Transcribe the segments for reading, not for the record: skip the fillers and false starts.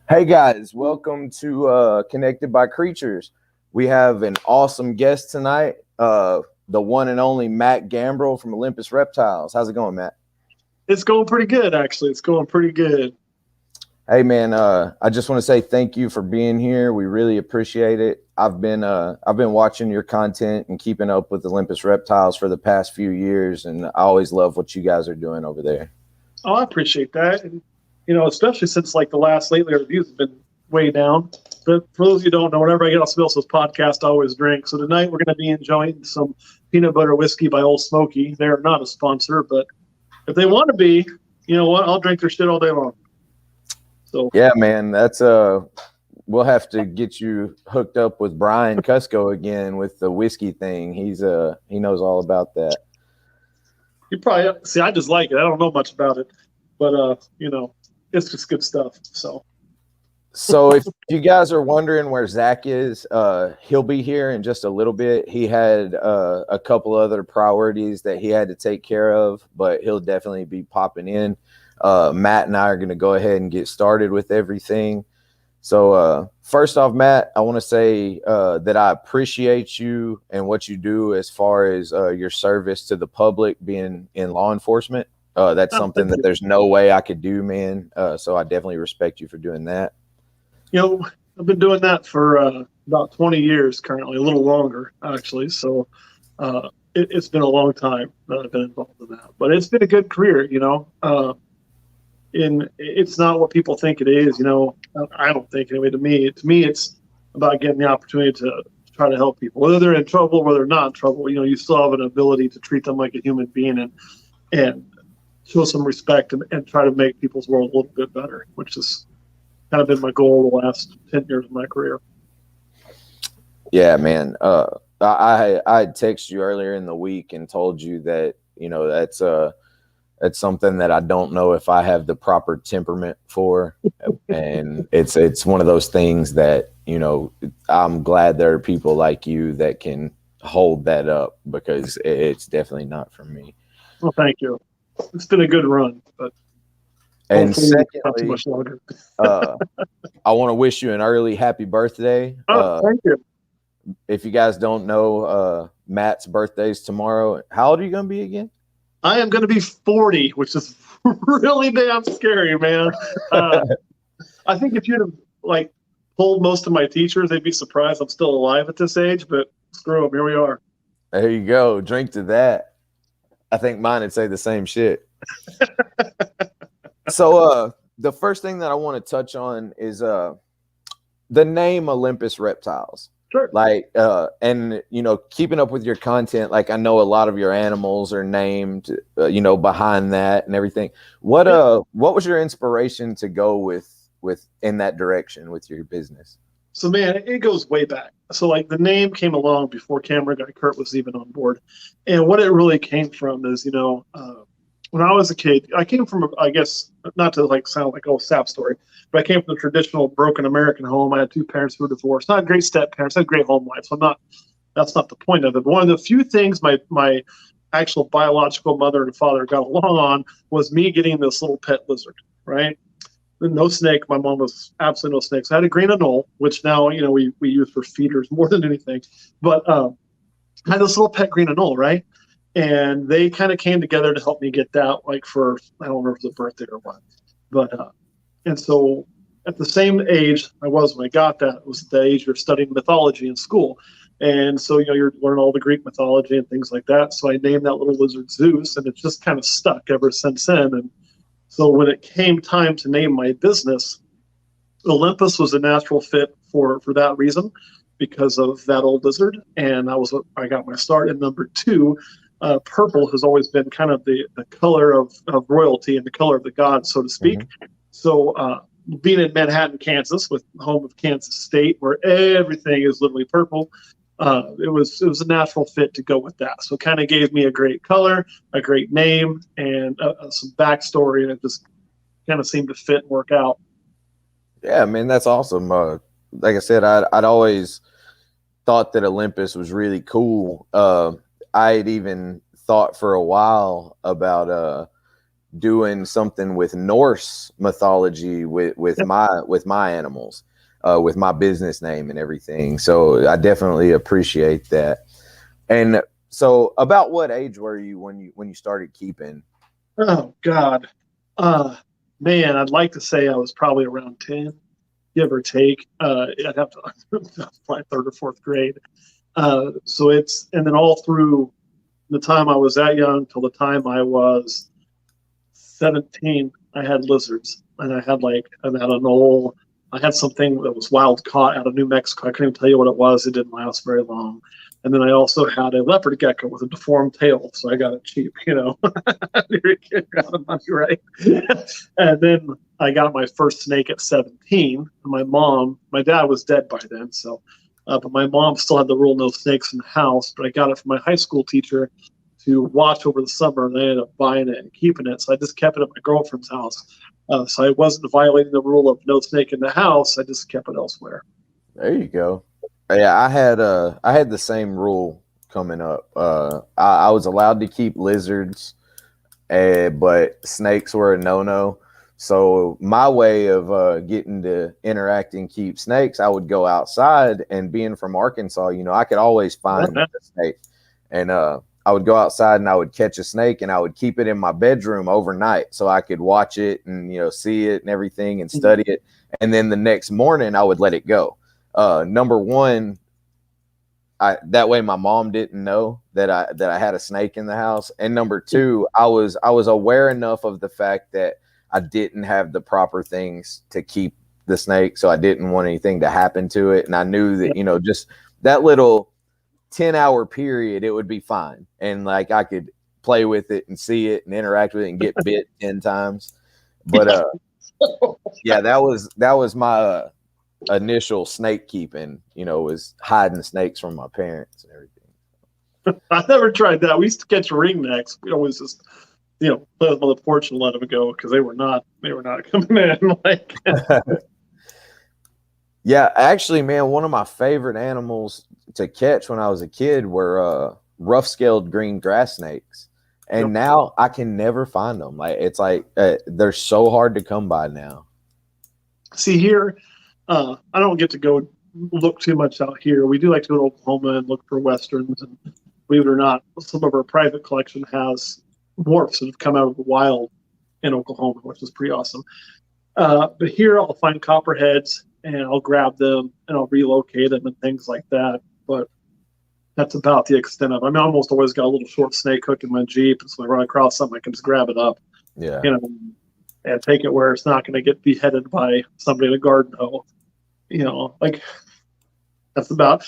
Hey guys, welcome to Connected by Creatures. We have an awesome guest tonight, the one and only Matt Gambrel from Olympus Reptiles. How's it going, Matt? It's going pretty good, actually. It's going pretty good. Hey man, I just want to say thank you for being here. We really appreciate it. I've been watching your content and keeping up with Olympus Reptiles for the past few years, and I always love what you guys are doing over there. Oh, I appreciate that. And, especially since like the last lately our reviews have been way down. But for those who don't know, whenever I get on somebody else's podcast, I always drink. So tonight we're going to be enjoying some peanut butter whiskey by Old Smoky. They're not a sponsor, but if they want to be, you know what? I'll drink their shit all day long. So Yeah, man, that's we'll have to get you hooked up with Brian Cusco again with the whiskey thing. He knows all about that. you probably see. I just like it. I don't know much about it, but it's just good stuff. So if you guys are wondering where Zach is, he'll be here in just a little bit. He had a couple other priorities that he had to take care of, but he'll definitely be popping in. Matt and I are going to go ahead and get started with everything. So first off, Matt, I want to say that I appreciate you and what you do as far as your service to the public being in law enforcement. That's something that there's no way I could do, man. So I definitely respect you for doing that. I've been doing that for about 20 years currently, a little longer, actually. So it's been a long time that I've been involved in that. But it's been a good career, and it's not what people think it is, I don't think anyway. To me, it's about getting the opportunity to try to help people, whether they're in trouble, whether they're not in trouble. You still have an ability to treat them like a human being and show some respect and try to make people's world a little bit better, which has kind of been my goal the last 10 years of my career. Yeah, man. I texted you earlier in the week and told you that, that's something that I don't know if I have the proper temperament for. And it's one of those things that, I'm glad there are people like you that can hold that up, because it's definitely not for me. Well, thank you. It's been a good run, but and secondly, not too much longer. I want to wish you an early happy birthday. Thank you. If you guys don't know, Matt's birthday's tomorrow. How old are you going to be again? I am going to be 40, which is really damn scary, man. I think if you'd have pulled most of my teachers, they'd be surprised I'm still alive at this age. But screw them, here we are. There you go. Drink to that. I think mine would say the same shit. So the first thing that I want to touch on is the name Olympus Reptiles. Sure. And keeping up with your content, I know a lot of your animals are named, behind that and everything. What was your inspiration to go with in that direction with your business? So, man, it goes way back. So, the name came along before camera guy Kurt was even on board. And what it really came from is, when I was a kid, I came from, I guess, not to sound like a sap story, but I came from a traditional broken American home. I had two parents who were divorced, not great step parents, I had great home life. So that's not the point of it. But one of the few things my actual biological mother and father got along on was me getting this little pet lizard, right? No snake. My mom was absolutely no snakes. I had a green anole, which now, we use for feeders more than anything. But I had this little pet green anole, right? And they kind of came together to help me get that, for, I don't remember if it was a birthday or what. But, and so at the same age I was when I got that, it was the age you're studying mythology in school. And so, you're learning all the Greek mythology and things like that. So I named that little lizard Zeus, and it's just kind of stuck ever since then. And so when it came time to name my business, Olympus was a natural fit for that reason, because of that old lizard. And I got my start. And number two, purple has always been kind of the color of royalty and the color of the gods, so to speak. Mm-hmm. So being in Manhattan, Kansas, with the home of Kansas State, where everything is literally purple, it was a natural fit to go with that. So it kind of gave me a great color, a great name, and some backstory, and it just kind of seemed to fit and work out. Yeah, man, that's awesome. Like I said, I'd always thought that Olympus was really cool. I had even thought for a while about doing something with Norse mythology with my animals, with my business name and everything. So I definitely appreciate that. And so, about what age were you when you started keeping? Oh God, man, I'd like to say I was probably around 10, give or take. I'd have to probably third or fourth grade. So it's, and then all through the time I was that young till the time I was 17, I had lizards, and I had a knoll. I had something that was wild caught out of New Mexico. I couldn't even tell you what it was. It didn't last very long. And then I also had a leopard gecko with a deformed tail, so I got it cheap, You're a kid out of money, right? And then I got my first snake at 17. And my dad was dead by then, so but my mom still had the rule no snakes in the house. But I got it from my high school teacher to watch over the summer, and I ended up buying it and keeping it. So I just kept it at my girlfriend's house. So I wasn't violating the rule of no snake in the house. I just kept it elsewhere. There you go. Yeah, I had the same rule coming up. I was allowed to keep lizards, but snakes were a no-no. So my way of getting to interact and keep snakes, I would go outside, and being from Arkansas, I could always find a snake. And I would go outside and I would catch a snake, and I would keep it in my bedroom overnight so I could watch it and see it and everything and study it. And then the next morning I would let it go. Number one, that way my mom didn't know that I had a snake in the house. And number two, I was aware enough of the fact that I didn't have the proper things to keep the snake, so I didn't want anything to happen to it. And I knew that just that little 10-hour period, it would be fine, and like I could play with it and see it and interact with it and get bit 10 times. But yeah, that was my initial snake keeping, was hiding snakes from my parents and everything. I never tried that. We used to catch ringnecks. We always just, play them on the porch and let them go because they were not coming in. Yeah, actually, man, one of my favorite animals to catch when I was a kid were rough-scaled green grass snakes, and now I can never find them. They're so hard to come by now. See here, I don't get to go look too much out here. We do like to go to Oklahoma and look for westerns, and believe it or not, some of our private collection has morphs that have come out of the wild in Oklahoma, which is pretty awesome. But here I'll find copperheads, and I'll grab them and I'll relocate them and things like that. But that's about the extent of it. I mean, I almost always got a little short snake hook in my Jeep, and so when I run across something, I can just grab it up. Yeah. And take it where it's not going to get beheaded by somebody in a garden hole. That's about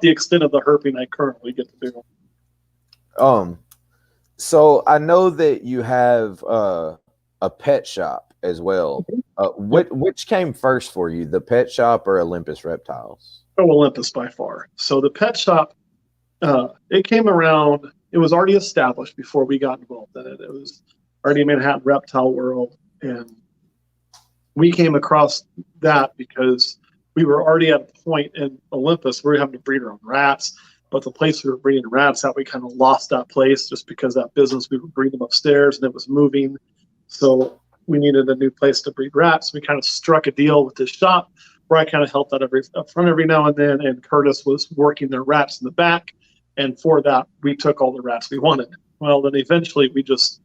the extent of the herping I currently get to do. So I know that you have a pet shop as well. Which came first for you, the pet shop or Olympus Reptiles? Oh, Olympus by far. So the pet shop, it came around. It was already established before we got involved in it. It was already Manhattan Reptile World, and we came across that because we were already at a point in Olympus where we were having to breed our own rats. But the place we were breeding rats at, we kind of lost that place just because that business, we were breeding them upstairs and it was moving. So we needed a new place to breed rats. We kind of struck a deal with this shop where I kind of helped out up front every now and then. And Curtis was working their rats in the back. And for that, we took all the rats we wanted. Well, then eventually we just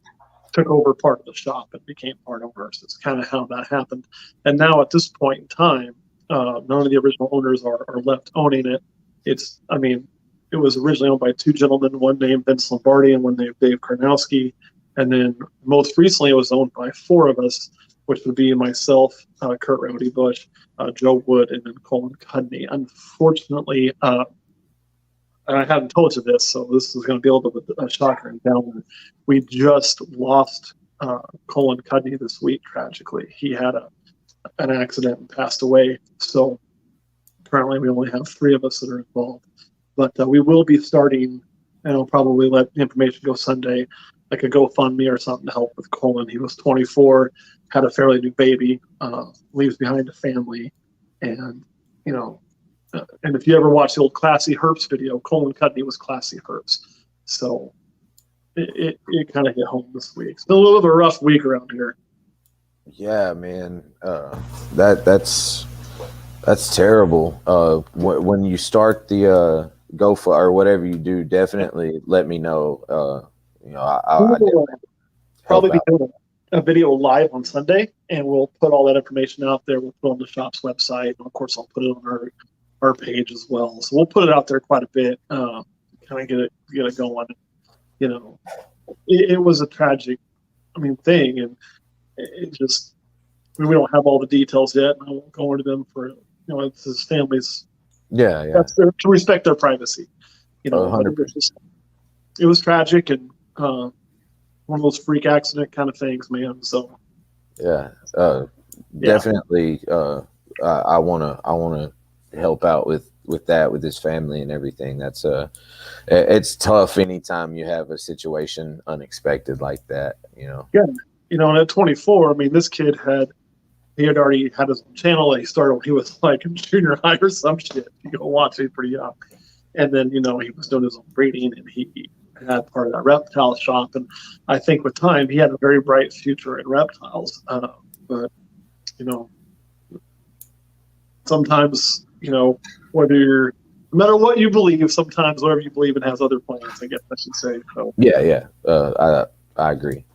took over part of the shop and became part owners. It's kind of how that happened. And now at this point in time, none of the original owners are left owning it. It was originally owned by two gentlemen, one named Vince Lombardi and one named Dave Karnowski. And then most recently it was owned by four of us, which would be myself, Kurt Rowdy Bush, Joe Wood, and then Colin Cudney. Unfortunately, and I hadn't told you this, so this is going to be a little bit of a shocker and downer. We just lost Colin Cudney this week, tragically. He had an accident and passed away. So currently we only have three of us that are involved. But we will be starting, and I'll probably let the information go Sunday, like a GoFundMe or something to help with Colin. He was 24, had a fairly new baby, leaves behind a family. And, and if you ever watch the old Classy Herps video, Colin Cudney was Classy Herps. So it kind of hit home this week. It's been a little bit of a rough week around here. Yeah, man. That's terrible. When you start the GoFundMe or whatever you do, definitely let me know. I We'll help probably be out. doing a video live on Sunday, and we'll put all that information out there. We'll put it on the shop's website, and of course, I'll put it on our page as well. So we'll put it out there quite a bit, kind of get it going. You know, it was a tragic, thing, and it just we don't have all the details yet, and I won't go into them for it's his family's. Yeah. That's to respect their privacy. But 100%. it was tragic and one of those freak accident kind of things, man. So Yeah. Definitely. I wanna help out with that, with his family and everything. That's it's tough anytime you have a situation unexpected like that. Yeah. And at 24, this kid had already had his own channel that he started when he was like in junior high or some shit. You go watch it, pretty young. And then, he was doing his own breeding, and he had part of that reptile shop. And I think with time, he had a very bright future in reptiles. But, sometimes, whether you're, no matter what you believe, sometimes whatever you believe in has other plans, I guess I should say. So. Yeah. I agree.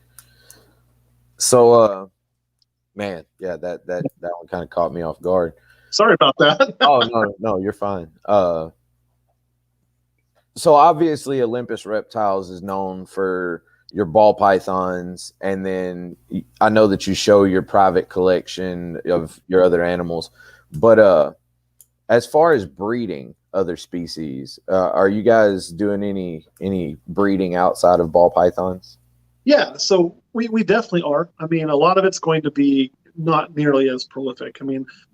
So, man, yeah, that one kind of caught me off guard. Sorry about that. Oh, no, you're fine. So obviously Olympus Reptiles is known for your ball pythons, and then I know that you show your private collection of your other animals, but as far as breeding other species, are you guys doing any breeding outside of ball pythons? Yeah, so we definitely are. A lot of it's going to be not nearly as prolific.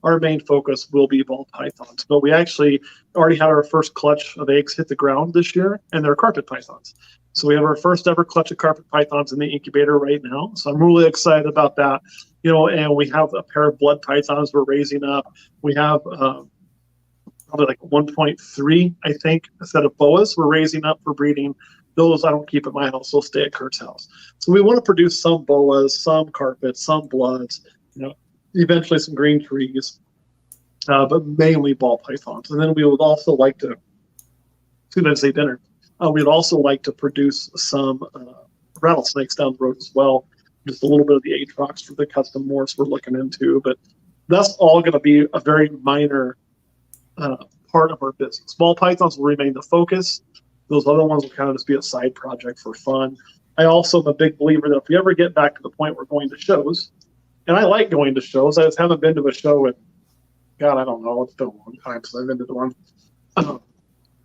Our main focus will be ball pythons, but we actually already had our first clutch of eggs hit the ground this year, and they're carpet pythons. So we have our first ever clutch of carpet pythons in the incubator right now. So I'm really excited about that. And we have a pair of blood pythons we're raising up. We have probably like 1.3, I think, a set of boas we're raising up for breeding. Those I don't keep at my house; they'll stay at Kurt's house. So we want to produce some boas, some carpets, some bloods, eventually some green trees, but mainly ball pythons. And then we would also like to, say dinner. We'd also like to produce some rattlesnakes down the road as well. Just a little bit of the Aatrox for the custom morphs we're looking into, but that's all going to be a very minor part of our business. Ball pythons will remain the focus. Those other ones will kind of just be a side project for fun. I also am a big believer that if we ever get back to the point we're going to shows, and I like going to shows. I just haven't been to a show in, God, I don't know. It's been a long time since I've been to one.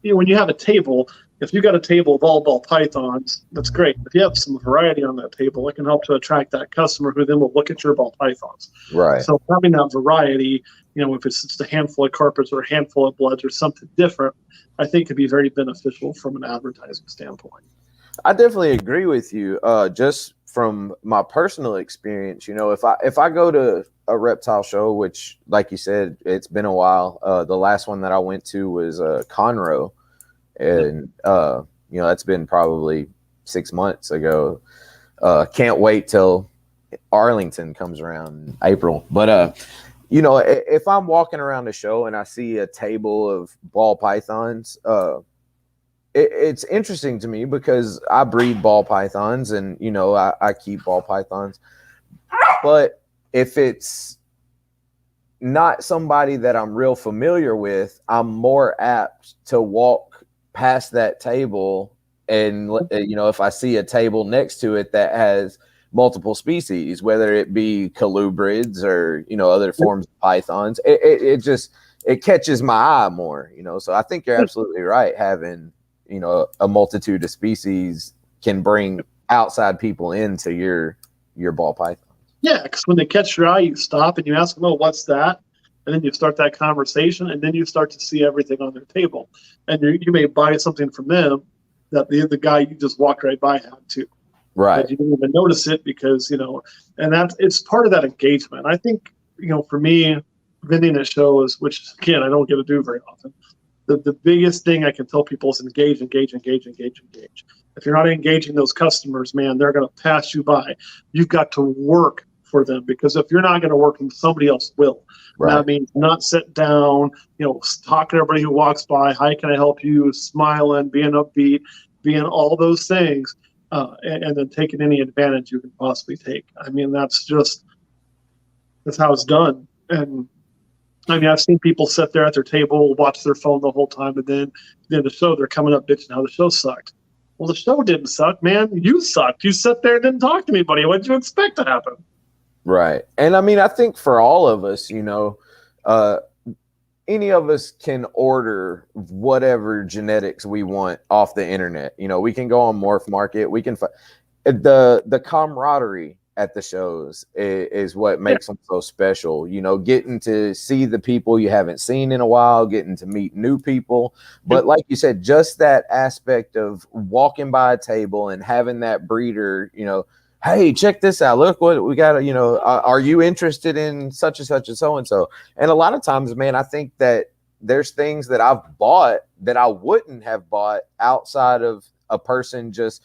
When you have a table, if you got a table of all ball pythons, that's great. If you have some variety on that table, it can help to attract that customer who then will look at your ball pythons. Right. So having that variety, if it's just a handful of carpets or a handful of bloods or something different, I think could be very beneficial from an advertising standpoint. I definitely agree with you. Just from my personal experience, if I go to a reptile show, which, like you said, it's been a while. The last one that I went to was Conroe, and that's been probably 6 months ago. Can't wait till Arlington comes around in April. But if I'm walking around the show and I see a table of ball pythons, it's interesting to me because I breed ball pythons, and I keep ball pythons. But if it's not somebody that I'm real familiar with, I'm more apt to walk past that table, and if I see a table next to it that has multiple species, whether it be colubrids or other forms of pythons, it catches my eye more. So I think you're absolutely right. Having a multitude of species can bring outside people into your ball python. Yeah, because when they catch your eye, you stop and you ask them, "Oh, what's that?" And then you start that conversation, and then you start to see everything on their table, and you may buy something from them that the guy you just walked right by had too. Right. But you didn't even notice it because and it's part of that engagement. I think for me, vending at shows, which again I don't get to do very often, the biggest thing I can tell people is engage. If you're not engaging those customers, man, they're going to pass you by. You've got to work for them, because if you're not going to work them, somebody else will. Right. And that means not sit down, talking to everybody who walks by. Hi, can I help you? Smiling, being upbeat, being all those things, and then taking any advantage you can possibly take. I mean, that's how it's done. And I mean, I've seen people sit there at their table, watch their phone the whole time, and then the show, they're coming up bitching how the show sucked. Well, the show didn't suck, man. You sucked. You sat there and didn't talk to anybody. What did you expect to happen? Right. And I mean, I think for all of us, any of us can order whatever genetics we want off the internet. We can go on Morph Market. We can the camaraderie at the shows is what makes them so special. Getting to see the people you haven't seen in a while, getting to meet new people. But like you said, just that aspect of walking by a table and having that breeder, hey, check this out. Look what we got. Are you interested in such and such and so and so? And a lot of times, man, I think that there's things that I've bought that I wouldn't have bought outside of a person just,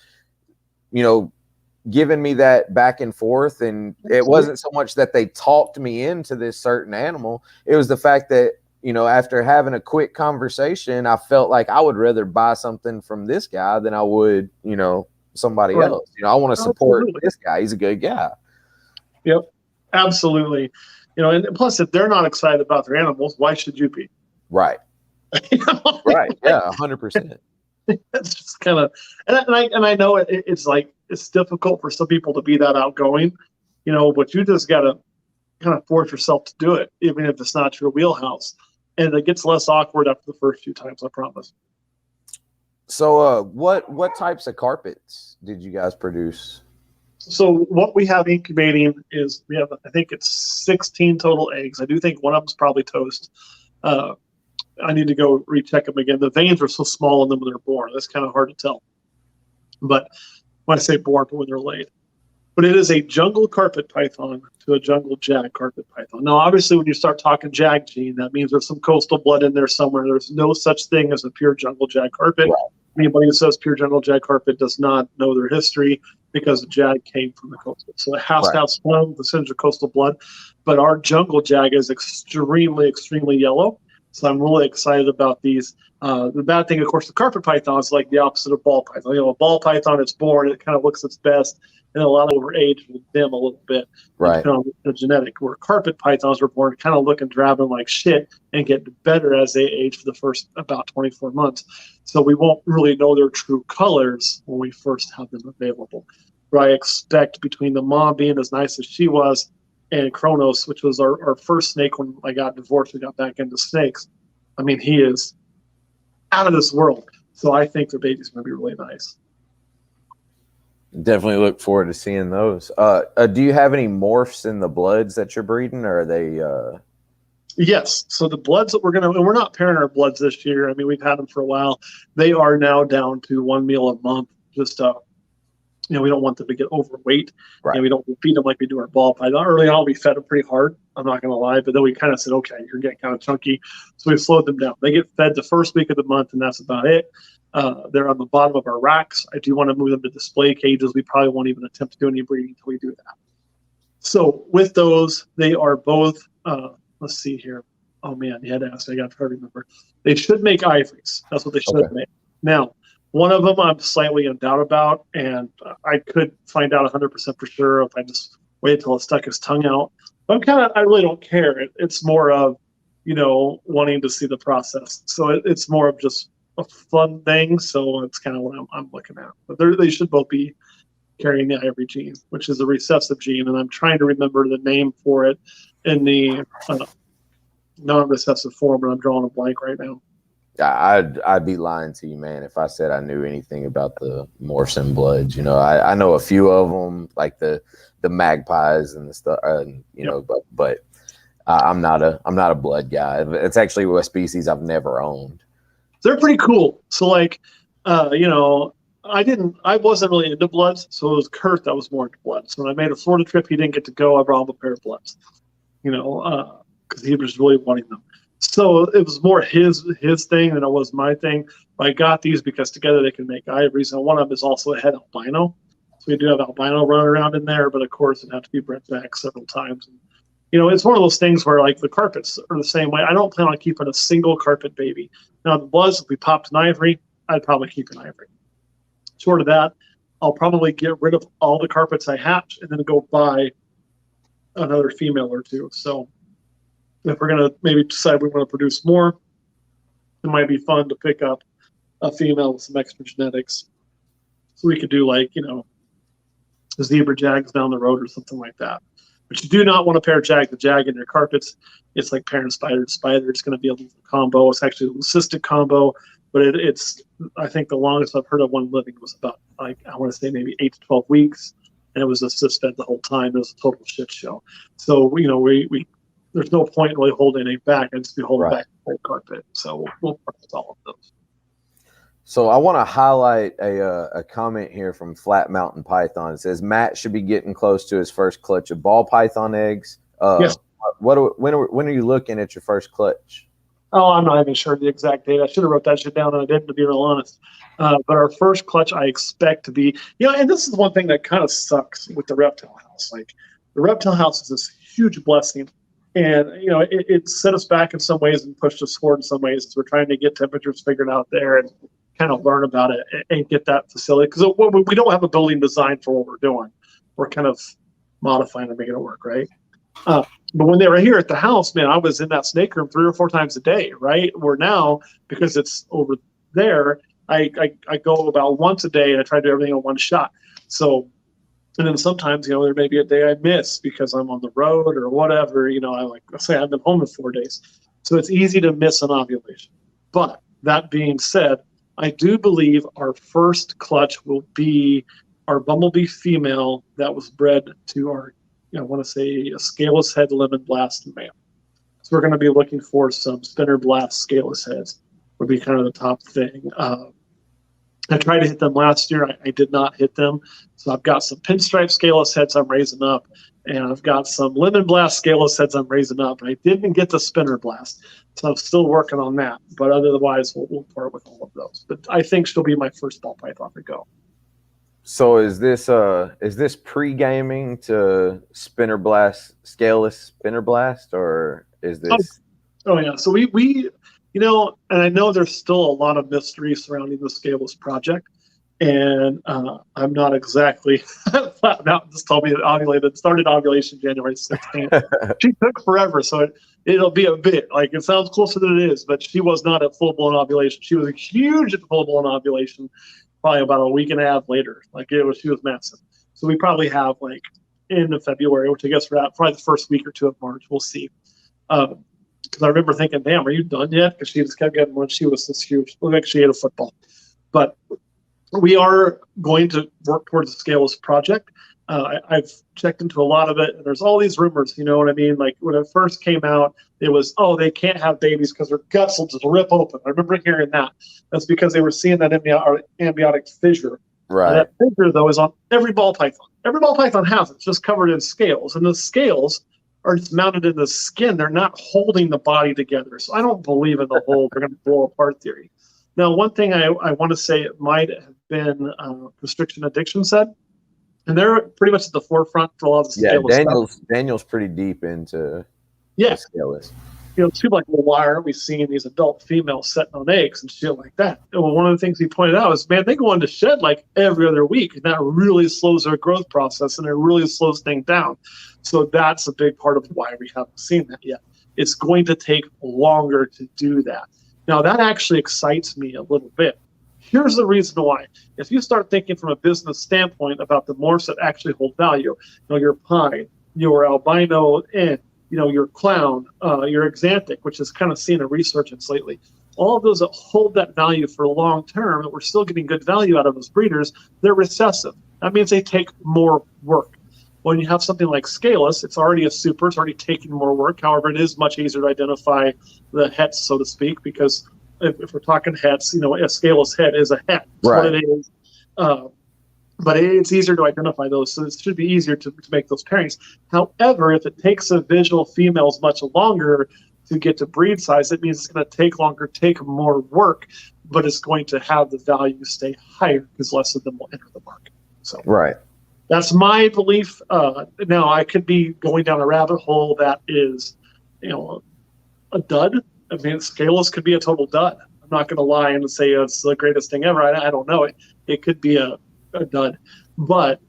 giving me that back and forth. And it wasn't so much that they talked me into this certain animal. It was the fact that, after having a quick conversation, I felt like I would rather buy something from this guy than I would, somebody else. I want to support this guy. He's a good guy. Yep, absolutely. And plus, if they're not excited about their animals, why should you be? Right. Right. Yeah, 100%. It's just kind of, and I know it's difficult for some people to be that outgoing, but you just got to kind of force yourself to do it, even if it's not your wheelhouse. And it gets less awkward after the first few times, I promise. So what types of carpets did you guys produce? So what we have incubating is I think it's 16 total eggs. I do think one of them's probably toast. I need to go recheck them again. The veins are so small in them when they're born. That's kind of hard to tell. But when I say born, when they're laid. But it is a jungle carpet python to a jungle jag carpet python. Now, obviously, when you start talking jag gene, that means there's some coastal blood in there somewhere. There's no such thing as a pure jungle jag carpet. Right. Anybody who says pure jungle jag carpet does not know their history, because the jag came from the coastal. So it has to have some percentage of coastal blood. But our jungle jag is extremely, extremely yellow. So I'm really excited about these. The bad thing, of course, the carpet python is like the opposite of ball python. A ball python, it's born, it kind of looks its best, and a lot of overage will dim a little bit. Right. The genetic. Where carpet pythons are born kind of looking drabbing like shit and get better as they age for the first about 24 months. So we won't really know their true colors when we first have them available. But I expect between the mom being as nice as she was and Kronos, which was our first snake when I got divorced, we got back into snakes. I mean, he is out of this world. So I think the baby's going to be really nice. Definitely look forward to seeing those. Do you have any morphs in the bloods that you're breeding, or are they? Yes. So the bloods that we're not pairing our bloods this year. I mean, we've had them for a while. They are now down to one meal a month. Just we don't want them to get overweight. Right. We don't feed them like we do our ball python. Early on, we fed them pretty hard. I'm not going to lie. But then we kind of said, okay, you're getting kind of chunky. So we slowed them down. They get fed the first week of the month, and that's about it. They're on the bottom of our racks. I do want to move them to display cages. We probably won't even attempt to do any breeding until we do that. So with those, they are both, let's see here. Oh, man, you had to ask. I got to remember. They should make ivories. That's what they should make. Now, one of them I'm slightly in doubt about, and I could find out 100% for sure if I just wait until it stuck his tongue out. But I really don't care. It's more of, wanting to see the process. So it's more of just a fun thing. So it's kind of what I'm looking at. But they should both be carrying the ivory gene, which is a recessive gene. And I'm trying to remember the name for it in the non-recessive form, but I'm drawing a blank right now. I'd be lying to you, man, if I said I knew anything about the morphs and bloods. I know a few of them, like the magpies and the stuff, but I'm not a blood guy. It's actually a species I've never owned. They're pretty cool. So I wasn't really into bloods, so it was Kurt that was more into bloods. So when I made a Florida trip, he didn't get to go. I brought him a pair of bloods, because he was really wanting them. So it was more his thing than it was my thing. But I got these because together they can make ivories, and one of them is also a head albino. So we do have albino running around in there, but of course it had to be bred back several times. And, it's one of those things where like the carpets are the same way. I don't plan on keeping a single carpet baby. Now, if we popped an ivory, I'd probably keep an ivory. Short of that, I'll probably get rid of all the carpets I hatch and then go buy another female or two. So if we're going to maybe decide we want to produce more, it might be fun to pick up a female with some extra genetics. So we could do like, the zebra jags down the road or something like that. But you do not want to pair jag to jag in your carpets. It's like pairing spider to spider. It's going to be a lethal combo. It's actually a leucistic combo, but it's, I think the longest I've heard of one living was about, like, I want to say maybe 8 to 12 weeks. And it was a cyst-fed the whole time. It was a total shit show. So, we there's no point in really holding anything back. I'd just be holding back the whole carpet. So we'll practice all of those. So I want to highlight a comment here from Flat Mountain Python. It says Matt should be getting close to his first clutch of ball python eggs. Yes. When are you looking at your first clutch? Oh, I'm not even sure the exact date. I should have wrote that shit down, and I didn't, to be real honest. But our first clutch, I expect to be, and this is one thing that kind of sucks with the reptile house. Like, the reptile house is this huge blessing. And, it set us back in some ways and pushed us forward in some ways as we're trying to get temperatures figured out there and kind of learn about it and get that facility. Because we don't have a building designed for what we're doing. We're kind of modifying and making it work, right? But when they were here at the house, man, I was in that snake room 3 or 4 times a day, right? Where now, because it's over there, I go about once a day and I try to do everything in one shot. So, and then sometimes, there may be a day I miss because I'm on the road or whatever. Let's say I've been home in 4 days. So it's easy to miss an ovulation. But that being said, I do believe our first clutch will be our bumblebee female that was bred to our, I want to say, a scaleless head lemon blast male. So we're going to be looking for some spinner blast scaleless heads. Would be kind of the top thing. I tried to hit them last year. I did not hit them. So I've got some pinstripe scaleless heads I'm raising up, and I've got some lemon blast scaleless heads I'm raising up. I didn't get the spinner blast, so I'm still working on that. But otherwise, we'll part with all of those. But I think she'll be my first ball python to go. So is this pre-gaming to spinner blast, scaleless spinner blast, or is this? Oh yeah. So we and I know there's still a lot of mystery surrounding the scaleless project, and I'm not exactly flat out. Just told me it started ovulation January 16th. She took forever, so it'll be a bit like it sounds closer than it is, but she was not at full blown ovulation. She was huge at full blown ovulation. Probably about a week and a half later, she was massive. So we probably have like end of February, which I guess we're at probably the first week or two of March. We'll see. Because I remember thinking, damn, are you done yet? Because she just kept getting when she was this huge. Looked like she ate a football. But we are going to work towards the scaleless project. I've checked into a lot of it, and there's all these rumors, you know what I mean? Like when it first came out, it was, they can't have babies because their guts will just rip open. I remember hearing that. That's because they were seeing that amniotic fissure. Right. And that fissure, though, is on every ball python. Every ball python has it. It's just covered in scales. And the scales are just mounted in the skin. They're not holding the body together. So I don't believe in the whole they're going to blow apart theory. Now, one thing I want to say it might have been Restriction Addiction said, and they're pretty much at the forefront for a lot of the scaleless stuff. Daniel's pretty deep into the scaleless. Too, like, well, why aren't we seeing these adult females setting on eggs and shit like that? And well, one of the things he pointed out is, man, they go into shed like every other week, and that really slows their growth process, and it really slows things down. So that's a big part of why we haven't seen that yet. It's going to take longer to do that. Now, that actually excites me a little bit. Here's the reason why. If you start thinking from a business standpoint about the morphs that actually hold value, your pine, your albino N, your clown, your exanthic, which is kind of seen a resurgence lately. All of those that hold that value for long term, that we're still getting good value out of as breeders, they're recessive. That means they take more work. When you have something like scaleless, it's already a super, it's already taking more work. However, it is much easier to identify the hets, so to speak, because if we're talking hets, a scaleless head is a het. That's right. What it is. But it's easier to identify those, so it should be easier to make those pairings. However, if it takes a visual females much longer to get to breed size. It means it's going to take longer, take more work, but it's going to have the value stay higher because less of them will enter the market. So Right. that's my belief. Now I could be going down a rabbit hole that is, a dud. I mean, scaleless could be a total dud. I'm not going to lie and say it's the greatest thing ever. I don't know. It could be a dud, but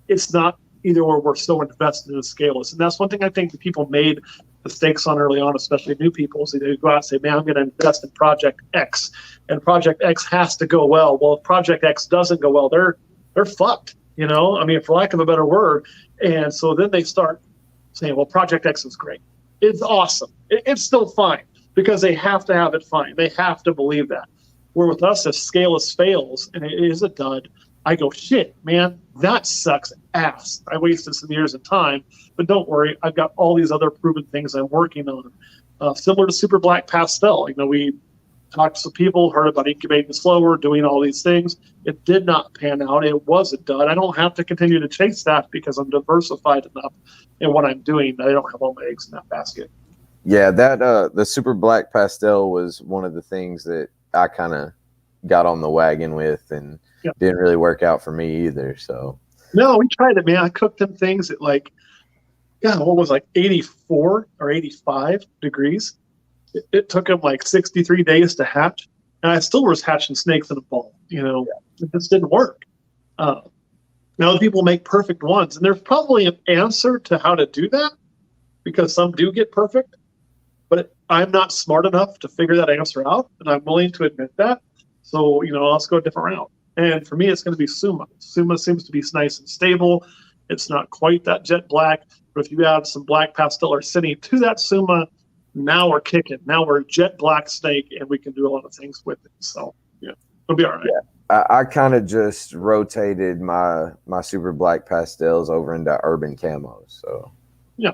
it's not either where we're so invested in scaleless. And that's one thing I think the people made mistakes on early on, especially new people. So they go out and say, man, I'm going to invest in Project X, and Project X has to go well. Well, if Project X doesn't go well, they're fucked, I mean, for lack of a better word. And so then they start saying, well, Project X is great. It's awesome. It's still fine because they have to have it fine. They have to believe that. Where with us, if scaleless fails and it is a dud, I go, shit, man, that sucks ass. I wasted some years of time, but don't worry. I've got all these other proven things I'm working on. Similar to Super Black Pastel. We talked to some people, heard about incubating slower, doing all these things. It did not pan out. It was a dud. I don't have to continue to chase that because I'm diversified enough in what I'm doing that I don't have all my eggs in that basket. Yeah, that the Super Black Pastel was one of the things that I kind of got on the wagon with, and didn't really work out for me either. So no, we tried it, man. I cooked them things at what was 84 or 85 degrees. It took them 63 days to hatch, and I still was hatching snakes in a bowl. It just didn't work. Now people make perfect ones, and there's probably an answer to how to do that because some do get perfect, but I'm not smart enough to figure that answer out, and I'm willing to admit that. So, let's go a different route. And for me, it's going to be Suma. Suma seems to be nice and stable. It's not quite that jet black, but if you add some black pastel or cine to that Suma, now we're kicking. Now we're jet black snake, and we can do a lot of things with it. So, it'll be all right. Yeah. I kind of just rotated my Super Black Pastels over into urban camos. So, yeah.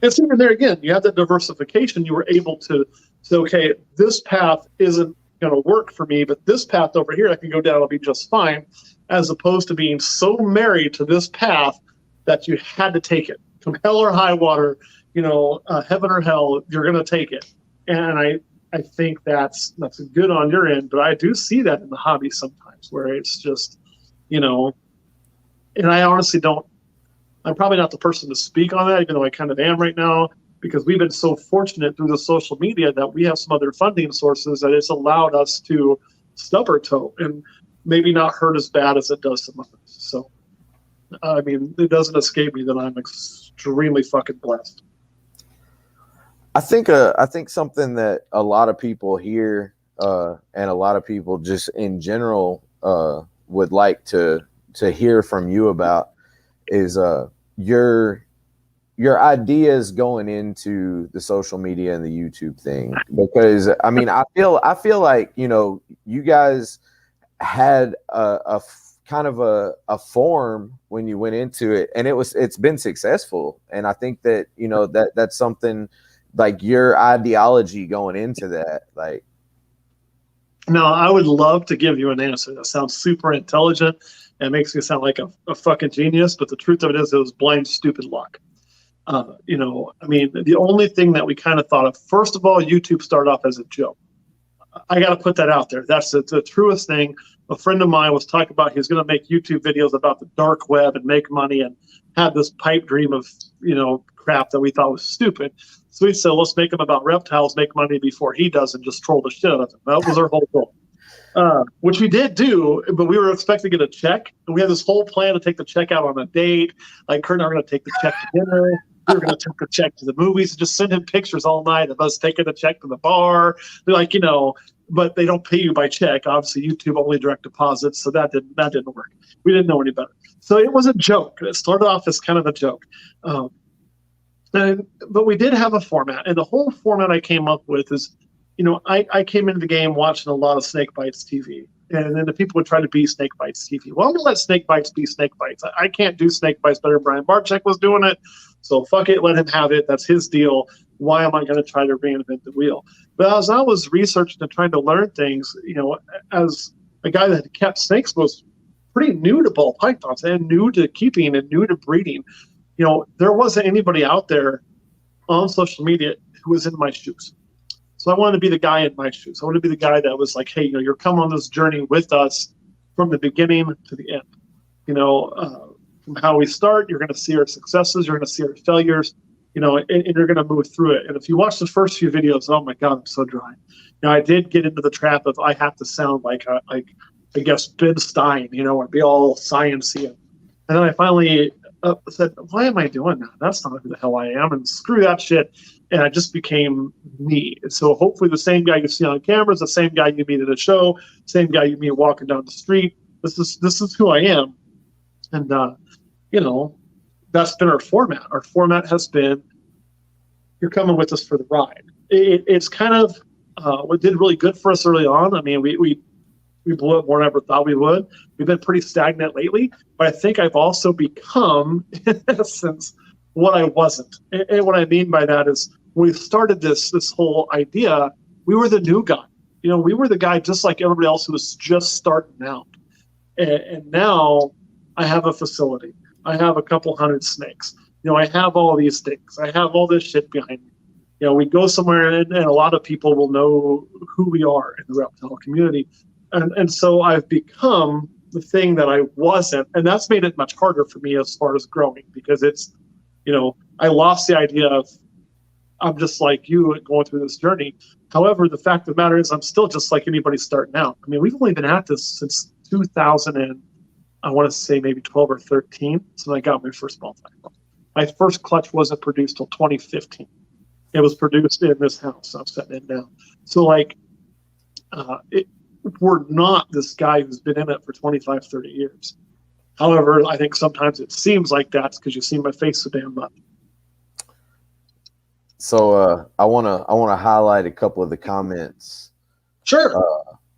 It's even there again. You have that diversification. You were able to say, okay, this path isn't going to work for me, but this path over here I can go down, it'll be just fine, as opposed to being so married to this path that you had to take it from hell or high water, heaven or hell, you're going to take it. And I think that's good on your end, but I do see that in the hobby sometimes where it's just, and I honestly I'm probably not the person to speak on that, even though I kind of am right now, because we've been so fortunate through the social media that we have some other funding sources that it's allowed us to stub our toe and maybe not hurt as bad as it does some others. So, I mean, it doesn't escape me that I'm extremely fucking blessed. I think something that a lot of people hear and a lot of people just in general would like to hear from you about is your ideas going into the social media and the YouTube thing, because I mean I feel like you guys had a kind of a form when you went into it, and it's been successful, and I think that that's something like your ideology going into that. Like, no, I would love to give you an answer that sounds super intelligent and makes me sound like a fucking genius, but the truth of it is it was blind stupid luck. I mean, the only thing that we kind of thought of, first of all, YouTube started off as a joke. I got to put that out there. That's the truest thing. A friend of mine was talking about he was going to make YouTube videos about the dark web and make money, and had this pipe dream of, crap that we thought was stupid. So we said, let's make them about reptiles, make money before he does, and just troll the shit out of them. That was our whole goal. Which we did do, but we were expecting to get a check. And we had this whole plan to take the check out on a date. Like, Kurt and I were going to take the check to dinner. We were going to take the check to the movies and just send him pictures all night of us taking the check to the bar. They're like, but they don't pay you by check. Obviously, YouTube only direct deposits, so that didn't work. We didn't know any better. So it was a joke. It started off as kind of a joke. But we did have a format, and the whole format I came up with is, I came into the game watching a lot of Snake Bites TV, and then the people would try to be Snake Bites TV. Well, I'm going to let Snake Bites be Snake Bites. I can't do Snake Bites better. Brian Barczyk was doing it, so fuck it, let him have it. That's his deal. Why am I going to try to reinvent the wheel? But as I was researching and trying to learn things, as a guy that kept snakes was pretty new to ball pythons and new to keeping and new to breeding, there wasn't anybody out there on social media who was in my shoes. So I wanted to be the guy in my shoes. I wanted to be the guy that was like, hey, you're coming on this journey with us from the beginning to the end. From how we start, you're going to see our successes, you're going to see our failures, and you're going to move through it. And if you watch the first few videos, oh my God, I'm so dry. I did get into the trap of I have to sound like I guess Ben Stein, or be all sciencey. And then I finally said, why am I doing that? That's not who the hell I am, and screw that shit. And I just became me. And so hopefully the same guy you see on camera is the same guy you meet at a show, same guy you meet walking down the street. This is who I am. And, that's been our format. Our format has been, you're coming with us for the ride. It's kind of what did really good for us early on. I mean, we blew up more than I ever thought we would. We've been pretty stagnant lately, but I think I've also become, in essence, what I wasn't. And what I mean by that is when we started this whole idea, we were the new guy. We were the guy just like everybody else who was just starting out. And now I have a facility. I have a couple hundred snakes. I have all these things. I have all this shit behind me. We go somewhere and a lot of people will know who we are in the reptile community. And so I've become the thing that I wasn't. And that's made it much harder for me as far as growing, because it's, I lost the idea of I'm just like you going through this journey. However, the fact of the matter is I'm still just like anybody starting out. I mean, we've only been at this since 2000 and I want to say maybe 12 or 13. So I got my first ball python. My first clutch wasn't produced till 2015. It was produced in this house. I'm setting it now. So we're not this guy who's been in it for 25, 30 years. However, I think sometimes it seems like that's because you see my face so damn much. So I wanna highlight a couple of the comments. Sure.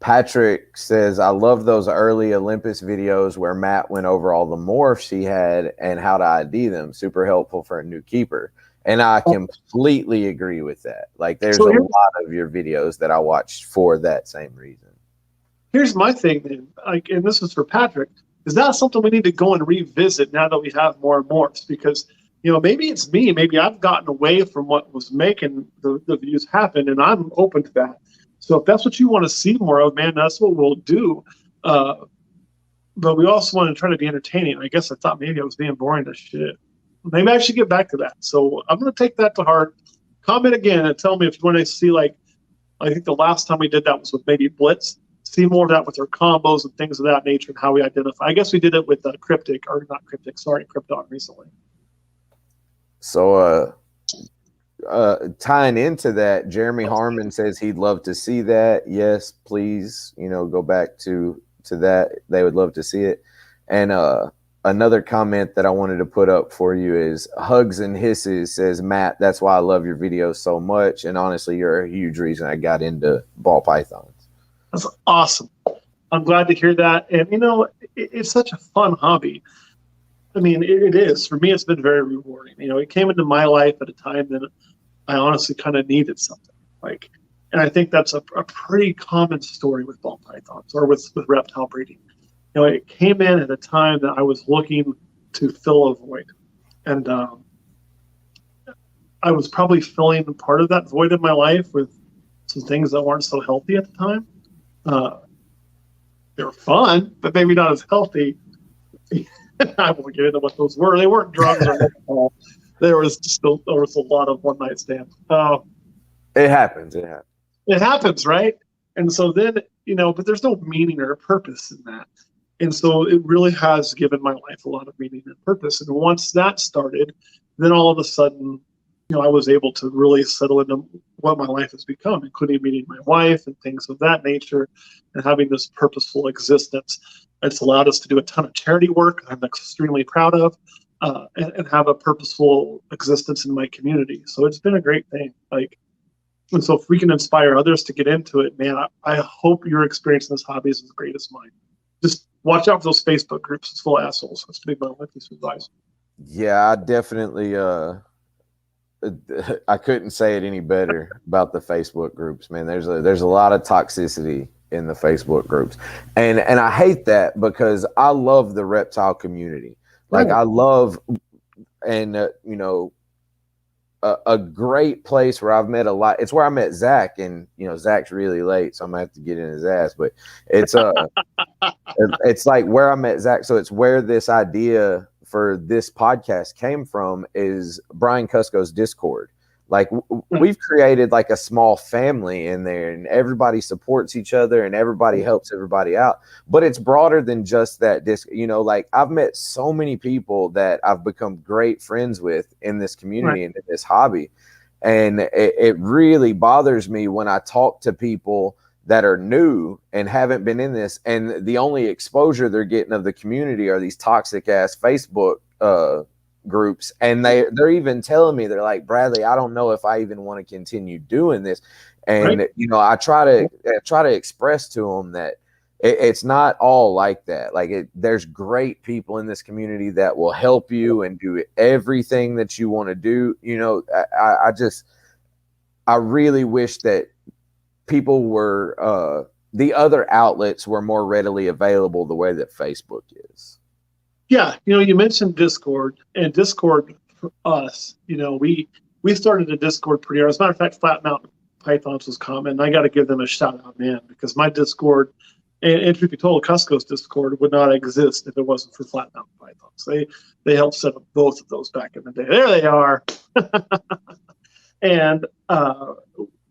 Patrick says, I love those early Olympus videos where Matt went over all the morphs he had and how to ID them. Super helpful for a new keeper. And I completely agree with that. Like, there's a lot of your videos that I watched for that same reason. Here's my thing, then, and this is for Patrick. Is that something we need to go and revisit now that we have more morphs? Because, maybe it's me. Maybe I've gotten away from what was making the views happen, and I'm open to that. So if that's what you want to see more of, man, that's what we'll do. But we also want to try to be entertaining. I guess I thought maybe I was being boring as shit. Maybe I should get back to that. So I'm going to take that to heart. Comment again and tell me if you want to see, I think the last time we did that was with maybe Blitz. See more of that with our combos and things of that nature and how we identify. I guess we did it with Krypton recently. So tying into that, Jeremy Harmon says he'd love to see that. Yes, please, go back to that. They would love to see it. And another comment that I wanted to put up for you is Hugs and Hisses says, Matt, that's why I love your videos so much. And honestly, you're a huge reason I got into ball pythons. That's awesome. I'm glad to hear that. And, it's such a fun hobby. I mean, it is. For me, it's been very rewarding. It came into my life at a time that I honestly kind of needed something. And I think that's a pretty common story with ball pythons or with reptile breeding. It came in at a time that I was looking to fill a void. And I was probably filling part of that void in my life with some things that weren't so healthy at the time. They were fun, but maybe not as healthy. I won't get into what those were. They weren't drugs or alcohol. There was a lot of one night stands. It happens. It happens, right? And so then, but there's no meaning or purpose in that. And so it really has given my life a lot of meaning and purpose. And once that started, then all of a sudden, I was able to really settle into what my life has become, including meeting my wife and things of that nature and having this purposeful existence. It's allowed us to do a ton of charity work I'm extremely proud of, and have a purposeful existence in my community. So it's been a great thing. And so if we can inspire others to get into it, man, I hope your experience in this hobby is as great as mine. Just watch out for those Facebook groups. It's full of assholes. That's to be my only piece of advice. Yeah, I definitely, I couldn't say it any better about the Facebook groups, man. There's a lot of toxicity in the Facebook groups. And I hate that because I love the reptile community. I love, and a great place where I've met a lot. It's where I met Zach, and Zach's really late, so I'm gonna have to get in his ass. But it's it's like where I met Zach. So it's where this idea for this podcast came from is Brian Cusco's Discord. Like we've created like a small family in there, and everybody supports each other and everybody helps everybody out. But it's broader than just that. Like I've met so many people that I've become great friends with in this community and in this hobby. And it really bothers me when I talk to people that are new and haven't been in this, and the only exposure they're getting of the community are these toxic ass Facebook groups, and they're even telling me, they're like, Bradley, I don't know if I even want to continue doing this. And I try to express to them that it's not all like that. Like there's great people in this community that will help you and do everything that you want to do. I really wish that people were the other outlets were more readily available the way that Facebook is. Yeah, you mentioned Discord, and Discord for us, we started a Discord pretty early. As a matter of fact, Flat Mountain Pythons was common. I got to give them a shout out, man, because my Discord and truth be told, Cusco's Discord would not exist if it wasn't for Flat Mountain Pythons. They helped set up both of those back in the day. There they are. And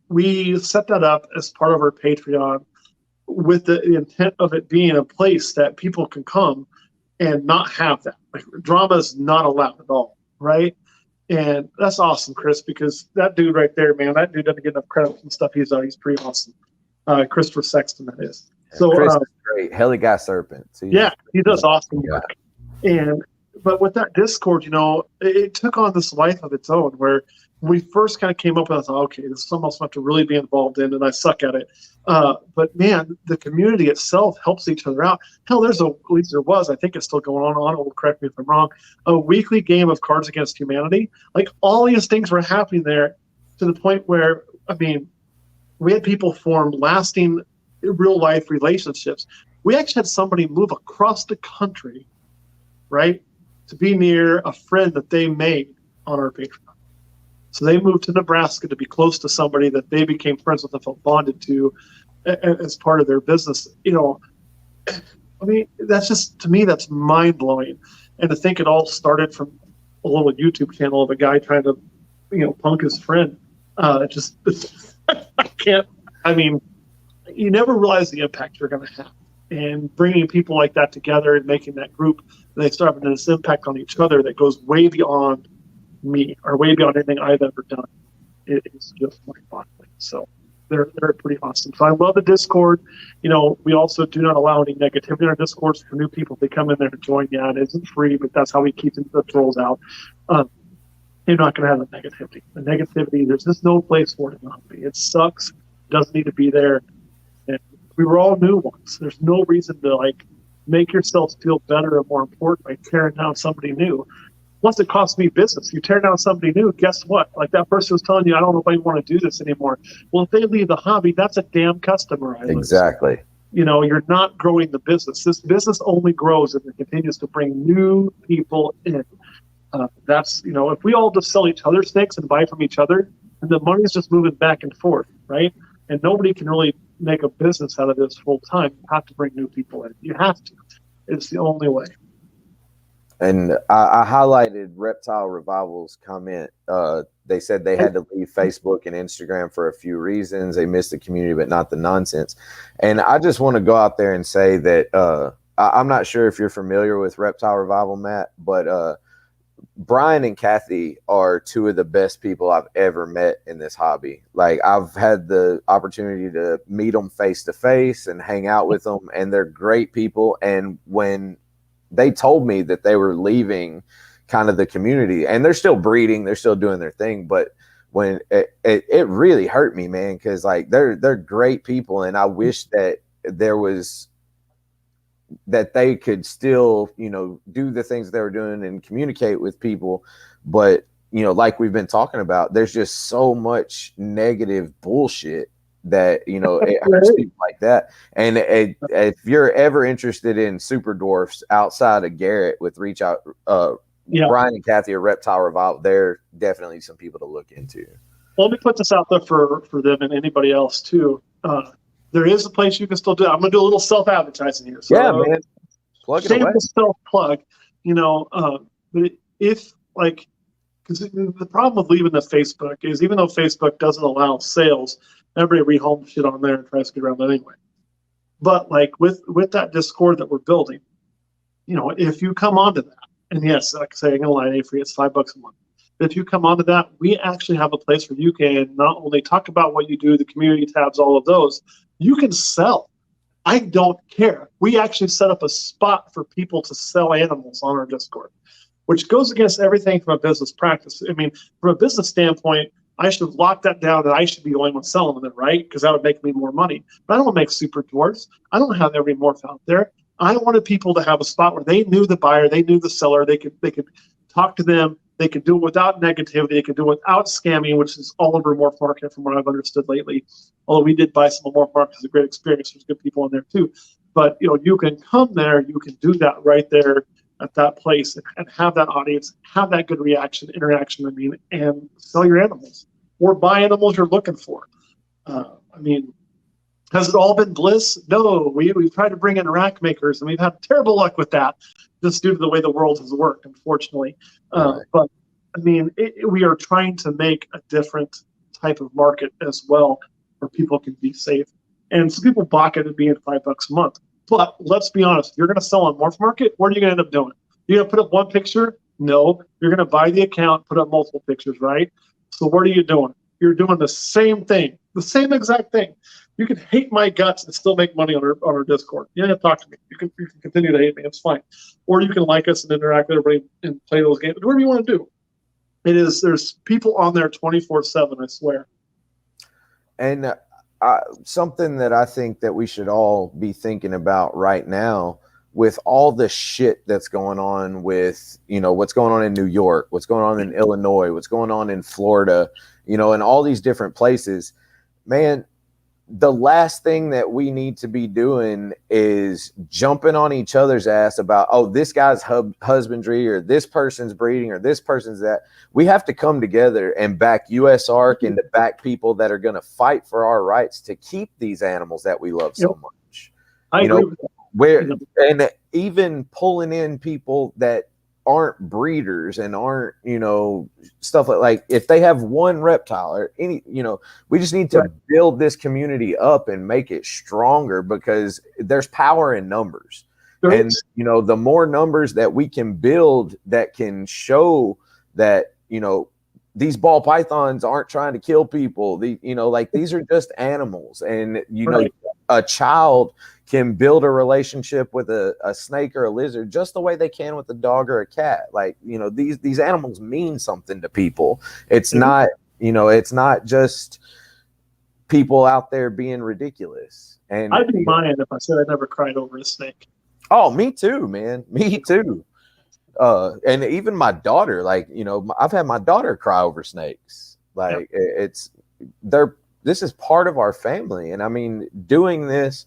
we set that up as part of our Patreon with the intent of it being a place that people can come and not have that. Like, drama is not allowed at all, right? And that's awesome, Chris, because that dude right there, man, that dude doesn't get enough credit and stuff. He's pretty awesome. Christopher Sexton, that is. So Chris is great. Heli Guy Serpent. So he does awesome work. But with that Discord, it took on this life of its own where we first kind of came up with, I thought, okay, this is something else I have to really be involved in, and I suck at it. But man, the community itself helps each other out. Hell, at least there was, I think it's still going on, will correct me if I'm wrong, a weekly game of Cards Against Humanity. Like all these things were happening there to the point where, we had people form lasting real life relationships. We actually had somebody move across the country, right, to be near a friend that they made on our Patreon. So they moved to Nebraska to be close to somebody that they became friends with and felt bonded to as part of their business. That's just, to me, that's mind blowing. And to think it all started from a little YouTube channel of a guy trying to, punk his friend. I can't, you never realize the impact you're going to have. And bringing people like that together and making that group, they start having this impact on each other that goes way beyond me or way beyond anything I've ever done. It's just mind-boggling. So they're pretty awesome. So I love the Discord. We also do not allow any negativity in our Discords for new people. They come in there to join. Yeah, it isn't free, but that's how we keep the trolls out. You're not going to have the negativity. The negativity, there's just no place for it. It sucks. It doesn't need to be there. And we were all new ones. There's no reason to make yourself feel better or more important by tearing down somebody new. Plus, it costs me business. You tear down somebody new, guess what? Like that person was telling you, I don't know if I want to do this anymore. Well, if they leave the hobby, that's a damn customer. Exactly. You're not growing the business. This business only grows if it continues to bring new people in. If we all just sell each other snakes and buy from each other, and the money's just moving back and forth, right? And nobody can really make a business out of this full time. You have to bring new people in. You have to. It's the only way. And I highlighted Reptile Revival's comment. They said they had to leave Facebook and Instagram for a few reasons. They missed the community, but not the nonsense. And I just want to go out there and say that I'm not sure if you're familiar with Reptile Revival, Matt, but Brian and Kathy are two of the best people I've ever met in this hobby. Like, I've had the opportunity to meet them face to face and hang out with them, and they're great people. And when they told me that they were leaving kind of the community, and they're still breeding, they're still doing their thing, but when it really hurt me, man, because like they're great people, and I wish that they could still, do the things they were doing and communicate with people. But, like we've been talking about, there's just so much negative bullshit that, it hurts people like that. And if you're ever interested in super dwarfs outside of Garrett with Yeah. Brian and Kathy are Reptile Revival. They're definitely some people to look into. Well, let me put this out there for them and anybody else too. There is a place you can still do it. I'm going to do a little self-advertising here. So, Yeah, man. Plug it away. shameless self-plug. But if like, because the problem with leaving the Facebook is even though Facebook doesn't allow sales, everybody rehomes shit on there and tries to get around that anyway. But like with that Discord that we're building, if you come onto that, and yes, like I say, I'm gonna lie, for you, it's $5 a month. But if you come onto that, we actually have a place where you can not only talk about what you do, the community tabs, all of those, you can sell. I don't care. We actually set up a spot for people to sell animals on our Discord, which goes against everything from a business practice. I mean, from a business standpoint, I should lock that down and I should be the only one selling them, right? Because that would make me more money. But I don't make super dwarfs. I don't have every morph out there. I wanted people to have a spot where they knew the buyer, they knew the seller, they could talk to them, they could do it without negativity, they could do it without scamming, which is all over Morph Market from what I've understood lately. Although we did buy some of Morph Market, it's a great experience. There's good people in there too. But you can come there, you can do that right there at that place and have that audience, have that good interaction, and sell your animals or buy animals you're looking for. Has it all been bliss? No, we've tried to bring in rack makers and we've had terrible luck with that just due to the way the world has worked, unfortunately. Right. But we are trying to make a different type of market as well where people can be safe. And some people balk at it being $5 a month. But let's be honest, if you're going to sell on Morph Market, what are you going to end up doing? You're going to put up one picture? No. You're going to buy the account, put up multiple pictures, right? So what are you doing? You're doing the same thing, the same exact thing. You can hate my guts and still make money on our Discord. You don't have to talk to me. You can continue to hate me. It's fine. Or you can like us and interact with everybody and play those games. Whatever you want to do. There's people on there 24/7, I swear. And something that I think that we should all be thinking about right now with all the shit that's going on with, what's going on in New York, what's going on in Illinois, what's going on in Florida, and all these different places, man, the last thing that we need to be doing is jumping on each other's ass about, oh, this guy's husbandry or this person's breeding or this person's that. We have to come together and back USARK and to back people that are going to fight for our rights to keep these animals that we love so much. I agree with that. And even pulling in people that aren't breeders and aren't, stuff like if they have one reptile or any, we just need to build this community up and make it stronger because there's power in numbers. Right. And, the more numbers that we can build that can show that, these ball pythons aren't trying to kill people. These are just animals. And, a child can build a relationship with a snake or a lizard just the way they can with a dog or a cat. These animals mean something to people. It's not, it's not just people out there being ridiculous. And I'd be lying if I said I never cried over a snake. Oh, me too, man. Me too. And even my daughter, I've had my daughter cry over snakes. This is part of our family. And doing this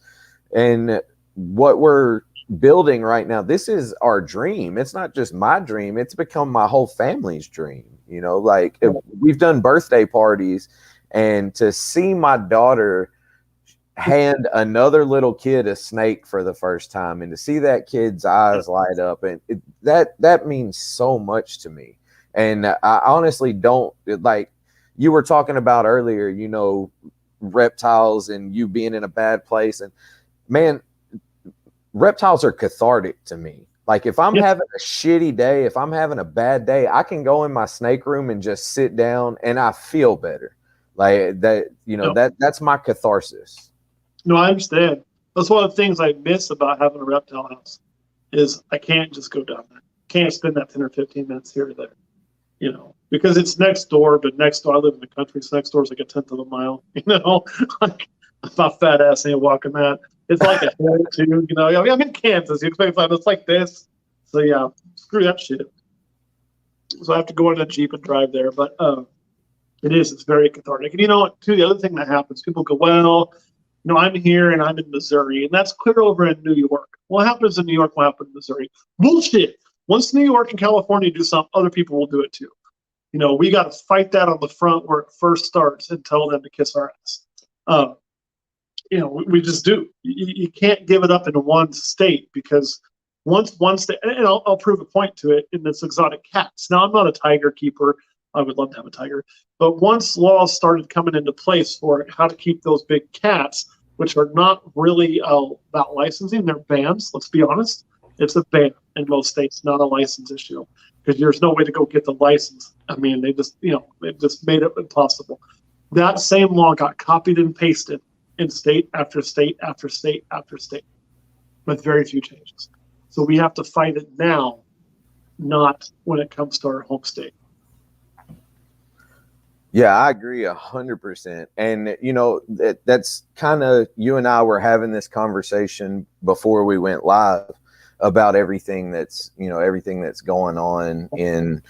and what we're building right now, this is our dream. It's not just my dream. It's become my whole family's dream. We've done birthday parties, and to see my daughter hand another little kid a snake for the first time and to see that kid's eyes light up, and that means so much to me. And I honestly don't, you were talking about earlier, reptiles and you being in a bad place. And man, reptiles are cathartic to me. If I'm having a shitty day, if I'm having a bad day, I can go in my snake room and just sit down and I feel better. That's my catharsis. No, I understand. That's one of the things I miss about having a reptile house is I can't just go down there. Can't spend that 10 or 15 minutes here or there. Because it's next door, but next door, I live in the country, so next door is like a 1/10 of a mile, my fat ass ain't walking that. It's like a hill too, I'm in Kansas, you expect it's like this. So yeah, screw that shit. So I have to go in a Jeep and drive there, but it's very cathartic. And too, the other thing that happens, people go, well, I'm here and I'm in Missouri, and that's clear over in New York. What happens in New York will happen in Missouri. Bullshit. Once New York and California do something, other people will do it too. You know, we got to fight that on the front where it first starts and tell them to kiss our ass. You know, we just do. You can't give it up in one state, because once state, and I'll prove a point to it in this exotic cats. Now, I'm not a tiger keeper. I would love to have a tiger. But once laws started coming into place for how to keep those big cats, which are not really about licensing, they're bans. Let's be honest. It's a ban in most states, not a license issue, because there's no way to go get the license. I mean, they just made it impossible. That same law got copied and pasted in state after state after state after state, with very few changes. So we have to fight it now, not when it comes to our home state. Yeah, I agree 100%. And, you know, that's kind of, you and I were having this conversation before we went live about everything that's going on in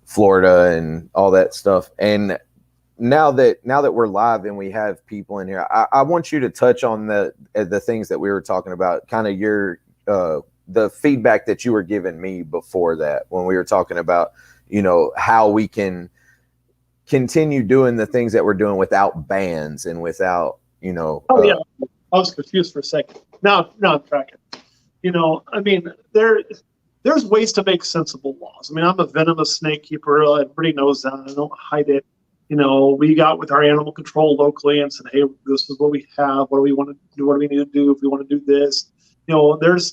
Florida and all that stuff. And now that we're live and we have people in here, I want you to touch on the things that we were talking about, kind of your, the feedback that you were giving me before that, when we were talking about, you know, how we can continue doing the things that we're doing without bans and without, you know. Yeah, I was confused for a second. Now I'm tracking. You know, I mean, there's ways to make sensible laws. I mean, I'm a venomous snake keeper. Everybody knows that. I don't hide it. You know, we got with our animal control locally and said, hey, this is what we have. What do we want to do? What do we need to do if we want to do this? You know, there's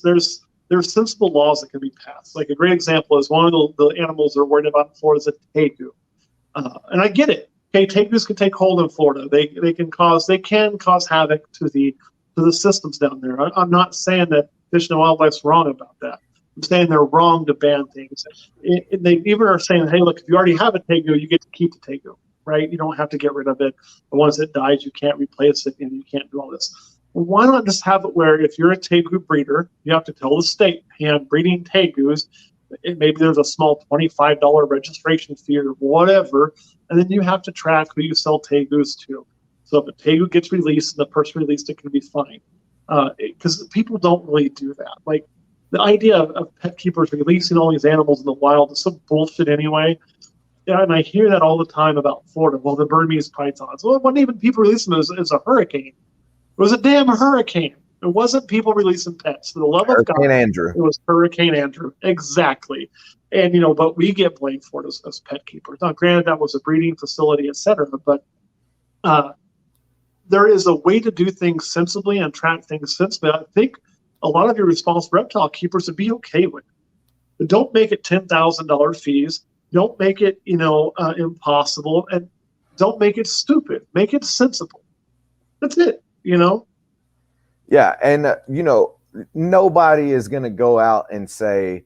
sensible laws that can be passed. Like a great example is one of the animals they're worried about in Florida is a tegu. And I get it. Okay, tegus can take hold in Florida. They can cause havoc to the systems down there. I'm not saying that Fish and Wildlife's wrong about that. I'm saying they're wrong to ban things. And they even are saying, hey, look, if you already have a tegu, you get to keep the tegu, right? You don't have to get rid of it. The ones that dies, you can't replace it, and you can't do all this. Well, why not just have it where if you're a tegu breeder, you have to tell the state, hey, I'm breeding tegus. Maybe there's a small $25 registration fee or whatever, and then you have to track who you sell tegus to. So if a tegu gets released and the person released it can be fined, because people don't really do that. Like the idea of pet keepers releasing all these animals in the wild is some bullshit anyway. Yeah, and I hear that all the time about Florida. Well, the Burmese pythons. Well, it wasn't even people releasing them. It was a hurricane. It was a damn hurricane. It wasn't people releasing pets. For the love of God, Andrew. It was Hurricane Andrew. Exactly. And, you know, but we get blamed for it as pet keepers. Now, granted, that was a breeding facility, et cetera, but there is a way to do things sensibly and track things sensibly. I think a lot of your responsible reptile keepers would be okay with it. But don't make it $10,000 fees. Don't make it, you know, impossible. And don't make it stupid. Make it sensible. That's it, you know? Yeah, and you know, nobody is going to go out and say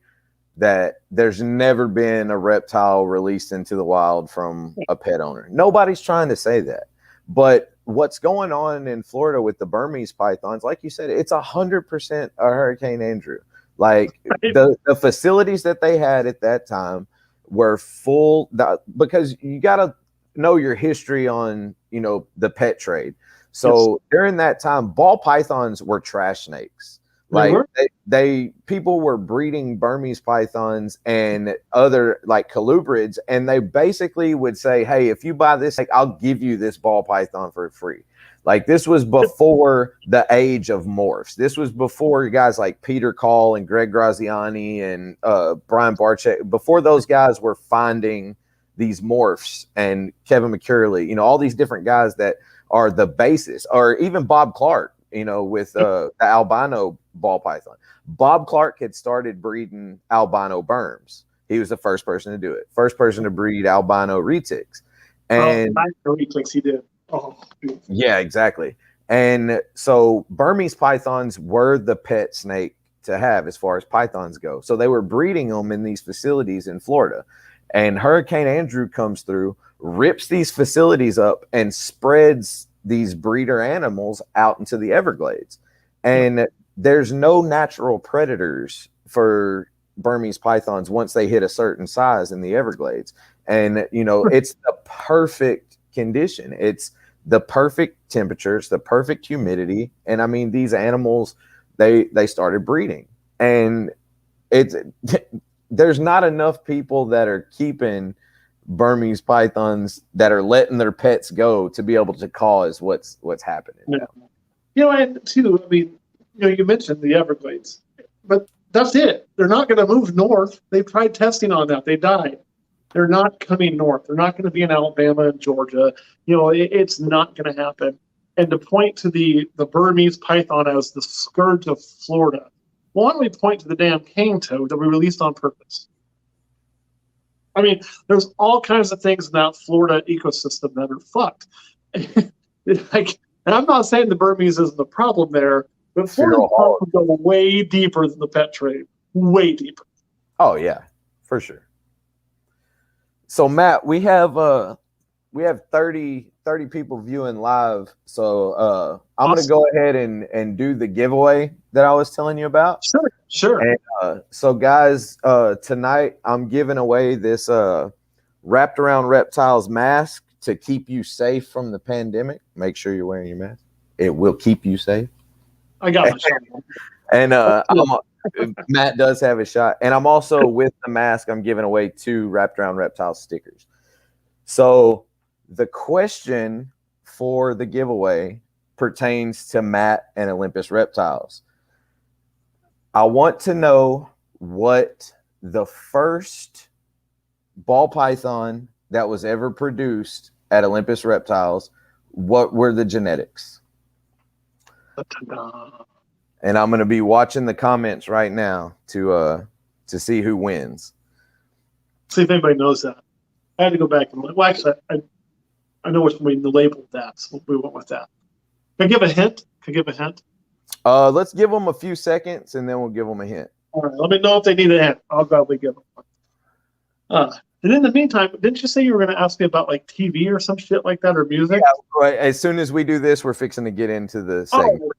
that there's never been a reptile released into the wild from a pet owner. Nobody's trying to say that. But what's going on in Florida with the Burmese pythons, like you said, it's 100% a Hurricane Andrew. Like the facilities that they had at that time were full, because you got to know your history on, you know, the pet trade. So during that time, ball pythons were trash snakes. Like they people were breeding Burmese pythons and other like colubrids, and they basically would say, hey, if you buy this, like, I'll give you this ball python for free. Like this was before the age of morphs. This was before guys like Peter Call and Greg Graziani and Brian Barczyk, before those guys were finding these morphs, and Kevin McCurley, you know, all these different guys that are the basis, or even Bob Clark, you know, with the albino ball python. Bob Clark had started breeding albino berms. He was the first person to do it. First person to breed albino retics. And retics he did. Oh, yeah, exactly. And so Burmese pythons were the pet snake to have as far as pythons go. So they were breeding them in these facilities in Florida. And Hurricane Andrew comes through, rips these facilities up, and spreads these breeder animals out into the Everglades. And there's no natural predators for Burmese pythons once they hit a certain size in the Everglades. And, you know, it's the perfect condition. It's the perfect temperatures, the perfect humidity. And I mean, these animals, they started breeding. And it's there's not enough people that are keeping Burmese pythons that are letting their pets go to be able to cause what's happening. Yeah. You know, and too, I mean, you know, you mentioned the Everglades, but that's it. They're not going to move north. They've tried testing on that. They died. They're not coming north. They're not going to be in Alabama and Georgia. You know, it's not going to happen. And to point to the Burmese python as the scourge of Florida, why don't we point to the damn cane toad that we released on purpose? I mean, there's all kinds of things in that Florida ecosystem that are fucked. Like, and I'm not saying the Burmese isn't the problem there, but Florida can go way deeper than the pet trade. Way deeper. Oh yeah, for sure. So Matt, we have 30 people viewing live. So I'm gonna go ahead and do the giveaway that I was telling you about. Sure. And so guys, tonight I'm giving away this wrapped around reptiles mask to keep you safe from the pandemic. Make sure you're wearing your mask. It will keep you safe. I got my shot. And Matt does have a shot. And I'm also, with the mask, I'm giving away 2 wrapped around reptiles stickers. So the question for the giveaway pertains to Matt and Olympus Reptiles. I want to know what the first ball python that was ever produced at Olympus Reptiles, what were the genetics? And I'm going to be watching the comments right now to see who wins. See if anybody knows that. I had to go back and look. Well, actually, I know which one the labeled that, so we went with that. Can I give a hint? Let's give them a few seconds, and then we'll give them a hint. All right, let me know if they need a hint. I'll gladly give them one. And in the meantime, didn't you say you were going to ask me about like TV or some shit like that, or music? Yeah, right. As soon as we do this, we're fixing to get into the segment.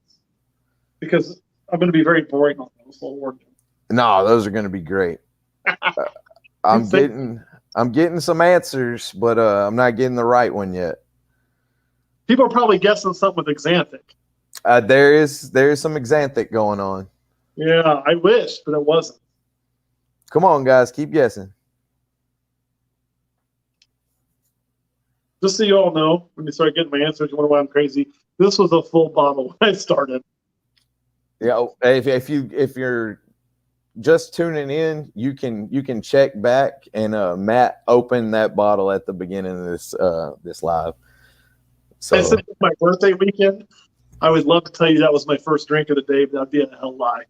Because I'm going to be very boring on those little words. No, those are going to be great. I'm getting some answers, but I'm not getting the right one yet. People are probably guessing something with Xanthic. There is some Xanthic going on. Yeah, I wish, but it wasn't. Come on, guys, keep guessing. Just so you all know, when you start getting my answers, you wonder why I'm crazy. This was a full bottle when I started. Yeah, if you're just tuning in, you can check back, and Matt opened that bottle at the beginning of this live. So I said my birthday weekend. I would love to tell you that was my first drink of the day, but that'd be a hell lie.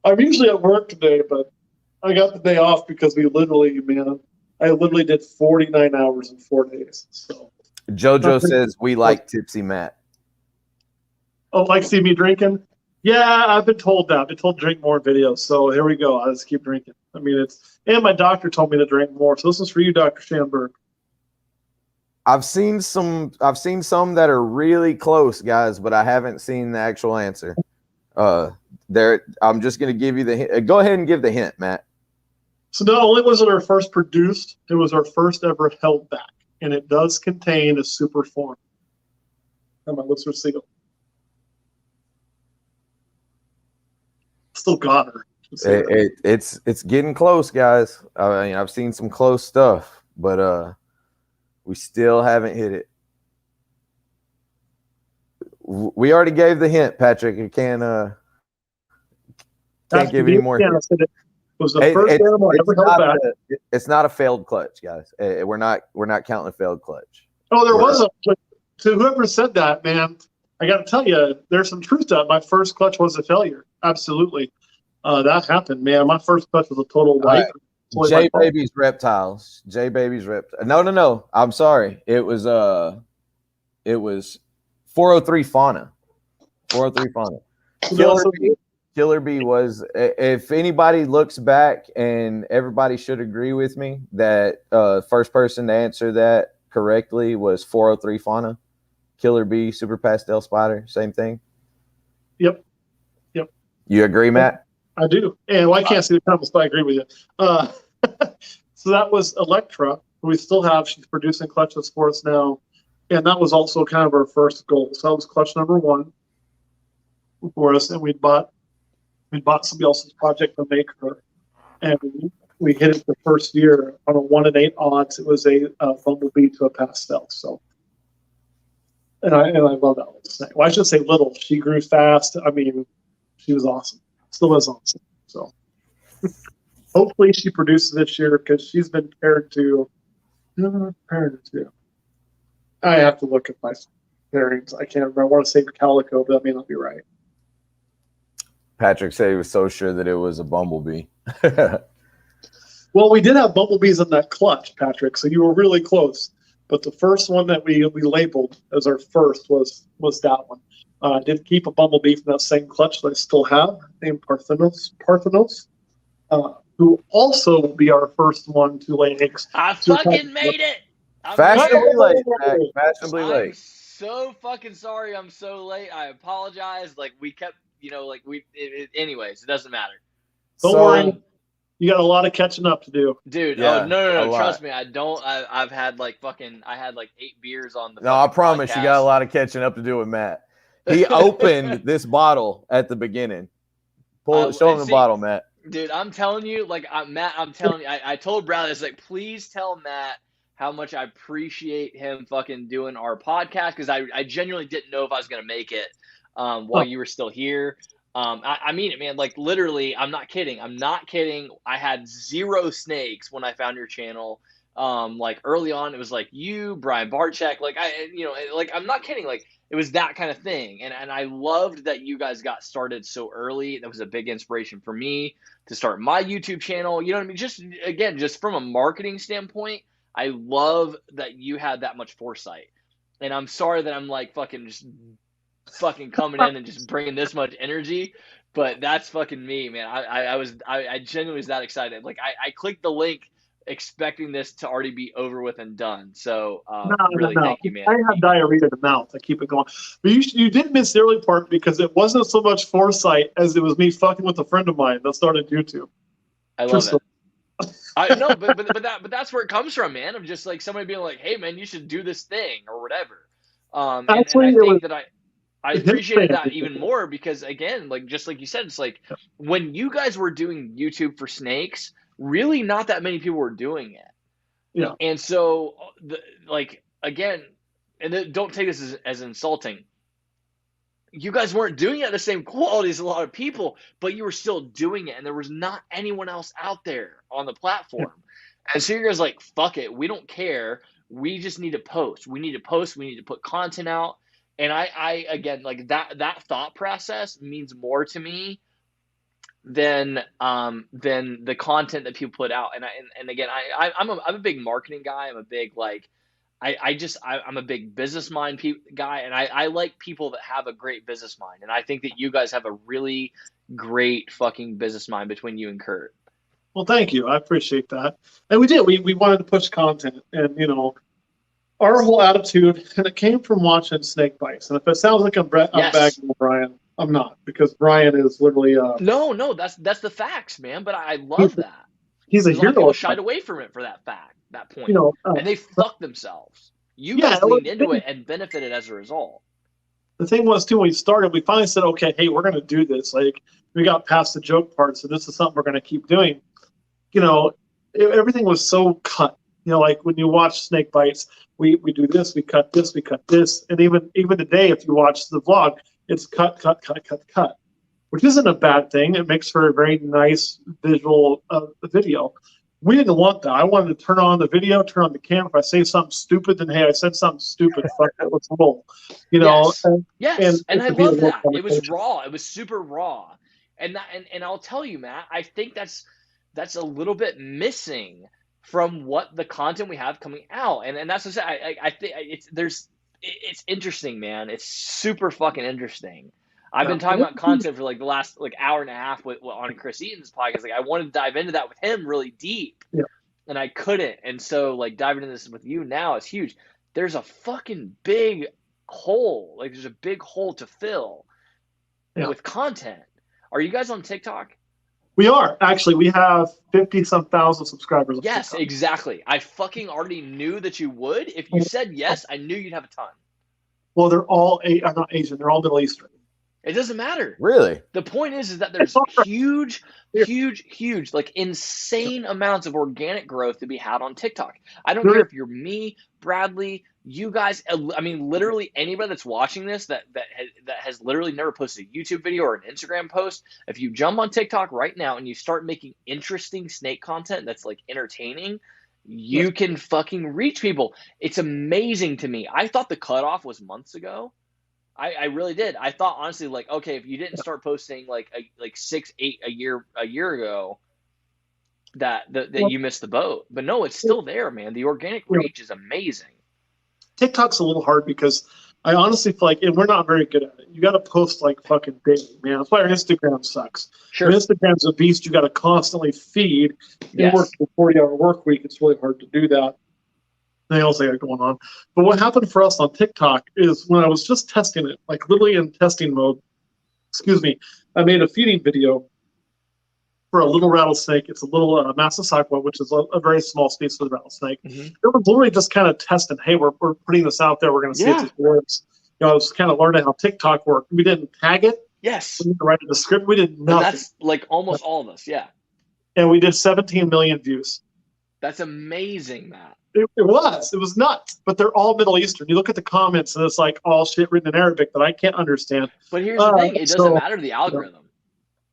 I'm usually at work today, but I got the day off because I literally did 49 hours in 4 days. So JoJo says we like Tipsy Matt. Oh, like see me drinking? Yeah, I've been told that. I've been told to drink more videos. So here we go. I'll just keep drinking. I mean, and my doctor told me to drink more. So this is for you, Dr. Schamberg. I've seen some that are really close, guys, but I haven't seen the actual answer. I'm just going to give you the hint. Go ahead and give the hint, Matt. So not only was it our first produced, it was our first ever held back, and it does contain a super form. Come on, let's reseal. Still got her. It's getting close, guys. I mean, I've seen some close stuff, but we still haven't hit it. We already gave the hint, Patrick. You can't give any more. It was the first animal I ever held back. It's not a failed clutch, guys. We're not counting a failed clutch. Oh, there was a. To whoever said that, man, I got to tell you, there's some truth to that. My first clutch was a failure. Absolutely, that happened, man. My first clutch was a total wipe. J Baby's Reptiles. J Baby's Reptiles. No. I'm sorry. It was 403 Fauna. 403 Fauna. Killer Bee was. If anybody looks back, and everybody should agree with me that first person to answer that correctly was 403 Fauna. Killer Bee, Super Pastel Spider, same thing. Yep. You agree, Matt? I do. And I can't see the comments, but I agree with you. So that was Electra, who we still have. She's producing clutches for us now. And that was also kind of our first goal. So that was clutch number 1 for us. And we bought We bought somebody else's project to make her, and we hit it the first year on a 1 in 8 odds. It was a bumblebee to a pastel. So, and I love that little snake. Well, I should say little. She grew fast. I mean, she was awesome. Still is awesome. So, hopefully, she produces this year because she's been paired to. I have to look at my pairings. I can't remember. I want to say calico, but that may not be right. Patrick said he was so sure that it was a bumblebee. Well, we did have bumblebees in that clutch, Patrick, so you were really close. But the first one that we labeled as our first was that one. I did keep a bumblebee from that same clutch that I still have, named Parthenos, who also will be our first one to lay eggs. I fucking made it! Fashionably late, Zach. Fashionably I'm late. so fucking sorry I'm so late. I apologize. Like, we kept, anyways, it doesn't matter. Don't worry. You got a lot of catching up to do. Dude, Yeah, no. Trust me, I've had like 8 beers on the. No, I promise podcast. you got a lot of catching up to do with Matt. He opened this bottle at the beginning. Show him the bottle, Matt. Dude, I'm telling you, Matt, I'm telling you, I told Bradley, I was like, please tell Matt how much I appreciate him fucking doing our podcast, because I genuinely didn't know if I was going to make it while you were still here. I mean it, man. Like, literally, I'm not kidding. I had 0 snakes when I found your channel. Like, early on, it was like you, Brian Barczyk. Like, I'm not kidding. Like, it was that kind of thing. And I loved that you guys got started so early. That was a big inspiration for me to start my YouTube channel. You know what I mean? Just from a marketing standpoint, I love that you had that much foresight. And I'm sorry that I'm like fucking coming in and just bringing this much energy, but that's fucking me, man. I genuinely was that excited. Like, I clicked the link expecting this to already be over with and done. So really, thank you, man. I have diarrhea in the mouth. I keep it going. But you did miss the early part because it wasn't so much foresight as it was me fucking with a friend of mine that started YouTube. I love it. I know, but that's where it comes from, man. Of just like somebody being like, "Hey, man, you should do this thing or whatever." And I think that I appreciated that even more because, again, like, just like you said, it's like when you guys were doing YouTube for snakes, really not that many people were doing it. Yeah. And so, again, and don't take this as insulting. You guys weren't doing it at the same quality as a lot of people, but you were still doing it, and there was not anyone else out there on the platform. And so you guys like, fuck it, we don't care. We just need to post. We need to put content out. And I again, like, that thought process means more to me than the content that people put out. And again, I'm a big marketing guy. I'm a big I'm a big business mind guy, and I like people that have a great business mind. And I think that you guys have a really great fucking business mind between you and Kurt. Well, thank you. I appreciate that. And we did. We wanted to push content, and our whole attitude, and it came from watching snake bites. And if it sounds like I'm bagging Brian, I'm not, because Brian is literally no, that's the facts, man. But I love that. He's a hero. hero. People shied away from it for that point, and they fucked themselves. You guys leaned into it and benefited as a result. The thing was, too, when we started, we finally said, okay, hey, we're going to do this. Like, we got past the joke part, so this is something we're going to keep doing. Everything was so cut. Like when you watch snake bites, we do this, we cut this, and even today, if you watch the vlog, it's cut, which isn't a bad thing. It makes for a very nice visual video. We didn't want that. I wanted to turn on the video, turn on the camera. If I say something stupid, then hey, I said something stupid. Fuck it, let's roll. Yes. And I love that. It was raw. It was super raw. And I'll tell you, Matt, I think that's a little bit missing from what the content we have coming out. And that's what I think it's interesting, man. It's super fucking interesting. I've been talking about content for like the last hour and a half on Chris Eaton's podcast. Like, I wanted to dive into that with him really deep, and I couldn't. And so, like, diving into this with you now is huge. There's a fucking big hole. Like, there's a big hole to fill with content. Are you guys on TikTok? We are. Actually, we have 50-some thousand subscribers. Yes, exactly. I fucking already knew that you would. If you said yes, I knew you'd have a ton. Well, they're all not Asian. They're all Middle Eastern. It doesn't matter. Really? The point is that there's huge, like insane amounts of organic growth to be had on TikTok. I don't care if you're me, Bradley, you guys. I mean, literally anybody that's watching this that has literally never posted a YouTube video or an Instagram post. If you jump on TikTok right now and you start making interesting snake content that's like entertaining, you can fucking reach people. It's amazing to me. I thought the cutoff was months ago. I really did. I thought honestly, like, okay, if you didn't start posting like 6, 8 a year ago, that you missed the boat. But no, it's still there, man. The organic reach is amazing. TikTok's a little hard because I honestly feel like, and we're not very good at it. You got to post like fucking daily, man. That's why our Instagram sucks. Sure. Instagram's a beast. You got to constantly feed. You work a 40-hour work week. It's really hard to do that. Anything else I got going on? But what happened for us on TikTok is when I was just testing it, like literally in testing mode, I made a feeding video for a little rattlesnake. It's a little Massasauga, which is a very small species of the rattlesnake. It was literally just kind of testing, hey, we're putting this out there. We're going to see if this works. I was kind of learning how TikTok worked. We didn't tag it. Yes. We didn't write the script. We did nothing. And that's like almost all of us, yeah. And we did 17 million views. That's amazing, Matt. It was nuts, but they're all Middle Eastern. You look at the comments and it's like all shit written in Arabic that I can't understand. But here's the thing. It doesn't matter to the algorithm.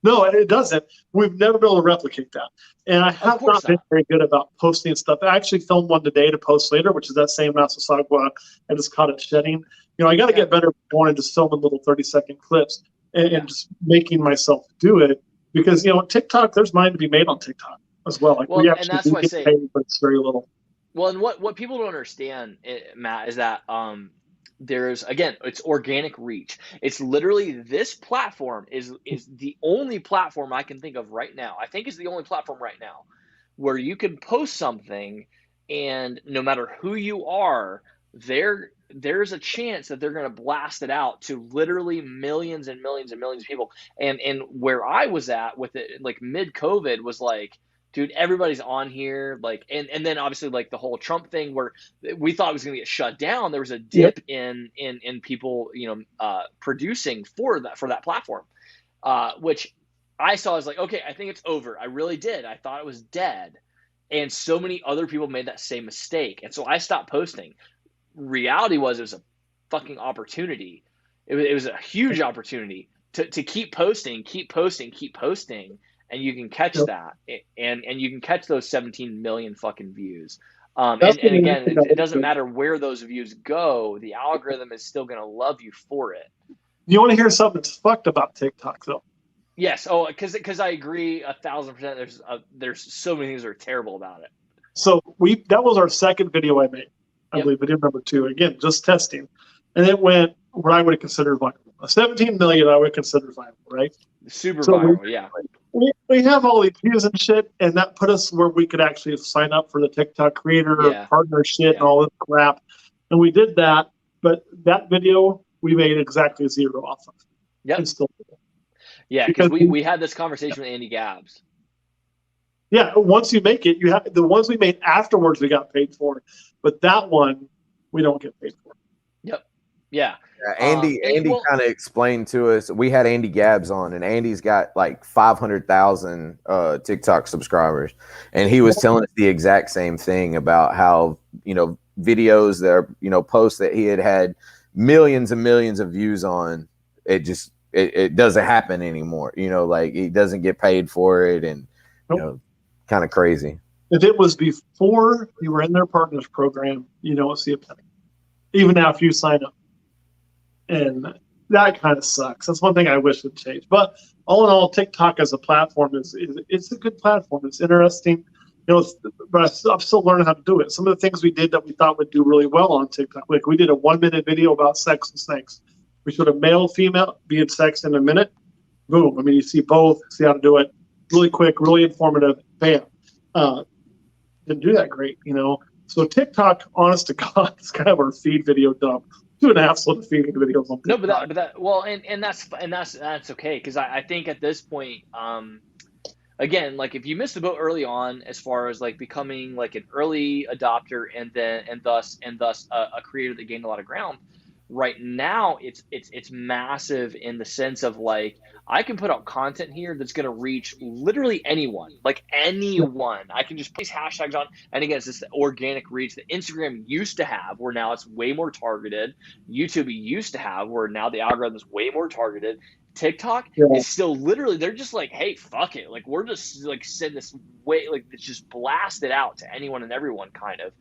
No, it doesn't. We've never been able to replicate that. And I have not been very good about posting stuff. I actually filmed one today to post later, which is that same Massasauga. I just caught it shedding. I got to get better at wanting to just filming little 30-second clips and just making myself do it. Because, TikTok, there's money to be made on TikTok as well. Like, we actually do get paid, but it's very little. Well, and what people don't understand, Matt, is that there's, again, it's organic reach. It's literally, this platform is the only platform I can think of right now. I think it's the only platform right now where you can post something and no matter who you are, there's a chance that they're going to blast it out to literally millions and millions and millions of people. And where I was at with it, like mid-COVID, was like, dude, everybody's on here, like, and then obviously like the whole Trump thing where we thought it was going to get shut down. There was a dip in people, producing for that platform, which I saw as like, okay, I think it's over. I really did. I thought it was dead, and so many other people made that same mistake, and so I stopped posting. Reality was, it was a fucking opportunity. It was a huge opportunity to keep posting. And you can catch that, and you can catch those 17 million fucking views. And again, it doesn't matter where those views go. The algorithm is still going to love you for it. You want to hear something that's fucked about TikTok, though? Yes. Oh, because I agree 1,000%. There's so many things that are terrible about it. So that was our second video I made. I believe video number 2. Again, just testing, and it went what I would consider viral. 17 million I would consider viral, right? Super viral, yeah. We have all these views and shit, and that put us where we could actually sign up for the TikTok creator partnership and all this crap. And we did that, but that video we made exactly 0 off of. Yep. And still, because we had this conversation with Andy Gabbs. Yeah, once you make it, you have the ones we made afterwards we got paid for, but that one we don't get paid for. Yep. Yeah. Andy kind of explained to us. We had Andy Gabbs on, and Andy's got like 500,000 TikTok subscribers, and he was telling us the exact same thing about how videos that are posts that he had millions and millions of views on. It doesn't happen anymore. Like he doesn't get paid for it, and kind of crazy. If it was before you were in their partners program, you don't see a penny, even after you sign up. And that kind of sucks. That's one thing I wish would change. But all in all, TikTok as a platform it's a good platform. It's interesting, but I'm still learning how to do it. Some of the things we did that we thought would do really well on TikTok, like we did a 1-minute video about sex and snakes. We showed a male, female being sexed in a minute. Boom. I mean, you see both. See how to do it really quick, really informative. Bam. Didn't do that great, So TikTok, honest to God, is kind of our feed video dump. 2.5 little feeding videos on TikTok. No, but that's okay, because I think at this point, again, like if you missed the boat early on, as far as like becoming like an early adopter and thus a creator that gained a lot of ground, Right now, it's massive in the sense of like I can put out content here that's going to reach literally anyone, like anyone. I can just place hashtags on, and again, it's this organic reach that Instagram used to have, where now it's way more targeted. YouTube used to have, where now the algorithm is way more targeted. TikTok is still literally, they're just like, hey, fuck it, like we're just like send this way, like it's just blast it out to anyone and everyone, kind of.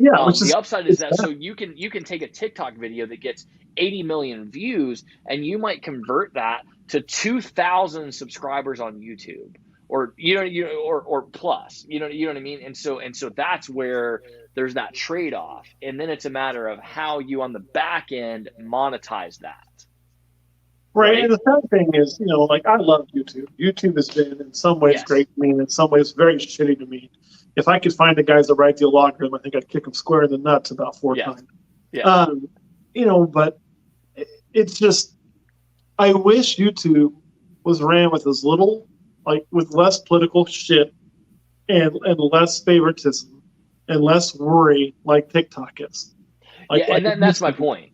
Yeah, which the upside is that so you can take a TikTok video that gets 80 million views and you might convert that to 2,000 subscribers on YouTube, or or plus, you know what I mean. And so that's where there's that trade-off, and then it's a matter of how you on the back end monetize that. Right. And the sad thing is, like I love YouTube. YouTube has been in some ways great to me, and in some ways very shitty to me. If I could find the guys that write the algorithm, I think I'd kick them square in the nuts about 4 times. Yeah. But it's just, I wish YouTube was ran with as little, like with less political shit and less favoritism and less worry like TikTok is. And then that's my point.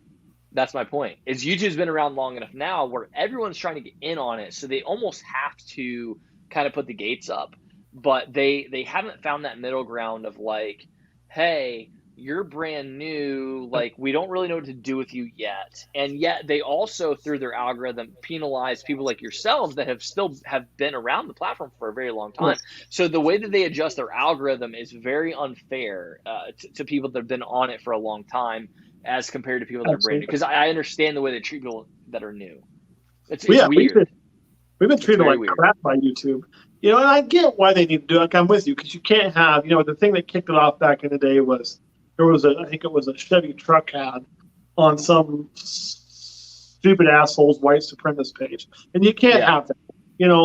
That's my point. Is YouTube's been around long enough now where everyone's trying to get in on it, so they almost have to kind of put the gates up. But they haven't found that middle ground of like, hey, you're brand new, like we don't really know what to do with you yet. And yet they also, through their algorithm, penalize people like yourselves that have been around the platform for a very long time. Right. So the way that they adjust their algorithm is very unfair to people that have been on it for a long time as compared to people that are brand new. Because I understand the way they treat people that are new. It's weird. We've been treated like crap by YouTube. And I get why they need to do it. Like, I'm with you, because you can't have, the thing that kicked it off back in the day was I think it was a Chevy truck ad on some stupid asshole's white supremacist page. And you can't have that.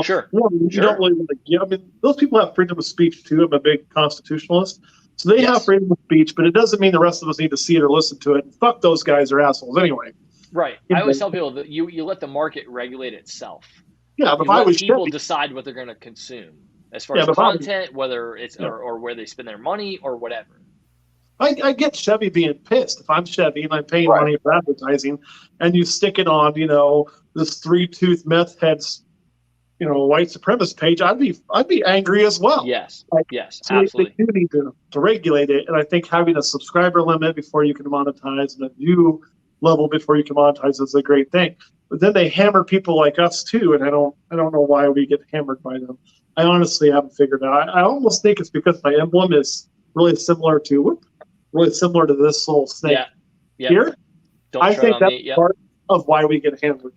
Sure. You don't really want to give. I mean, those people have freedom of speech too. I'm a big constitutionalist. So they have freedom of speech, but it doesn't mean the rest of us need to see it or listen to it. And fuck those guys, are assholes anyway. Right. I always tell people that you let the market regulate itself. Yeah, but if I was people decide what they're going to consume as far as content, whether it's or where they spend their money or whatever. I get Chevy being pissed. If I'm Chevy and I'm paying money for advertising, and you stick it on, this 3-tooth meth head's, white supremacist page, I'd be angry as well. Yes, so absolutely. They do need to regulate it, and I think having a subscriber limit before you can monetize and a view level before you can monetize is a great thing. But then they hammer people like us too, and I don't know why we get hammered by them. I honestly haven't figured out. I almost think it's because my emblem is really similar to this little snake here. I think that's part of why we get hammered. Sure.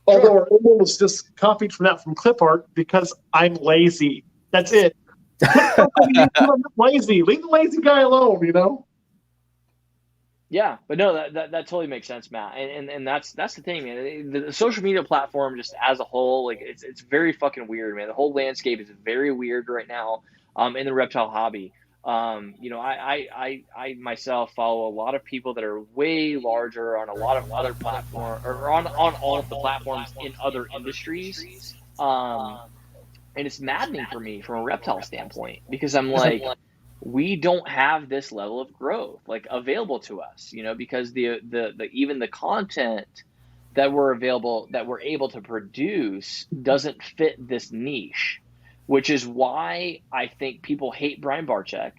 Although our emblem was just copied from clip art because I'm lazy. That's it. I'm lazy. Leave the lazy guy alone, Yeah, but no, that totally makes sense, Matt. And that's the thing, man. The social media platform, just as a whole, like it's very fucking weird, man. The whole landscape is very weird right now in the reptile hobby. I myself follow a lot of people that are way larger on a lot of other platforms, or on all of the platforms in other industries. And it's maddening for me from a reptile standpoint, because I'm like, we don't have this level of growth like available to us, because the even the content that we're able to produce doesn't fit this niche, which is why I think people hate Brian Barczyk,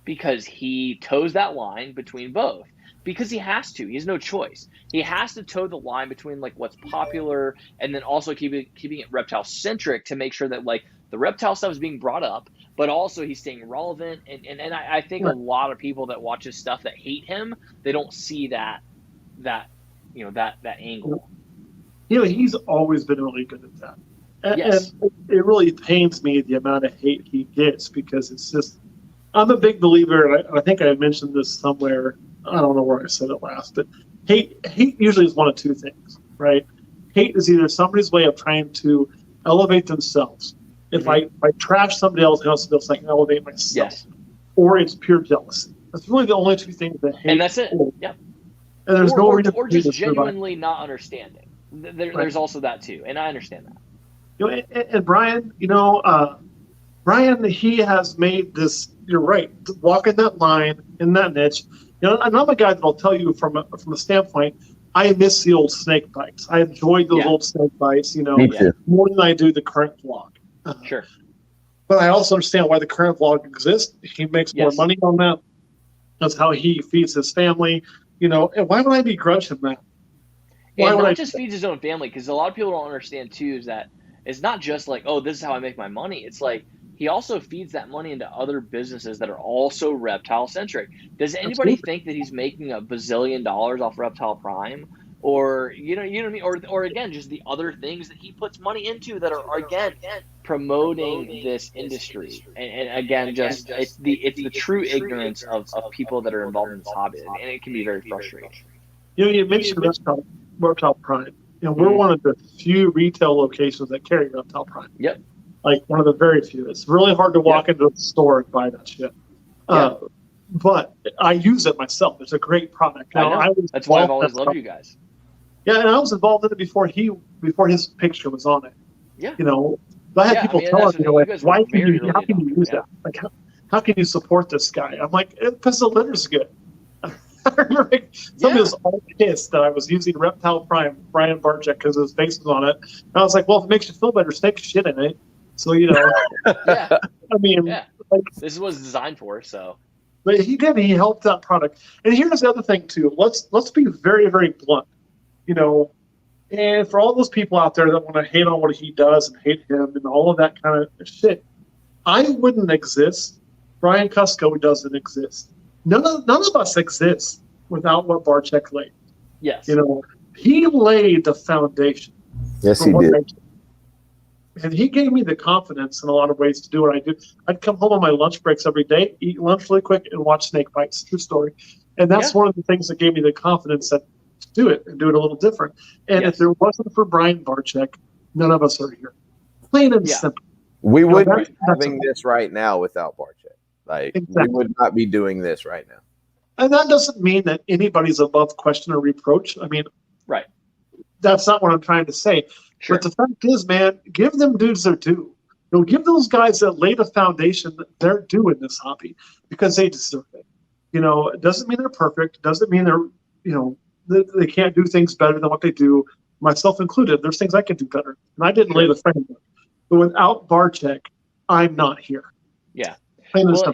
because he toes that line between both, because he has to. He has no choice. He has to toe the line between like what's popular and then also keeping it reptile centric to make sure that like the reptile stuff is being brought up, but also he's staying relevant. And I think a lot of people that watch his stuff that hate him, they don't see that angle. He's always been really good at that. Yes. And it really pains me the amount of hate he gets, because it's just, I'm a big believer, and I think I mentioned this somewhere, I don't know where I said it last, but hate usually is one of two things, right? Hate is either somebody's way of trying to elevate themselves. If I trash somebody else, so I can elevate myself. Yes. Or it's pure jealousy. That's really the only two things that hate. And that's it. Yeah. And there's no reason or just genuinely not understanding. There's also that too, and I understand that. And Brian, Brian, he has made this. You're right. Walking that line in that niche. And I'm a guy that'll tell you from a standpoint. I miss the old snake bites. I enjoyed those old snake bites, Me too. more than I do the current vlog. Sure. But I also understand why the current vlog exists. He makes more money on that. That's how he feeds his family, and why would I begrudge him that? Why and would not I just feeds his own family, because a lot of people don't understand too is that it's not just like, oh, this is how I make my money. It's like he also feeds that money into other businesses that are also reptile centric. Does anybody think that he's making $1 bazillion off Reptile Prime? Or you know what I mean? Or again, just the other things that he puts money into that are again promoting this industry. And again, just it's the true ignorance of people that are involved in this hobby, and it can be very frustrating. You mentioned Reptile Prime. We're one of the few retail locations that carry Reptile Prime. Yep. Like one of the very few. It's really hard to walk into a store and buy that shit. But I use it myself. It's a great product. Now, that's why I've always loved you guys. Yeah, and I was involved in it before his picture was on it. Yeah. I had people telling me, like, how can you use that? Like, how can you support this guy? I'm like, because the litter's good. I remember somebody was all pissed that I was using Reptile Prime, Brian Barczyk, because his face was on it. And I was like, well, if it makes you feel better, stick shit in it. So, yeah. I mean, this is what it's designed for, so. But he did. He helped that product. And here's the other thing, too. Let's be very, very blunt. And for all those people out there that want to hate on what he does and hate him and all of that kind of shit, I wouldn't exist. Brian Cusco doesn't exist. None of us exist without what Barczyk laid. Yes. He laid the foundation. Yes, he did. And he gave me the confidence in a lot of ways to do what I do. I'd come home on my lunch breaks every day, eat lunch really quick, and watch snake bites. True story. And that's one of the things that gave me the confidence to do it and do it a little different. And if there wasn't for Brian Barczyk, none of us are here. Plain and simple. We wouldn't be having this right now without Barczyk. We would not be doing this right now. And that doesn't mean that anybody's above question or reproach. I mean, that's not what I'm trying to say. Sure. But the fact is, man, give them dudes their due. Give those guys that laid a foundation their due in this hobby because they deserve it. It doesn't mean they're perfect. It doesn't mean they're, they can't do things better than what they do, myself included. There's things I can do better. And I didn't lay the framework. But without Barczyk, I'm not here. Yeah. Well,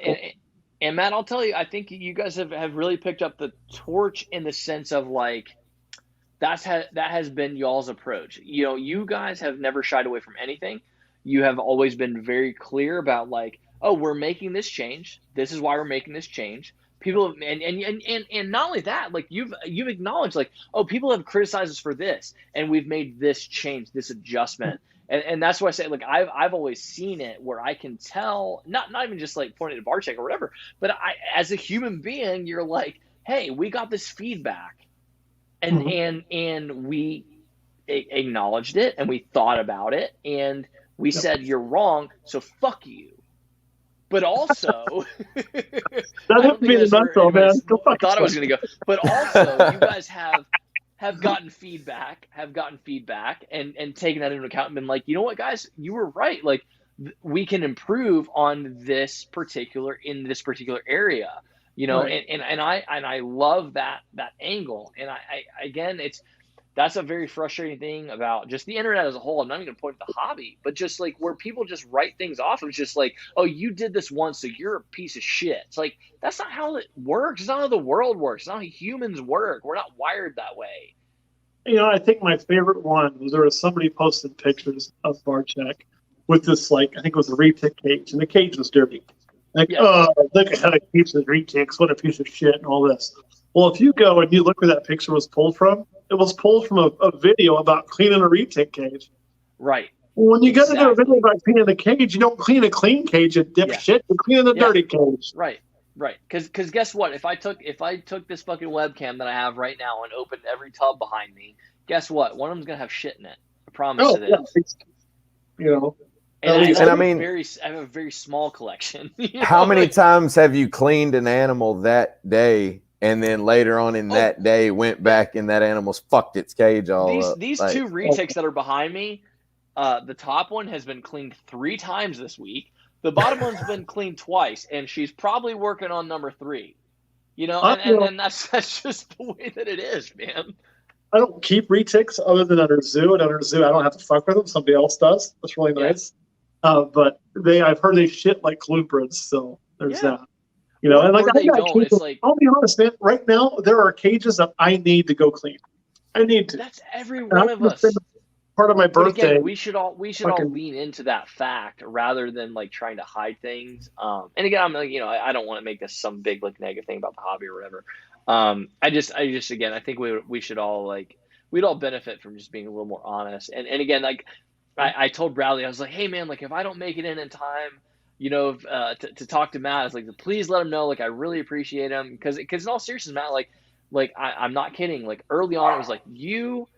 and Matt, I'll tell you, I think you guys have really picked up the torch in the sense of like, that has been y'all's approach. You guys have never shied away from anything. You have always been very clear about like, oh, we're making this change. This is why we're making this change. People and not only that, like you've acknowledged like, oh, people have criticized us for this, and we've made this change, this adjustment. And that's why I say, like, I've always seen it where I can tell, not even just like pointing to Barczyk or whatever, but as a human being, you're like, hey, we got this feedback, and we acknowledged it, and we thought about it, and we said you're wrong, so fuck you. But also, that would be the nutshell, man. I thought I was going to go, but also, you guys have gotten feedback, and taken that into account and been like, you know what, guys, you were right. Like, we can improve on this particular area, right. and I love that angle. And I again, that's a very frustrating thing about just the internet as a whole. I'm not even going to point at the hobby, but just like where people just write things off. It's just like, oh, you did this once, so you're a piece of shit. It's like, that's not how it works. It's not how the world works. It's not how humans work. We're not wired that way. I think my favorite one was there was somebody posted pictures of Barczyk with this, like, I think it was a retic cage, and the cage was dirty. Like, oh, look at how it keeps his retics. What a piece of shit and all this. Well, if you go and you look where that picture was pulled from, it was pulled from a video about cleaning a retic cage. Right. When you go to do a video about cleaning a cage, you don't clean a clean cage, you dipshit. You clean a dirty cage. Right. Because guess what? If I took this fucking webcam that I have right now and opened every tub behind me, guess what? One of them's gonna have shit in it. I promise it is. And I mean, I have a very small collection. How many times have you cleaned an animal that day? And then later on in that day, went back and that animal's fucked its cage all up. These two retics that are behind me, the top one has been cleaned 3 times this week. The bottom one's been cleaned twice, and she's probably working on number 3. And that's just the way that it is, man. I don't keep retics other than under zoo, and under zoo I don't have to fuck with them. Somebody else does. That's really nice. But I've heard they shit like colubrids, so there's that. You know, and like or they don't. It's like, I'll be honest, man. Right now there are cages that I need to go clean. I need to. That's every one of us. Part of my birthday. Again, we should all lean into that fact rather than like trying to hide things. And again, I'm like, you know, I don't want to make this some big like negative thing about the hobby or whatever. I just again, I think we should all like, we'd all benefit from just being a little more honest. And again, like I told Bradley, I was like, hey man, like if I don't make it in time, you know, to talk to Matt, I was like, please let him know. Like I really appreciate him because in all seriousness, Matt, like I'm not kidding. Like early on, it was like you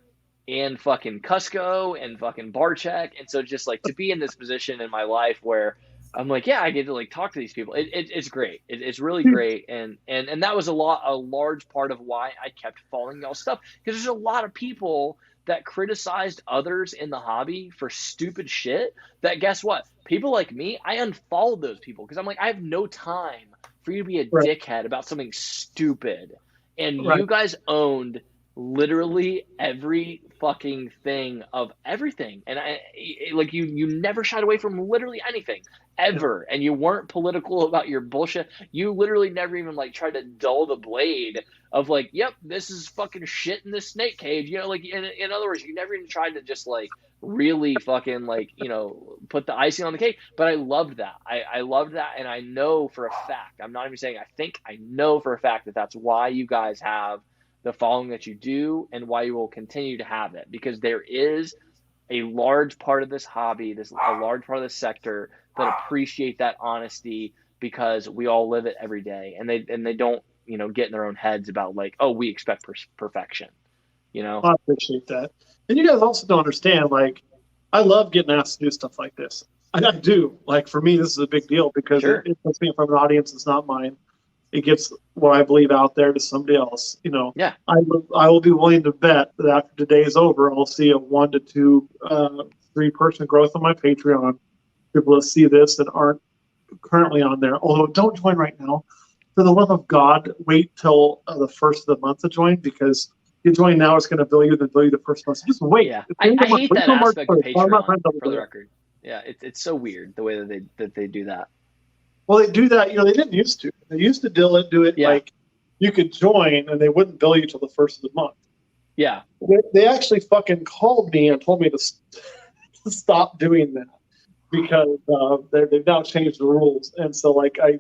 and fucking Cusco and fucking Barcheck. And so just like to be in this position in my life where I'm like, yeah, I get to like talk to these people. It's great. It's really great. And that was a large part of why I kept following y'all stuff. Because there's a lot of people that criticized others in the hobby for stupid shit that, guess what? People like me, I unfollowed those people because I'm like, I have no time for you to be a dickhead about something stupid. And you guys owned literally every fucking thing of everything, and you never shied away from literally anything ever, and you weren't political about your bullshit. You literally never even like tried to dull the blade of like, yep, this is fucking shit in this snake cage, you know, like in other words, you never even tried to just like really fucking like, you know, put the icing on the cake. But I loved that. I loved that, and I know for a fact, I'm not even saying I know for a fact that that's why you guys have the following that you do and why you will continue to have it, because there is a large part of this hobby, a large part of this sector that appreciate that honesty, because we all live it every day, and they don't, you know, get in their own heads about like, oh, we expect perfection, you know. I appreciate that. And you guys also don't understand, like, I love getting asked to do stuff like this. I do. Like, for me, this is a big deal because it puts me from an audience that's not mine. It gets what I believe out there to somebody else. You know, I will be willing to bet that after today is over, I'll see a 1 to 2, 3-person growth on my Patreon. People that see this that aren't currently on there. Although don't join right now. For the love of God, wait till the first of the month to join, because if you join now, it's going to bill you the first month. So just wait. Yeah, I hate that aspect of Patreon, for the record. Yeah, it's so weird the way that they do that. Well, they do that. You know, they didn't used to. They used to do it like you could join and they wouldn't bill you till the first of the month. Yeah. They actually fucking called me and told me to stop doing that because they've now changed the rules. And so, like, I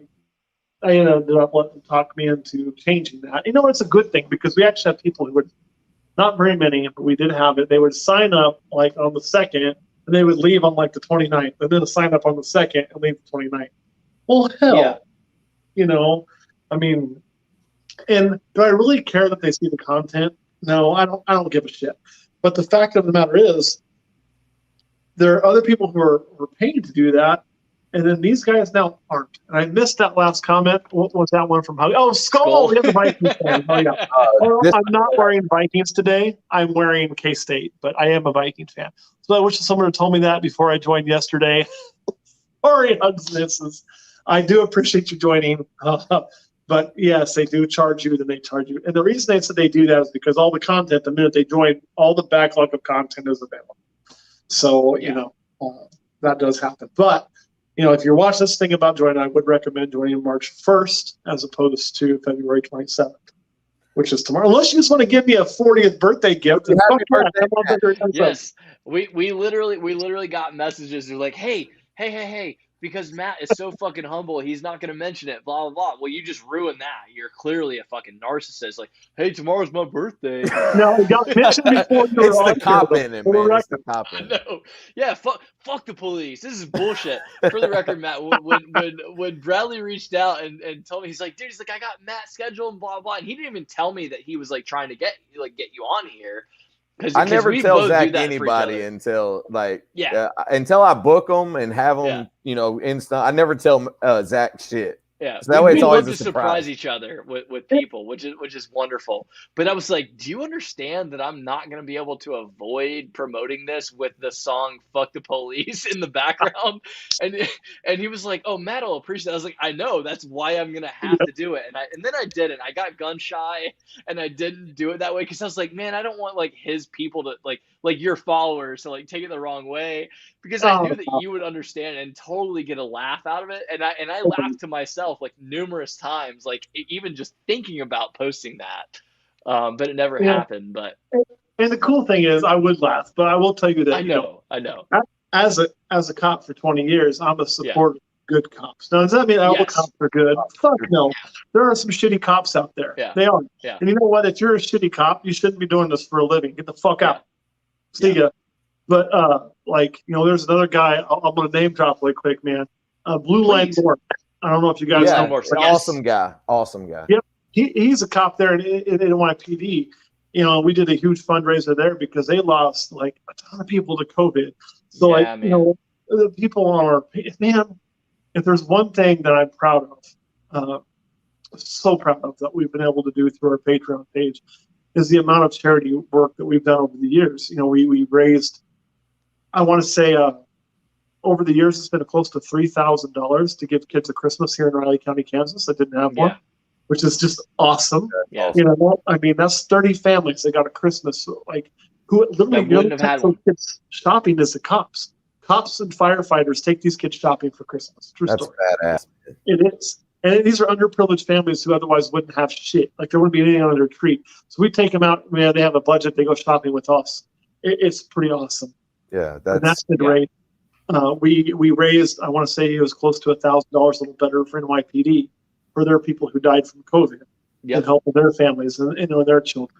ended up letting them talk me into changing that. You know, it's a good thing because we actually have people who would, not very many, but we did have it. They would sign up like on the 2nd and they would leave on like the 29th, and then sign up on the 2nd and leave the 29th. Well, hell, you know, I mean, and do I really care that they see the content? No, I don't give a shit. But the fact of the matter is, there are other people who are paying to do that, and then these guys now aren't. And I missed that last comment. What was that one from? Oh, Skull. We have the Vikings fan. Oh, yeah. I'm not wearing Vikings today. I'm wearing K-State, but I am a Vikings fan. So I wish someone had told me that before I joined yesterday. Sorry, hugs, misses. I do appreciate you joining, but yes, they do charge you, then they charge you. And the reason they said they do that is because all the content, the minute they join, all the backlog of content is available. So, you know, that does happen. But, you know, if you're watching this thing about joining, I would recommend joining March 1st as opposed to February 27th, which is tomorrow. Unless you just want to give me a 40th birthday gift. Yes, we literally got messages. They're like, hey, because Matt is so fucking humble, he's not going to mention it, blah, blah, blah. Well, you just ruined that. You're clearly a fucking narcissist. Like, hey, tomorrow's my birthday. No, it got mentioned before you were the cop in it, man. It's the cop in it. No. Yeah, fuck the police. This is bullshit. For the record, Matt, when Bradley reached out and told me, he's like, dude, he's like, I got Matt scheduled and blah, blah. And he didn't even tell me that he was, like, trying to get you on here. I never tell Zach anybody until until I book them and have them, you know, instant. I never tell Zach shit. Yeah, So that way it's we always love a to surprise surprise. each other with people, which is wonderful. But I was like, do you understand that I'm not going to be able to avoid promoting this with the song "Fuck the Police" in the background? And he was like, oh, Matt will appreciate it. I was like, I know, that's why I'm going to have to do it. And then I didn't. I got gun shy and I didn't do it that way because I was like, man, I don't want like his people to like your followers to like take it the wrong way, because I knew that you would understand and totally get a laugh out of it. And I laughed to myself like numerous times, like even just thinking about posting that. But it never happened. But And the cool thing is, I would laugh, but I will tell you that I know. As a cop for 20 years, I'm a supporter of good cops. Now, does that mean all the cops are good? Fuck no. There are some shitty cops out there. Yeah. They are. Yeah. And you know what? If you're a shitty cop, you shouldn't be doing this for a living. Get the fuck out. See ya. But like, you know, there's another guy. I'm gonna name drop really quick, man. Blue Line North. I don't know if you guys know. Awesome guy. Awesome guy. Yep. He's a cop there in NYPD. You know, we did a huge fundraiser there because they lost like a ton of people to COVID. So like, you know, the people on our man, if there's one thing that I'm proud of, so proud of that we've been able to do through our Patreon page, is the amount of charity work that we've done over the years. You know, we raised, I want to say, over the years, it's been close to $3,000 to give kids a Christmas here in Riley County, Kansas that didn't have one, which is just awesome. Yeah. You know, I mean, that's 30 families that got a Christmas, like, who literally wouldn't have had one. Kids shopping is the cops. Cops and firefighters take these kids shopping for Christmas. True story. Badass. It is. And these are underprivileged families who otherwise wouldn't have shit. Like, there wouldn't be anything on their tree. So we take them out. Man, they have a budget. They go shopping with us. It's pretty awesome. Yeah, that's been great. We raised, I want to say it was close to $1,000, a little better, for NYPD, for their people who died from COVID, and help their families and their children.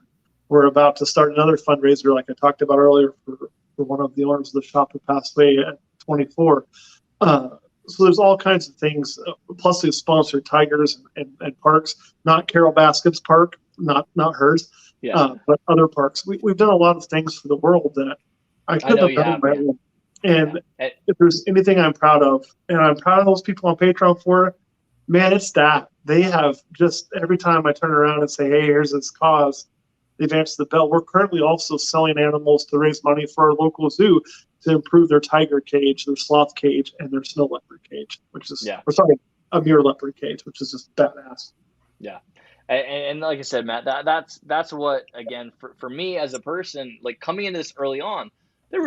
We're about to start another fundraiser, like I talked about earlier, for one of the owners of the shop who passed away at 24. So there's all kinds of things. Plus, we sponsor tigers and parks, not Carol Baskin's park, not hers, but other parks. We've done a lot of things for the world that I couldn't have done my own. And if there's anything I'm proud of, and I'm proud of those people on Patreon for, man, it's that. They have just, every time I turn around and say, hey, here's this cause, they've answered the bell. We're currently also selling animals to raise money for our local zoo to improve their tiger cage, their sloth cage, and their snow leopard cage, which is, a mule leopard cage, which is just badass. Yeah. And like I said, Matt, that's what, again, for me as a person, like coming into this early on, there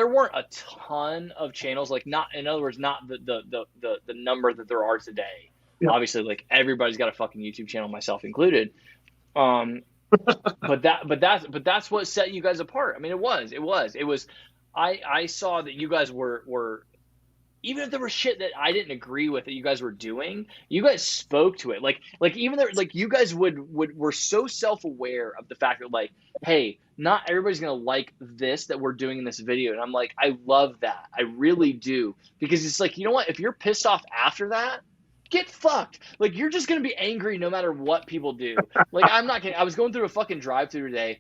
weren't a ton of channels, like not, in other words, not the number that there are today. Yeah. Obviously, like everybody's got a fucking YouTube channel, myself included. But that's what set you guys apart. I mean, it was. I saw that you guys were, even if there was shit that I didn't agree with that you guys were doing, you guys spoke to it. Like even there, like you guys were so self-aware of the fact that, like, hey, not everybody's gonna like this that we're doing in this video. And I'm like, I love that. I really do. Because it's like, you know what? If you're pissed off after that, get fucked. Like, you're just gonna be angry no matter what people do. Like, I'm not kidding. I was going through a fucking drive-thru today.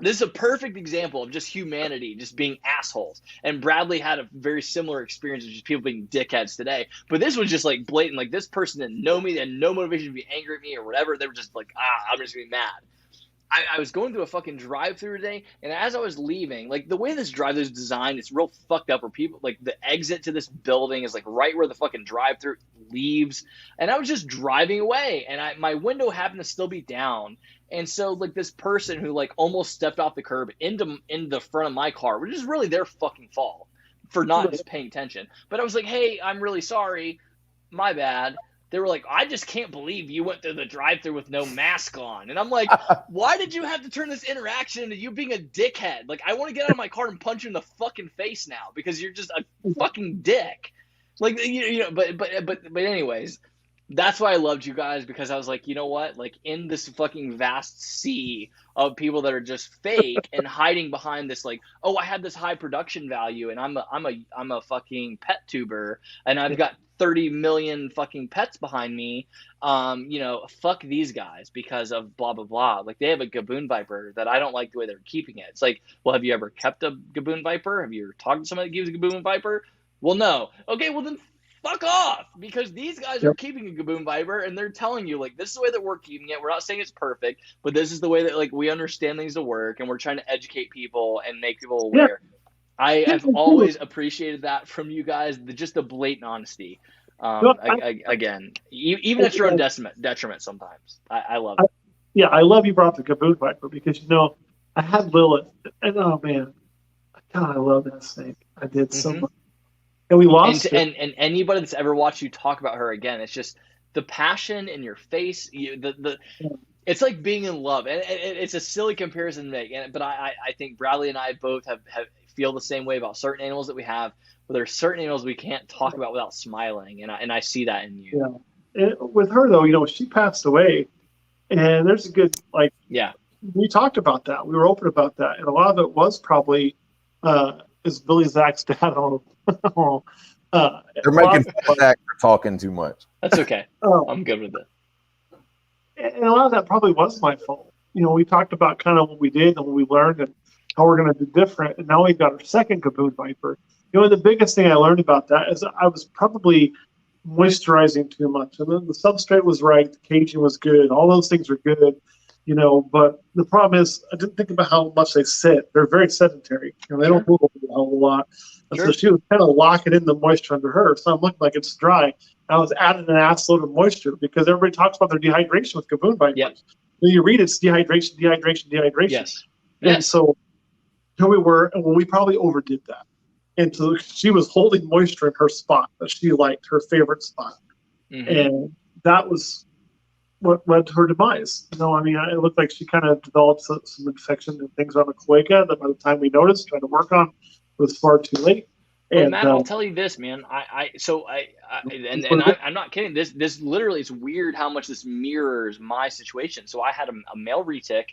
This is a perfect example of just humanity just being assholes. And Bradley had a very similar experience of just people being dickheads today. But this was just like blatant. Like, this person didn't know me. They had no motivation to be angry at me or whatever. They were just like, I'm just gonna be mad. I was going through a fucking drive-through today, and as I was leaving, like, the way this drive-through is designed, it's real fucked up, where people, like, the exit to this building is, like, right where the fucking drive-through leaves, and I was just driving away, and my window happened to still be down, and so, like, this person who, like, almost stepped off the curb in the front of my car, which is really their fucking fault for not just paying attention, but I was like, hey, I'm really sorry, my bad. They were like, I just can't believe you went through the drive-thru with no mask on. And I'm like, why did you have to turn this interaction into you being a dickhead? Like, I want to get out of my car and punch you in the fucking face now because you're just a fucking dick. Like, you know, but anyways, that's why I loved you guys, because I was like, you know what? Like, in this fucking vast sea of people that are just fake and hiding behind this, like, oh, I have this high production value and I'm a fucking pet tuber and I've got 30 million fucking pets behind me. You know, fuck these guys because of blah, blah, blah. Like, they have a Gaboon Viper that I don't like the way they're keeping it. It's like, well, have you ever kept a Gaboon Viper? Have you ever talked to somebody that gives a Gaboon Viper? Well, no. Okay, well then fuck off, because these guys are keeping a Gaboon Viper and they're telling you, like, this is the way that we're keeping it. We're not saying it's perfect, but this is the way that, like, we understand things to work, and we're trying to educate people and make people aware. I have always appreciated that from you guys, just the blatant honesty. Again, even at your own detriment sometimes. I love it. Yeah, I love you brought the Gaboon Viper, because, I had Lilith, and oh man, God, I love that snake. I did so much. And we lost it. And anybody that's ever watched you talk about her again, it's just the passion in your face. It's like being in love. And it's a silly comparison to make. But I think Bradley and I both have feel the same way about certain animals that we have. But there are certain animals we can't talk about without smiling. And I see that in you. Yeah. And with her, though, she passed away. And there's a good, we talked about that. We were open about that. And a lot of it was probably is Billy Zach's dad. They're making fun of Zach for talking too much. That's okay. I'm good with it. And a lot of that probably was my fault. We talked about kind of what we did and what we learned and how we're going to do different. And now we've got our second Gaboon Viper. The biggest thing I learned about that is I was probably moisturizing too much. And then the substrate was right. The caging was good. All those things were good. But the problem is I didn't think about how much they sit. They're very sedentary. They don't move a whole lot. And so she was kind of locking in the moisture under her. So I'm looking like it's dry. And I was adding an ass load of moisture, because everybody talks about their dehydration with Gaboon Vipers. Yep. When you read it's dehydration. Yes. And so here we were, and we probably overdid that. And so she was holding moisture in her spot that she liked, her favorite spot. And that was what led to her demise. It looked like she kind of developed some infection and things on the cloaca that by the time we noticed, trying to work on, it was far too late. Well, Matt, I'll tell you this, man. I'm not kidding. This literally, it's weird how much this mirrors my situation. So I had a male retic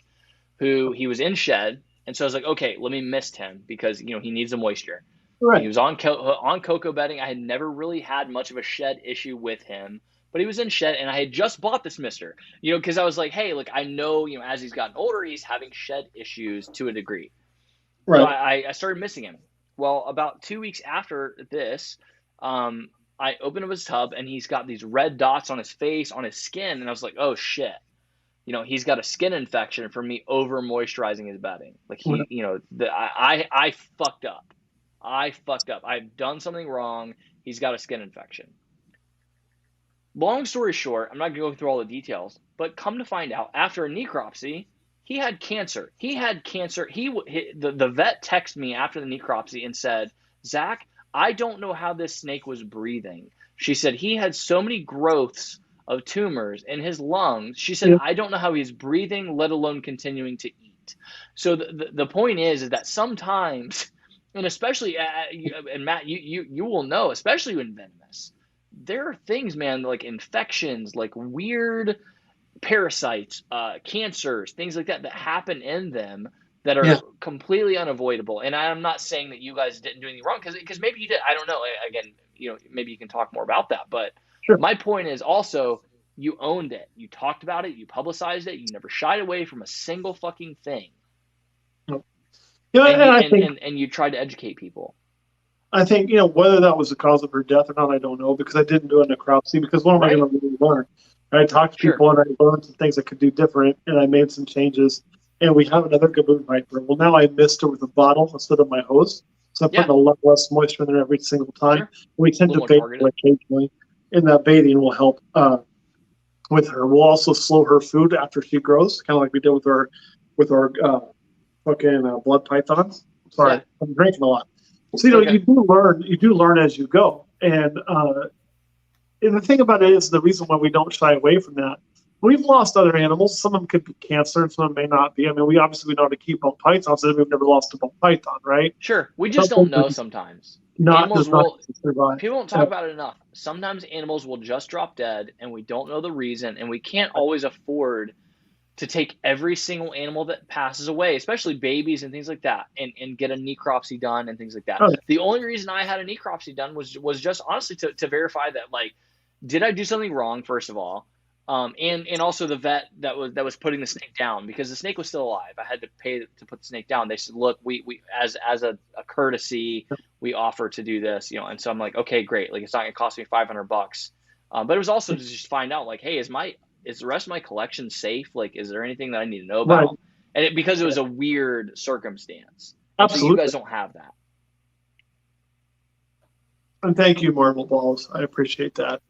who he was in shed, and so I was like, okay, let me mist him because he needs the moisture. Right. He was on cocoa bedding. I had never really had much of a shed issue with him. But he was in shed, and I had just bought this mister, because I was like, hey, I know, as he's gotten older, he's having shed issues to a degree. Right. So I started missing him. Well, about 2 weeks after this, I opened up his tub, and he's got these red dots on his face, on his skin, and I was like, oh shit, he's got a skin infection from me over moisturizing his bedding. I fucked up. I've done something wrong. He's got a skin infection. Long story short, I'm not going to go through all the details, but come to find out, after a necropsy, he had cancer. The vet texted me after the necropsy and said, Zach, I don't know how this snake was breathing. She said he had so many growths of tumors in his lungs. She said, I don't know how he's breathing, let alone continuing to eat. So the point is that sometimes, and especially, and Matt, you will know, especially in venomous, there are things, man, like infections, like weird parasites, cancers, things like that happen in them that are completely unavoidable. And I'm not saying that you guys didn't do anything wrong, because maybe you did. I don't know. Again, maybe you can talk more about that. But my point is also, you owned it. You talked about it. You publicized it. You never shied away from a single fucking thing. And you tried to educate people. I think, whether that was the cause of her death or not, I don't know, because I didn't do a necropsy, because what am I going to really learn? I talked to people and I learned some things I could do different, and I made some changes, and we have another Gaboon Viper. Well, now I mist her with a bottle instead of my hose, so I'm putting a lot less moisture in there every single time. Sure. We tend to bathe her occasionally, and that bathing will help with her. We'll also slow her food after she grows, kind of like we did with our blood pythons. Sorry, I'm drinking a lot. So you do learn as you go, and the thing about it is the reason why we don't shy away from that. We've lost other animals. Some of them could be cancer, and some of them may not be. I mean, we obviously know how to keep ball pythons, and we've never lost a ball python, right? Sure, we just don't know sometimes. People don't talk about it enough. Sometimes animals will just drop dead, and we don't know the reason, and we can't always afford to take every single animal that passes away, especially babies and things like that, and get a necropsy done and things like that. The only reason I had a necropsy done was just honestly to verify that, like, did I do something wrong, first of all? And also the vet that was putting the snake down, because the snake was still alive. I had to pay to put the snake down. They said, look, we as a courtesy, we offer to do this, you know. And so I'm like, okay, great. Like, it's not gonna cost me $500. But it was also to just find out, like, hey, is the rest of my collection safe? Like, is there anything that I need to know about? Right. And because it was a weird circumstance. Absolutely. So you guys don't have that. And thank you, Marble Balls. I appreciate that.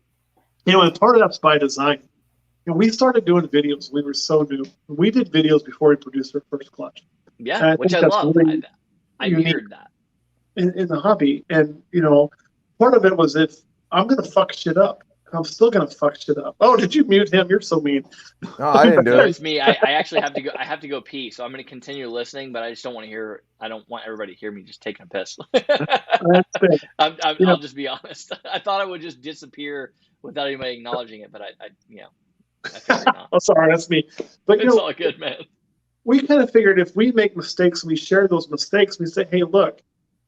You know, and part of that's by design. You know, we started doing videos. We were so new. We did videos before we produced our first clutch. Yeah, which I love. Really I mirrored that in the hobby. And, you know, part of it was, if I'm going to fuck shit up, I'm still going to fuck shit up. Oh, did you mute him? You're so mean. No, I didn't do it. It's me. I actually have to go. I have to go pee, so I'm going to continue listening. But I just don't want to hear. I don't want everybody to hear me just taking a piss. I'll just be honest. I thought I would just disappear without anybody acknowledging it, but I figured not. Oh, sorry, that's me. But it's all good, man. We kind of figured if we make mistakes, we share those mistakes. We say, hey, look,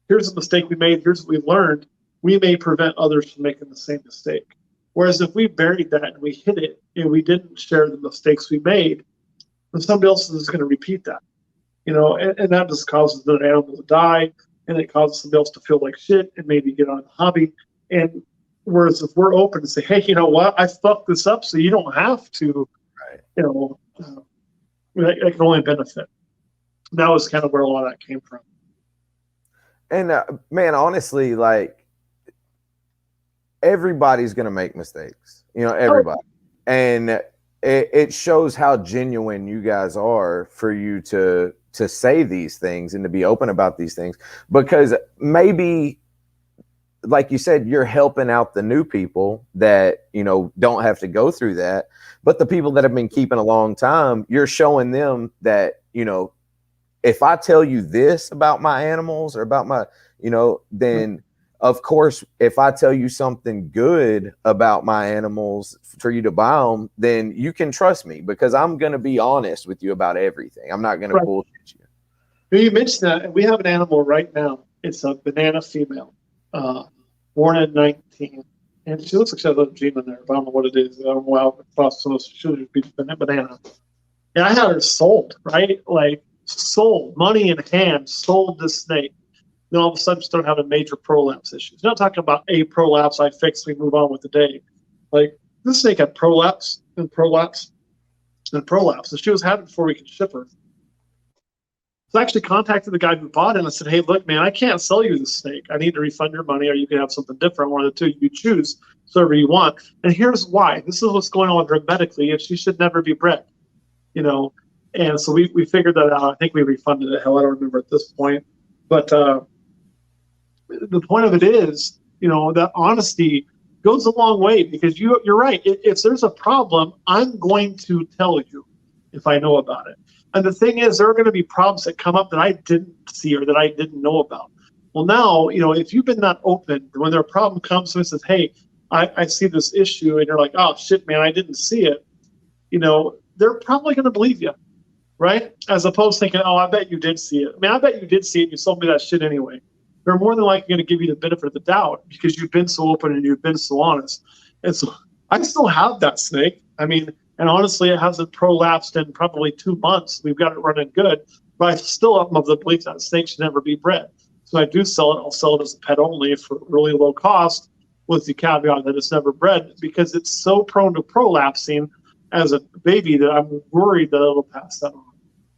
here's a mistake we made. Here's what we learned. We may prevent others from making the same mistake. Whereas if we buried that and we hid it and we didn't share the mistakes we made, then somebody else is going to repeat that, you know, and that just causes the animal to die, and it causes somebody else to feel like shit and maybe get on the hobby. And whereas if we're open and say, hey, you know what, I fucked this up, so you don't have to, right. You know, that can only benefit. That was kind of where a lot of that came from. And man, honestly, like, everybody's going to make mistakes, you know, everybody. And it shows how genuine you guys are for you to say these things and to be open about these things, because maybe, like you said, you're helping out the new people that, you know, don't have to go through that. But the people that have been keeping a long time, you're showing them that, you know, if I tell you this about my animals or about my, you know, then of course, if I tell you something good about my animals for you to buy them, then you can trust me, because I'm going to be honest with you about everything. I'm not going to bullshit you. You mentioned that, and we have an animal right now. It's a banana female, born in 19. And she looks like she has a gene in there, but I don't know what it is. I don't know how it's possible. She should be banana. And I had her sold, right? Like, sold, money in hand, sold this snake. Then all of a sudden start having major prolapse issues. Not talking about a prolapse, I fix, we move on with the day. Like, this snake had prolapse and prolapse and prolapse. And she was having it before we could ship her. So I actually contacted the guy who bought it and I said, hey, look, man, I can't sell you this snake. I need to refund your money, or you can have something different. One of the two, you choose, whatever you want. And here's why. This is what's going on with her medically, and she should never be bred, you know. And so we figured that out. I think we refunded it. Hell, I don't remember at this point. But the point of it is, you know, that honesty goes a long way, because you're right. If there's a problem, I'm going to tell you if I know about it. And the thing is, there are going to be problems that come up that I didn't see or that I didn't know about. Well, now, you know, if you've been that open, when their problem comes and says, hey, I see this issue, and you're like, oh, shit, man, I didn't see it, you know, they're probably going to believe you, right? As opposed to thinking, oh, I bet you did see it. I mean, I bet you did see it, and you sold me that shit anyway. They're more than likely going to give you the benefit of the doubt, because you've been so open and you've been so honest. And so I still have that snake. I mean, and honestly, it hasn't prolapsed in probably 2 months. We've got it running good, but I still am of the belief that snake should never be bred. So I do sell it. I'll sell it as a pet only for really low cost, with the caveat that it's never bred, because it's so prone to prolapsing as a baby that I'm worried that it'll pass that on.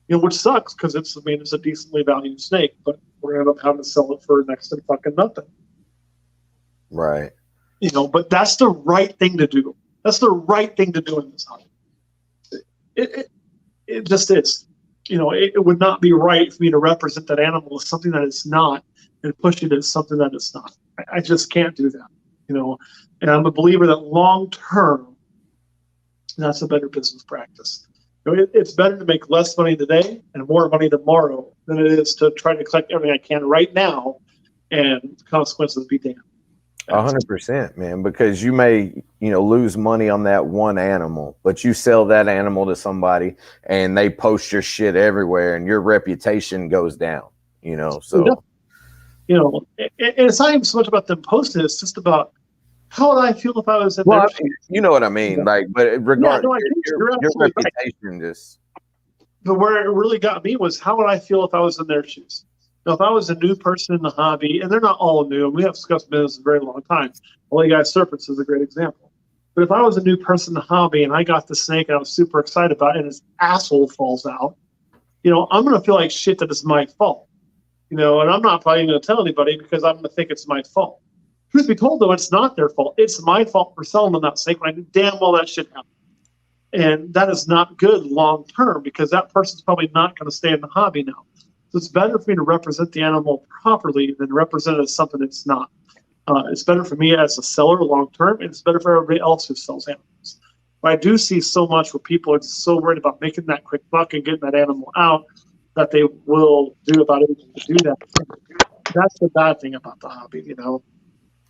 You know, which sucks, because it's a decently valued snake, but we're going to end up having to sell it for next to fucking nothing. Right. You know, but that's the right thing to do. That's the right thing to do in this hunt. It just is. You know, it would not be right for me to represent that animal as something that it's not and push it as something that it's not. I just can't do that. You know, and I'm a believer that long term, that's a better business practice. You know, it's better to make less money today and more money tomorrow than it is to try to collect everything I can right now, and the consequences be damned. 100%, man, because you may, you know, lose money on that one animal, but you sell that animal to somebody and they post your shit everywhere and your reputation goes down, you know. So, you know, it's not even so much about them posting, it's just about How would I feel if I was in Well, their I mean, you know what I mean. Like, but regardless, I think you're your absolutely right. reputation just. But where it really got me was how would I feel if I was in their shoes? Now, if I was a new person in the hobby, and they're not all new, and we have discussed business a very long time. Holy Guy Serpents is a great example. But if I was a new person in the hobby and I got the snake and I was super excited about it and his asshole falls out, I'm going to feel like shit that it's my fault. And I'm not probably going to tell anybody because I'm going to think it's my fault. Truth be told, though, it's not their fault. It's my fault for selling them that snake when I knew damn well that shit happened. And that is not good long term because that person's probably not going to stay in the hobby now. So it's better for me to represent the animal properly than represent it as something it's not. It's better for me as a seller long term, and it's better for everybody else who sells animals. But I do see so much where people are just so worried about making that quick buck and getting that animal out that they will do about everything to do that. That's the bad thing about the hobby,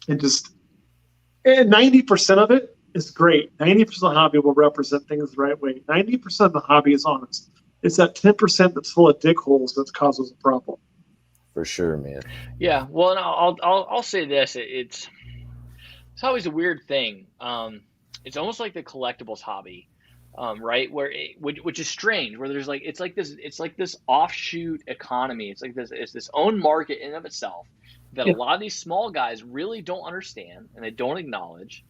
And 90% of it is great. 90% of the hobby will represent things the right way. 90% of the hobby is honest. It's that 10% that's full of dick holes that causes a problem. For sure, man. Yeah, well, and I'll say this: it's always a weird thing. It's almost like the collectibles hobby, right? Which is strange. Where there's it's like this offshoot economy. It's this own market in and of itself that a lot of these small guys really don't understand and they don't acknowledge.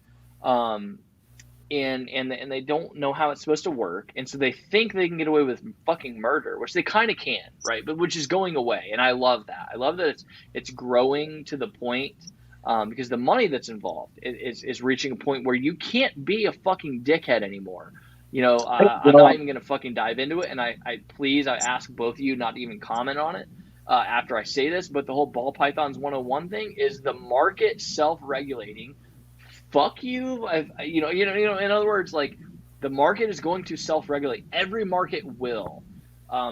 And they don't know how it's supposed to work, and so they think they can get away with fucking murder, which they kind of can, right? But which is going away, and I love that. I love that it's growing to the point because the money that's involved is reaching a point where you can't be a fucking dickhead anymore. I'm not even gonna fucking dive into it, and I ask both of you not to even comment on it after I say this. But the whole ball pythons 101 thing is the market self-regulating. Fuck you. In other words, the market is going to self-regulate. Every market will.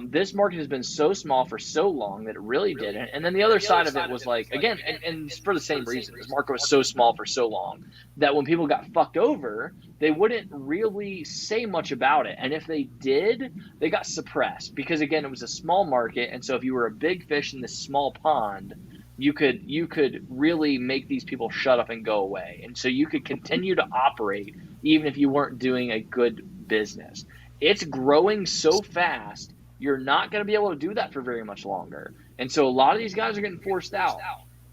This market has been so small for so long that it really didn't. And then the other side of it was again, and for the same reason, this market was so small for so long that when people got fucked over, they wouldn't really say much about it. And if they did, they got suppressed because, again, it was a small market. And so if you were a big fish in this small pond, you could really make these people shut up and go away. And so you could continue to operate even if you weren't doing a good business. It's growing so fast, you're not going to be able to do that for very much longer. And so a lot of these guys are getting forced out.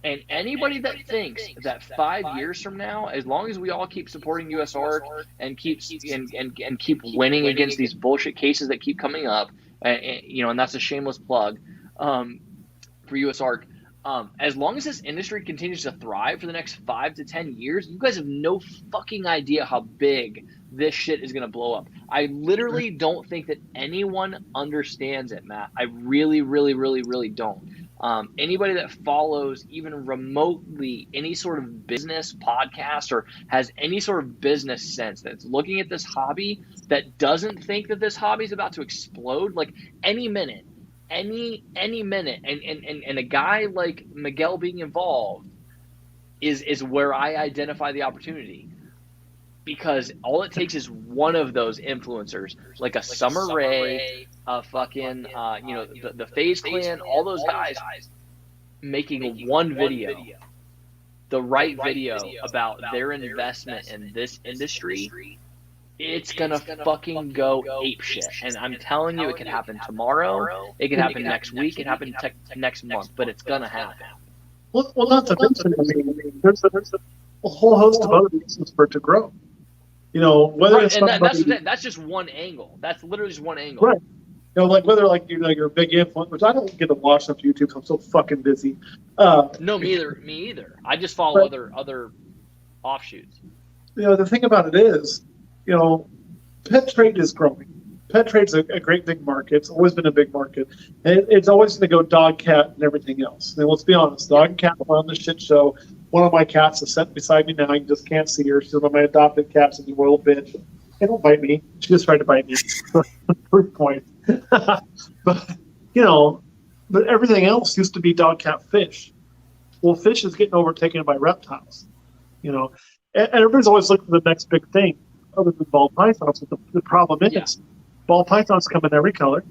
And anybody that thinks that 5 years from now, as long as we all keep supporting US Art and keep winning against these bullshit cases that keep coming up, and that's a shameless plug for US Art, as long as this industry continues to thrive for the next 5 to 10 years, you guys have no fucking idea how big this shit is going to blow up. I literally don't think that anyone understands it, Matt. I really, really, really, really don't. Anybody that follows even remotely any sort of business podcast or has any sort of business sense that's looking at this hobby that doesn't think that this hobby is about to explode any minute. Any minute, and a guy like Miguel being involved is where I identify the opportunity, because all it takes is one of those influencers, like a Summer Rae, a fucking the FaZe Clan, all those guys making one video, the right video about their investment in this industry. It's gonna fucking go apeshit, and I'm telling you, it could happen tomorrow. It could happen next week. It could happen next month, but it's gonna happen. Well, not to mention, there's a whole host of other reasons for it to grow. Whether it's that's just one angle. That's literally just one angle. Right. Whether you're a big influencer, which I don't get to watch on YouTube, so I'm so fucking busy. No, me either. I just follow other offshoots. The thing about it is, pet trade is growing. Pet trade's a great big market. It's always been a big market. And it's always going to go dog, cat, and everything else. And let's be honest, dog and cat are on the shit show. One of my cats is sitting beside me now. You just can't see her. She's one of my adopted cats in the royal bitch. They don't bite me. She just tried to bite me. Proof point. But everything else used to be dog, cat, fish. Well, fish is getting overtaken by reptiles. And everybody's always looking for the next big thing, other than ball pythons. But the problem is, ball pythons come in every color.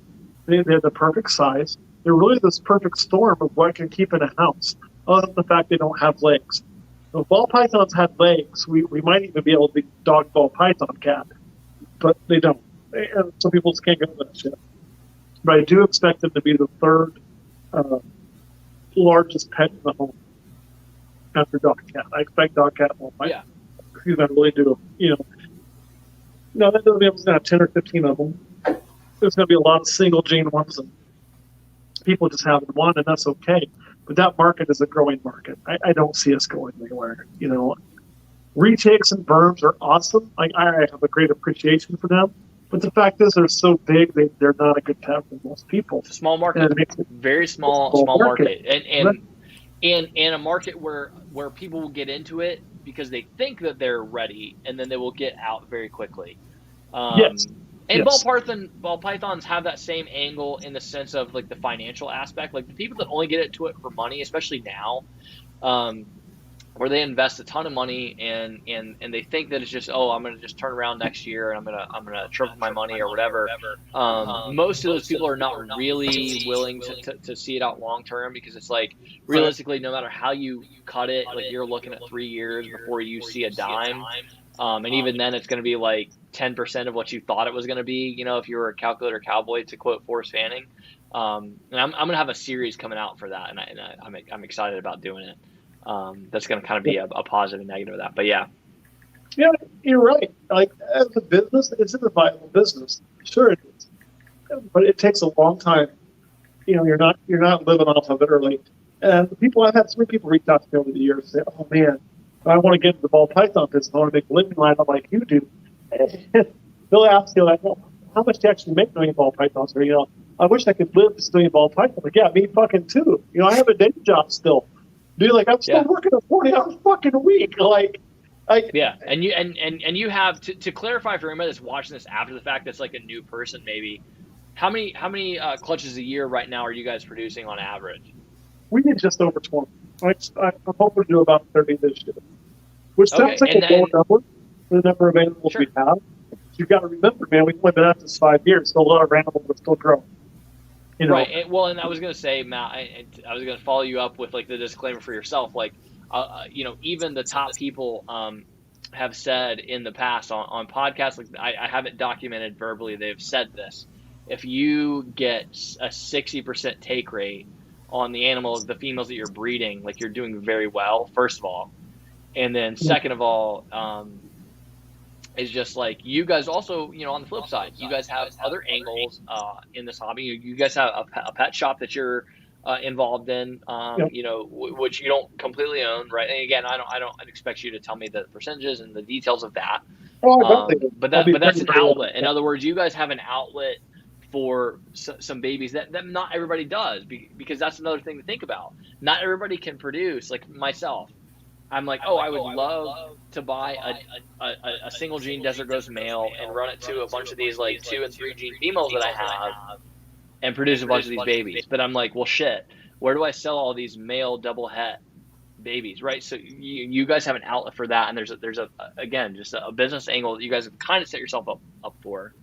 They're the perfect size. They're really this perfect storm of what can keep in a house, other than the fact they don't have legs. If ball pythons had legs, we might even be able to be dog ball python cat, but they don't. And some people just can't get into that shit. But I do expect them to be the third largest pet in the home after dog cat. I expect dog cat ball python. Yeah. Excuse me, I really do. No, that doesn't mean I'm going to have 10 or 15 of them. There's going to be a lot of single gene ones, and people just having one, and that's okay. But that market is a growing market. I don't see us going anywhere. Retakes and berms are awesome. I have a great appreciation for them. But the fact is, they're so big, they're not a good pet for most people. It's a small market, very small market, and a market where people will get into it because they think that they're ready, and then they will get out very quickly. Yes. And ball pythons have that same angle in the sense of like the financial aspect. Like the people that only get into it for money, especially now, where they invest a ton of money and they think that it's just, I'm going to just turn around next year and I'm going to triple my money or whatever. Most of those people are not really willing to see it out long term, because it's like realistically, no matter how you cut it, like you're looking at 3 years before you see a dime. And even then it's going to be like 10% of what you thought it was going to be, if you were a calculator cowboy, to quote Forrest Fanning. And I'm going to have a series coming out for that. And I'm excited about doing it. That's going to kind of be a positive and negative of that. But yeah. Yeah, you're right. Like as a business, it's a viable business. Sure it is. But it takes a long time. You're not living off of it early. And I've had so many people reach out to me over the years and say, oh man, I want to get into the ball python business. I want to make a living line like you do. And they'll ask you, like, well, how much do you actually make doing ball pythons? Or, I wish I could live just doing ball pythons. Like, yeah, me fucking too. I have a day job still. Dude, like, I'm still working a 40-hour fucking week. And you have to clarify for anybody that's watching this after the fact, that's like a new person maybe. How many clutches a year right now are you guys producing on average? We did just over 20. I'm hoping to do about 30 this year, which sounds like a low number for the number of animals we have. You've got to remember, man, we've only been at this 5 years, so a lot of animals are still growing. Right. And I was going to say, Matt, I was going to follow you up with like the disclaimer for yourself. Like, even the top people have said in the past on podcasts, like I have it documented verbally. They've said this: if you get a 60% take rate on the animals, the females that you're breeding, like you're doing very well, first of all. And then second of all, is just like you guys also, on the flip side, you guys have other angles in this hobby. You guys have a pet shop that you're involved in, which you don't completely own, right? And again, I don't expect you to tell me the percentages and the details of that. But that's an outlet. In other words, you guys have an outlet for some babies that not everybody does, because that's another thing to think about. Not everybody can produce. Like myself, I'm like, I would love to buy a single gene desert ghost male and run it to a bunch of these like 2 and 3 gene females that I have and produce a bunch of these babies. But I'm like, well, shit, where do I sell all these male double het babies, right? So you guys have an outlet for that, and there's a business angle that you guys have kind of set yourself up for.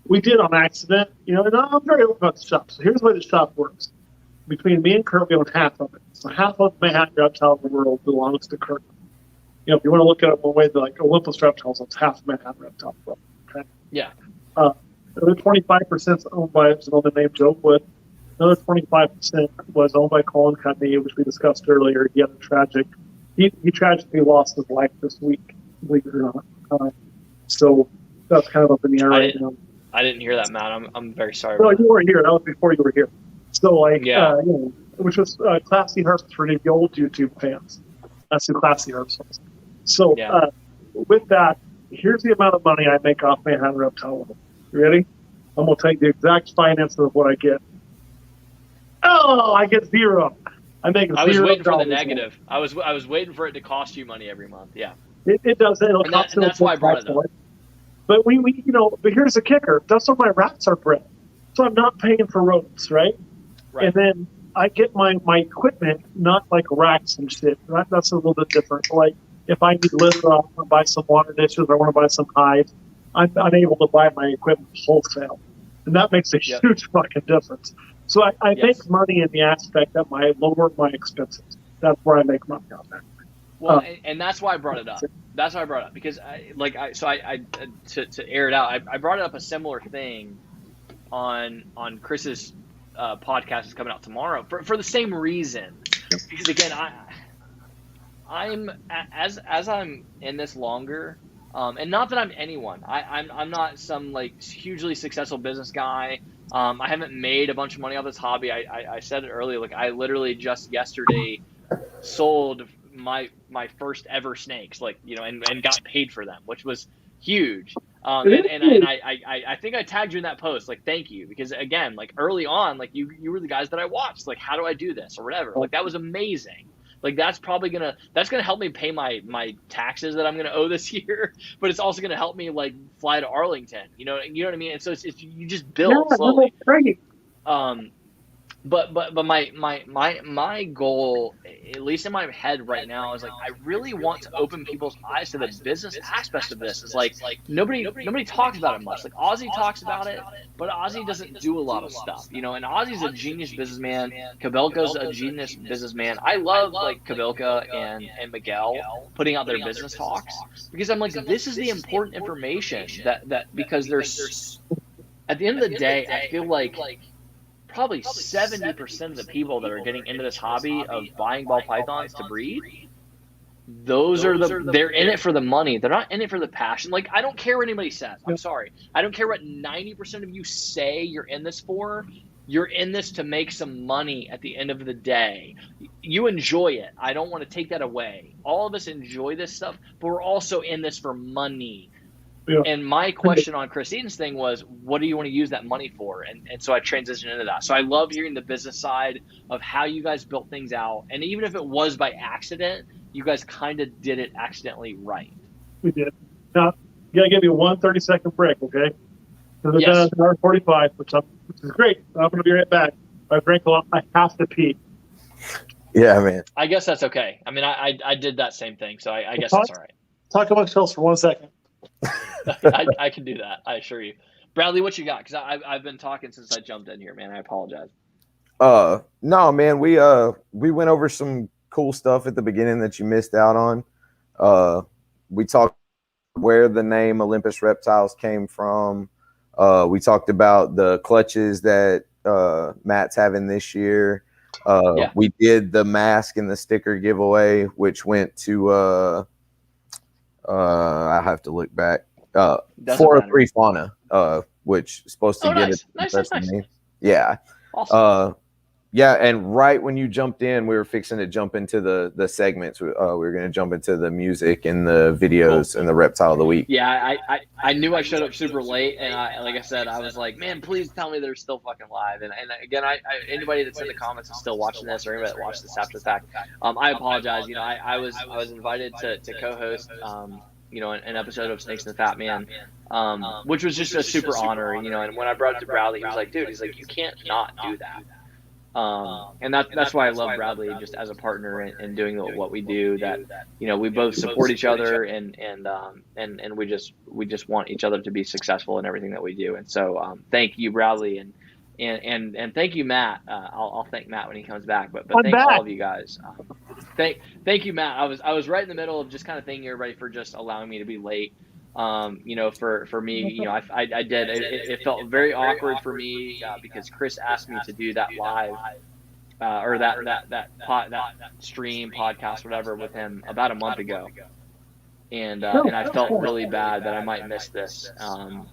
We did on accident, and I'm very open about the shop. So here's the way the shop works. Between me and Kurt, we own half of it. So half of Manhattan Reptiles in the world belongs to Kurt. If you want to look at it one way, like Olympus Reptiles, it's half Manhattan Reptiles. Okay. Yeah. The other 25% is owned by a gentleman named Joe Wood. Another 25% was owned by Colin Cudney, which we discussed earlier. He had he tragically lost his life this week, believe it or not. So that's kind of up in the air right now. I didn't hear that, Matt. I'm very sorry. No, you weren't here. That was before you were here. So, which was Classy Herbs for the old YouTube fans. That's who Classy Herbs was. So, with that, here's the amount of money I make off Manhattan Reptile. You ready? I'm going to tell you the exact finances of what I get. Oh, I get zero. I make $0. I was waiting for the negative. I was waiting for it to cost you money every month. Yeah. It does. It'll cost and that's why I brought it up. But but here's the kicker. That's where my rats are bred. So I'm not paying for rodents, right? Right. And then I get my equipment, not like racks and shit. That's a little bit different. Like if I need litter, I want to buy some water dishes, I want to buy some hides, I'm able to buy my equipment wholesale. And that makes a huge fucking difference. So I make money in the aspect that I lower my expenses. That's where I make money on that. Well, and that's why I brought it up. That's why I brought it up because to air it out, I brought up a similar thing on Chris's podcast is coming out tomorrow for the same reason. Because again, I'm as I'm in this longer, and not that I'm anyone. I'm not some like hugely successful business guy. I haven't made a bunch of money off this hobby. I said it earlier. Like I literally just yesterday sold my first ever snakes, like, you know, and got paid for them, which was huge. And I think I tagged you in that post, like, thank you, because again, like early on, like you were the guys that I watched, like, how do I do this or whatever, like that was amazing. Like that's gonna help me pay my taxes that I'm gonna owe this year, but it's also gonna help me like fly to Arlington, you know what I mean? And so it's you just build slowly. But my goal, at least in my head right now, is like I really want to open people's eyes to the business aspect of this. It's like nobody talks about it much. Like Ozzy talks about it, but Ozzy doesn't do a lot of stuff, you know. And Ozzy's a genius businessman. Kabelka's a genius businessman. I love like Kabelka and Miguel putting out their business talks because I'm like, this is the important information that because there's at the end of the day, I feel like probably 70% of the people that are getting into this hobby of buying ball pythons to breed, they're in it for the money. They're not in it for the passion. Like, I don't care what anybody says. I'm sorry. I don't care what 90% of you say you're in this for. You're in this to make some money at the end of the day. You enjoy it. I don't want to take that away. All of us enjoy this stuff, but we're also in this for money. Yeah. And my question on Chris Eaton's thing was, what do you want to use that money for? And so I transitioned into that. So I love hearing the business side of how you guys built things out. And even if it was by accident, you guys kind of did it accidentally right. We did. Now, you got to give me a 1 30-second break, okay? Because it's done an hour 45, which is great. I'm going to be right back. I drank a lot. I have to pee. Yeah, man. I guess that's okay. I mean, I did that same thing, so I guess that's all right. Talk amongst yourselves for 1 second. I can do that. I assure you. Bradley, what you got? Because I've been talking since I jumped in here, man. I apologize. No, man. We went over some cool stuff at the beginning that you missed out on. We talked where the name Olympus Reptiles came from. We talked about the clutches that Matt's having this year. We did the mask and the sticker giveaway, which went to I have to look back. 403 Fauna, which is supposed to get it. Nice. Yeah. Awesome. Yeah, and right when you jumped in, we were fixing to jump into the segments. We were going to jump into the music and the videos and the reptile of the week. Yeah, I knew I showed up super late, and like I said, I was like, man, please tell me they're still fucking live. And again, anybody that's in the comments is still watching this, or anybody that watched this after the fact, I apologize. You know, I was invited to co-host, you know, an episode of Snakes and the Fat Man, which was just a super honor. You know, and when I brought it to Bradley, he was like, dude, he's like, you can't not do that. And that's why I love Bradley just as a partner in doing what we do. That, you know, we both support each other and we just want each other to be successful in everything that we do. And so thank you, Bradley, and thank you, Matt. I'll thank Matt when he comes back. But thank all of you guys. Thank you, Matt. I was right in the middle of just kind of thanking everybody for just allowing me to be late. You know, for me, you know, I did. It felt very awkward for me because Chris asked me to do that live or that stream podcast, whatever, with him about a month ago, and I felt really bad that I might miss this.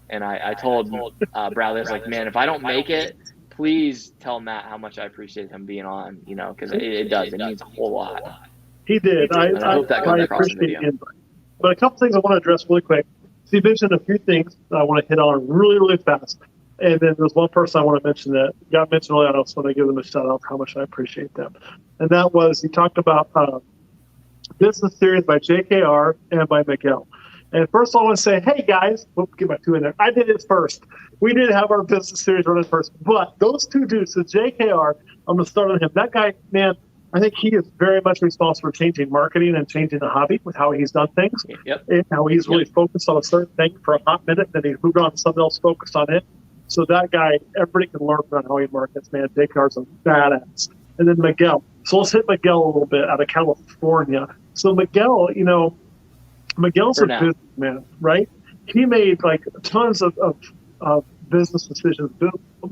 And I told Bradley, I was like, man, if I don't make it, please tell Matt how much I appreciate him being on. You know, because it does. It means a whole lot. He did. I hope that comes across in the video. But a couple things I want to address really quick. So you mentioned a few things that I want to hit on really, really fast. And then there's one person I want to mention that got mentioned earlier. I also want to give them a shout out how much I appreciate them. And that was, he talked about business series by JKR and by Miguel. And first of all, I want to say, hey guys, get my two in there. I did it first. We did have our business series running first. But those two dudes, so JKR, I'm going to start on him. That guy, man, I think he is very much responsible for changing marketing and changing the hobby with how he's done things. Yep. And how he's really focused on a certain thing for a hot minute, then he moved on to something else, focused on it. So that guy, everybody can learn from how he markets, man. JKR's a badass. And then Miguel. So let's hit Miguel a little bit out of California. So Miguel, Miguel's For a now. businessman, right? He made like tons of business decisions,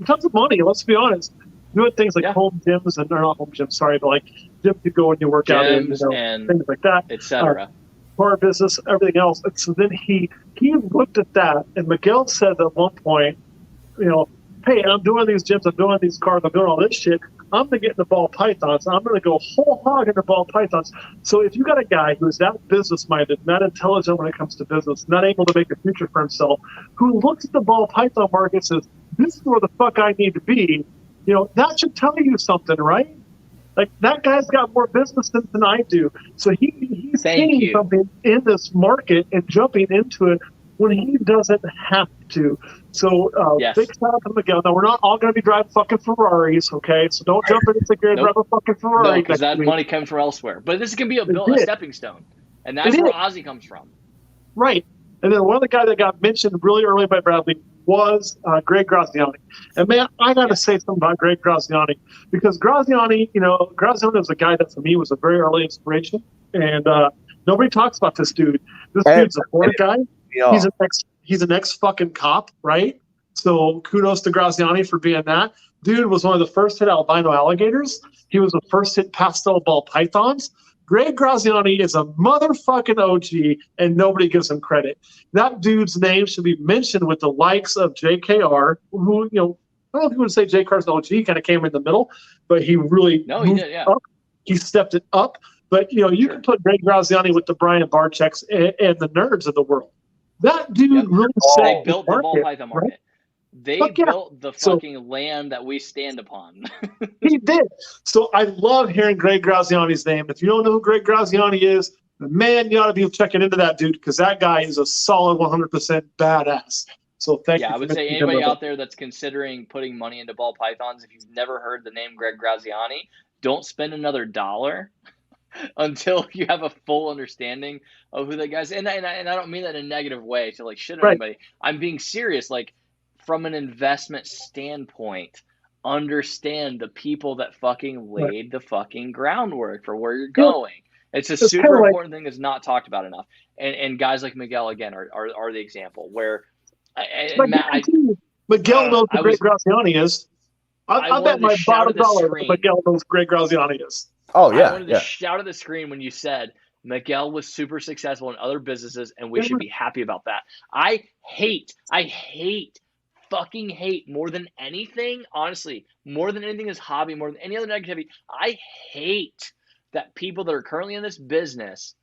tons of money. Let's be honest. Doing things like Yeah. home gyms or not home gyms, sorry, but like gyms to go and you work out in, Gyms and things like that. etc. Car business, everything else. And so then he looked at that, and Miguel said at one point, hey, I'm doing these gyms, I'm doing these cars, I'm doing all this shit. I'm going to get into ball pythons. I'm going to go whole hog into ball pythons. So if you got a guy who's that business-minded, not intelligent when it comes to business, not able to make a future for himself, who looks at the ball python market and says, this is where the fuck I need to be, that should tell you something, right? Like, that guy's got more business sense than I do. So he's seeing something in this market and jumping into it when he doesn't have to. So big shout out to Miguel. Now, we're not all going to be driving fucking Ferraris, okay? So don't jump into the and drive a fucking Ferrari. No, because that money comes from elsewhere. But this can be a stepping stone. And that's where Ozzy comes from. Right. And then one of the guys that got mentioned really early by Bradley was Greg Graziani. And man, I got to say something about Greg Graziani, because Graziani, Graziani was a guy that for me was a very early inspiration. And nobody talks about this dude. This dude's a Florida guy. He's an ex fucking cop, right? So kudos to Graziani for being that. Dude was one of the first hit albino alligators. He was the first hit pastel ball pythons. Greg Graziani is a motherfucking OG, and nobody gives him credit. That dude's name should be mentioned with the likes of JKR, who, I don't know if you would say JKR's an OG, he kind of came in the middle, but he really up. He stepped it up. But, you can put Greg Graziani with the Brian Barcheks and the nerds of the world. That dude really they built the ball python market. Right? They built the fucking land that we stand upon. He did. So I love hearing Greg Graziani's name. If you don't know who Greg Graziani is, man, you ought to be checking into that dude, because that guy is a solid 100% badass. So thank you. Yeah, I would say anybody out there that's considering putting money into ball pythons, if you've never heard the name Greg Graziani, don't spend another $1 until you have a full understanding of who that guy is. And I don't mean that in a negative way to like shit on anybody. I'm being serious. Like, from an investment standpoint, understand the people that fucking laid the fucking groundwork for where you're going. It's a super important thing that's not talked about enough. And guys like Miguel, again, are the example where Miguel knows who Greg Graziani is. I bet my bottom dollar Miguel knows who Greg Graziani is. Oh, yeah. I wanted to shout at the screen when you said Miguel was super successful in other businesses, and we should be happy about that. I fucking hate more than anything, honestly, more than anything is hobby, more than any other negativity, I hate that people that are currently in this business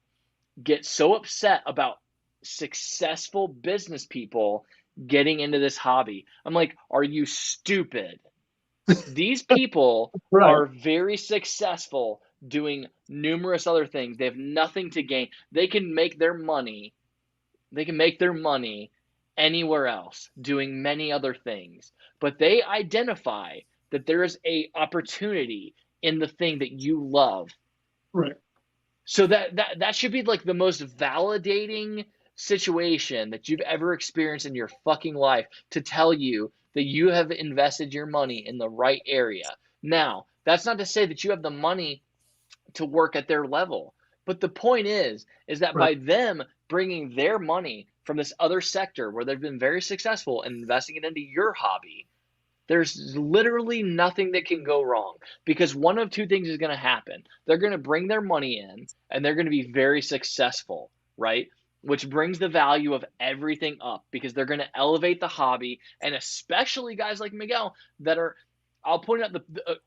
get so upset about successful business people getting into this hobby. I'm like, are you stupid? These people are very successful doing numerous other things. They have nothing to gain. They can make their money. Anywhere else doing many other things, but they identify that there is a opportunity in the thing that you love, right? So that should be like the most validating situation that you've ever experienced in your fucking life, to tell you that you have invested your money in the right area. Now, that's not to say that you have the money to work at their level, but the point is that by them bringing their money from this other sector where they've been very successful and investing it into your hobby, there's literally nothing that can go wrong, because one of two things is going to happen. They're going to bring their money in and they're going to be very successful, right? Which brings the value of everything up, because they're going to elevate the hobby. And especially guys like Miguel that are, I'll point out the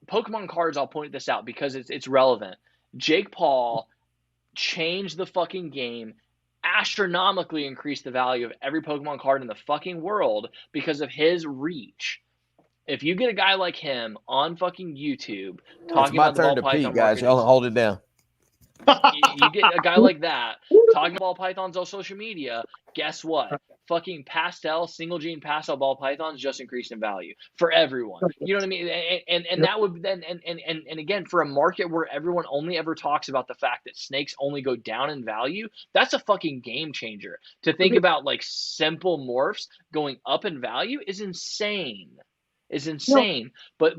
Pokemon cards, I'll point this out because it's relevant. Jake Paul changed the fucking game, astronomically increased the value of every Pokemon card in the fucking world because of his reach. If you get a guy like him on fucking YouTube talking about the ball python guys, y'all hold it down. You get a guy like that talking about ball pythons on social media, guess what? Fucking pastel, single gene pastel ball pythons just increased in value for everyone. You know what I mean? And that would then and again, for a market where everyone only ever talks about the fact that snakes only go down in value, that's a fucking game changer. To think about like simple morphs going up in value is insane. But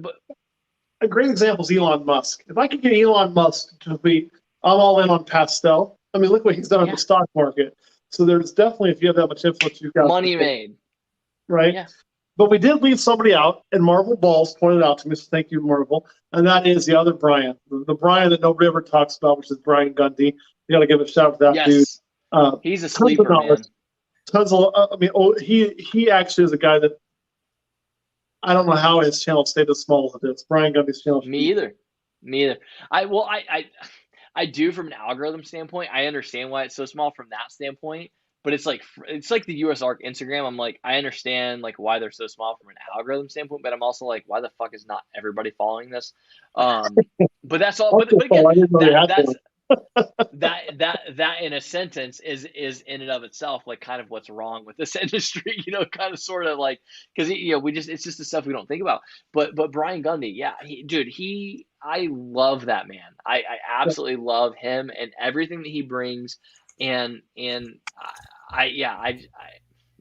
a great example is Elon Musk. If I could get Elon Musk to be I'm all in on pastel. I mean, look what he's done in the stock market. So there's definitely, if you have that much influence, you've got money made. Right? Yeah. But we did leave somebody out, and Marvel Balls pointed out to me, so thank you, Marvel. And that is the other Brian, the Brian that nobody ever talks about, which is Brian Gundy. You got to give a shout out to that dude. He's a sleeper, man. Tons of, he actually is a guy that I don't know how his channel stayed as small as it is. Brian Gundy's channel. Me either. I do from an algorithm standpoint. I understand why it's so small from that standpoint. But it's like the US Arc Instagram. I'm like, I understand like why they're so small from an algorithm standpoint, but I'm also like, why the fuck is not everybody following this? But that's all. But again, that in a sentence is in and of itself like kind of what's wrong with this industry, kind of sort of like because it's just the stuff we don't think about. But Brian Gundy, yeah, I love that man. I absolutely love him and everything that he brings, and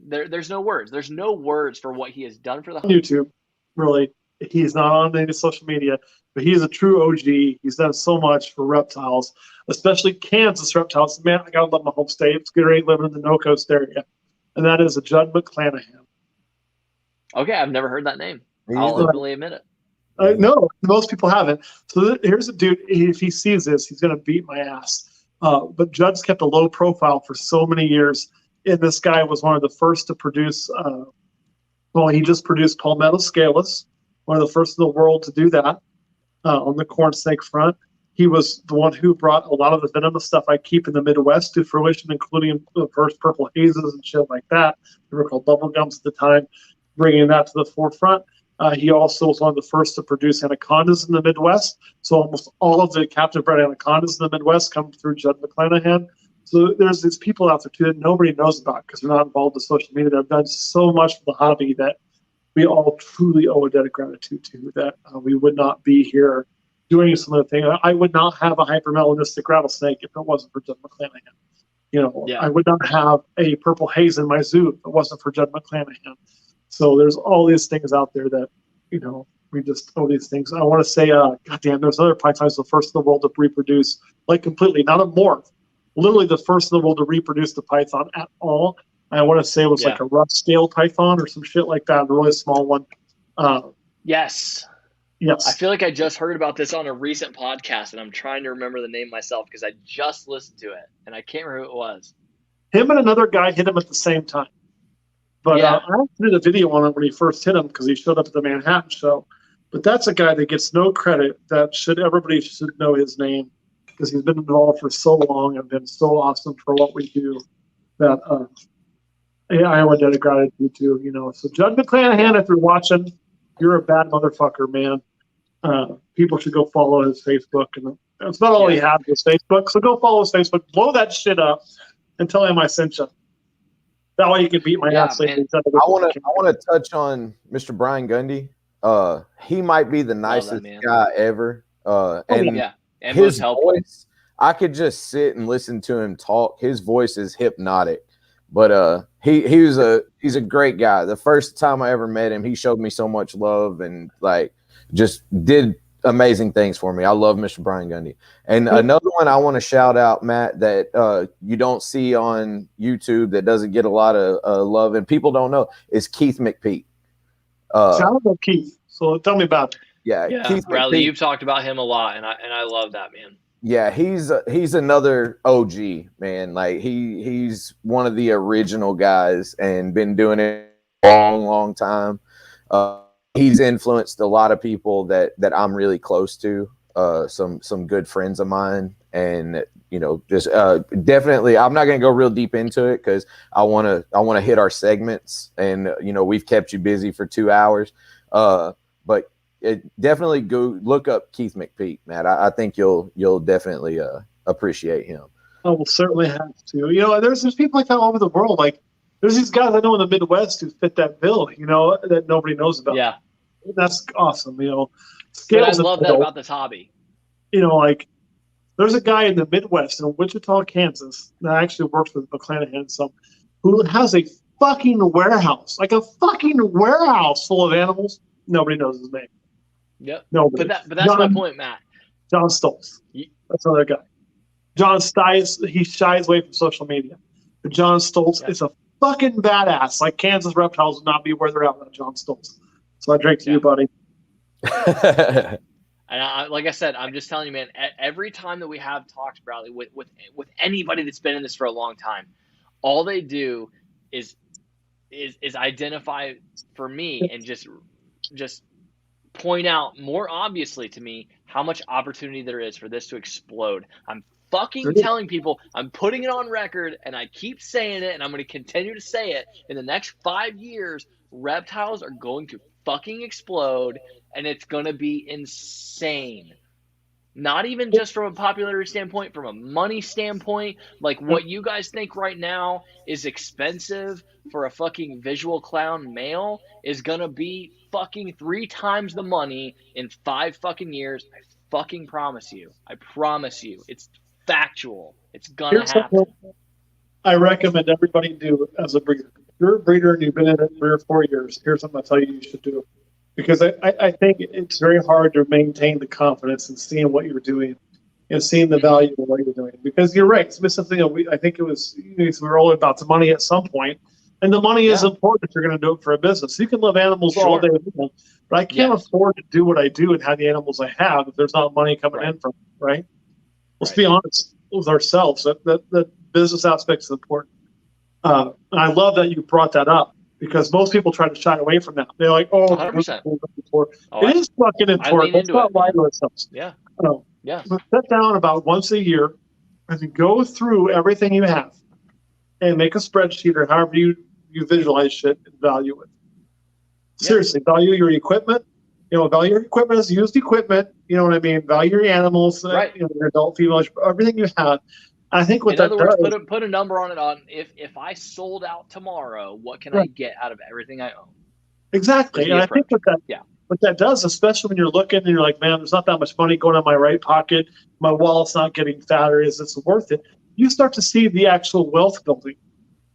there's no words. There's no words for what he has done for the YouTube. Really, he's not on any social media, but he is a true OG. He's done so much for reptiles, especially Kansas reptiles. Man, I gotta love my home state. It's great living in the No Coast area, and that is a Judd McClanahan. Okay, I've never heard that name. I'll openly admit it. No, most people haven't. So here's a dude. If he sees this, he's gonna beat my ass. But Judd's kept a low profile for so many years. And this guy was one of the first to produce, he just produced Palmetto scalus, one of the first in the world to do that on the corn snake front. He was the one who brought a lot of the venomous stuff I keep in the Midwest to fruition, including the first purple hazes and shit like that. They were called bubble gums at the time, bringing that to the forefront. He also was one of the first to produce anacondas in the Midwest. So almost all of the captive bred anacondas in the Midwest come through Judd McClanahan. So there's these people out there too that nobody knows about because they're not involved in social media. They've done so much for the hobby that we all truly owe a debt of gratitude to. That we would not be here doing some of the things. I would not have a hypermelanistic rattlesnake if it wasn't for Judd McClanahan. I would not have a purple haze in my zoo if it wasn't for Judd McClanahan. So there's all these things out there that we just owe these things. I want to say, goddamn, there's other pythons the first in the world to reproduce, like completely, not a morph. Literally the first in the world to reproduce the python at all. I want to say it was like a rough scale python or some shit like that, a really small one. Yes. Yes. I feel like I just heard about this on a recent podcast, and I'm trying to remember the name myself because I just listened to it, and I can't remember who it was. Him and another guy hit him at the same time. But I did a video on it when he first hit him because he showed up at the Manhattan show. But that's a guy that gets no credit. Everybody should know his name, because he's been involved for so long and been so awesome for what we do that I owe a debt of gratitude to, So Judd McClanahan, if you're watching, you're a bad motherfucker, man. People should go follow his Facebook. And that's not all he has is Facebook. So go follow his Facebook, blow that shit up, and tell him I sent you. That way you can beat my ass. I want to touch on Mr. Brian Gundy. He might be the nicest guy ever. And his voice, I could just sit and listen to him talk. His voice is hypnotic. But he's a great guy. The first time I ever met him, he showed me so much love and just did amazing things for me. I love Mr. Brian Gundy. And another one I want to shout out, Matt, that you don't see on YouTube that doesn't get a lot of love and people don't know is Keith McPeak. Shout out Keith. So tell me about it. Yeah, Keith Bradley, McPeak. You've talked about him a lot, and I love that, man. Yeah, he's another OG, man. Like he's one of the original guys and been doing it a long time. He's influenced a lot of people that I'm really close to, some good friends of mine, and just definitely. I'm not gonna go real deep into it because I wanna hit our segments, and we've kept you busy for 2 hours, but. Definitely go look up Keith McPeak, Matt. I think you'll definitely appreciate him. I will certainly have to. There's people like that all over the world. Like there's these guys I know in the Midwest who fit that bill, that nobody knows about. Yeah, that's awesome. I love that about this hobby. There's a guy in the Midwest in Wichita, Kansas, that actually works with McClanahan who has a fucking warehouse, like a fucking warehouse full of animals. Nobody knows his name. Yep. Nobody. But that's my point, Matt. John Stoltz. That's another guy. John he shies away from social media. But John Stoltz is a fucking badass. Like Kansas Reptiles would not be where they're at without John Stoltz. So I drink to you, buddy. And like I said, I'm just telling you, man. Every time that we have talks, Bradley, with anybody that's been in this for a long time, all they do is identify for me and just point out more obviously to me how much opportunity there is for this to explode. I'm fucking telling people, I'm putting it on record, and I keep saying it, and I'm going to continue to say it. In the next 5 years, reptiles are going to fucking explode, and it's going to be insane. Not even just from a popularity standpoint, from a money standpoint. Like, what you guys think right now is expensive for a fucking visual clown male is going to be fucking 3 times the money in 5 fucking years. I fucking promise you. I promise you. It's factual. It's going to happen. I recommend everybody do as a breeder. If you're a breeder and you've been in it 3 or 4 years, here's something I'll tell you should do. Because I think it's very hard to maintain the confidence and seeing what you're doing and seeing the value of what you're doing. Because you're right. It's something that I think it was, we were all about the money at some point. And the money is important if you're going to do it for a business. You can love animals all day long, but I can't afford to do what I do and have the animals I have if there's not money coming in from it, right? Let's be honest with ourselves. The business aspect is important. And I love that you brought that up. Because most people try to shy away from that. They're like, "Oh, 100%. It is fucking important. Let's not lie to ourselves." But sit down about once a year and go through everything you have and make a spreadsheet or however you visualize shit and value it. Seriously, value your equipment. Value your equipment as used equipment. You know what I mean? Value your animals, your adult, female, everything you have. I think what in other words, put a number on it. On if I sold out tomorrow, what can I get out of everything I own? Exactly, and I think what that does, especially when you're looking and you're like, man, there's not that much money going in my right pocket. My wallet's not getting fatter. Is this worth it? You start to see the actual wealth building,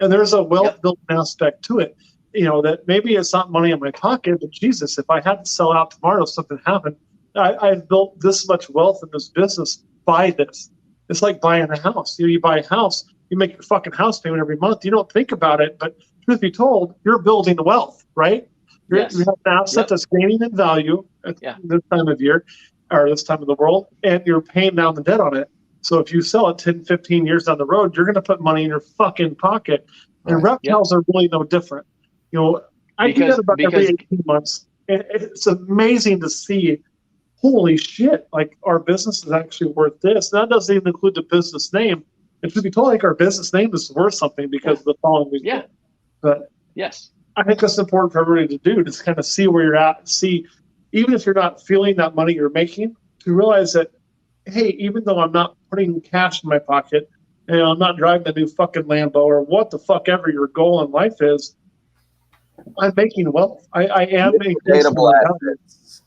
and there's a wealth building aspect to it. That maybe it's not money in my pocket, but Jesus, if I had to sell out tomorrow, if something happened, I've built this much wealth in this business by this. It's like buying a house. You buy a house, you make your fucking house payment every month. You don't think about it, but truth be told, you're building the wealth, right? You have an asset that's gaining in value at this time of year or this time of the world, and you're paying down the debt on it. So if you sell it 10, 15 years down the road, you're going to put money in your fucking pocket. And reptiles are really no different. I do that about every 18 months. And it's amazing to see. Holy shit, like our business is actually worth this. That doesn't even include the business name. And to be told, like our business name is worth something because of the following week. But I think that's important for everybody to do, to kind of see where you're at, see, even if you're not feeling that money you're making, to realize that, hey, even though I'm not putting cash in my pocket and I'm not driving a new fucking Lambo or what the fuck ever your goal in life is, I'm making wealth. I am making assets.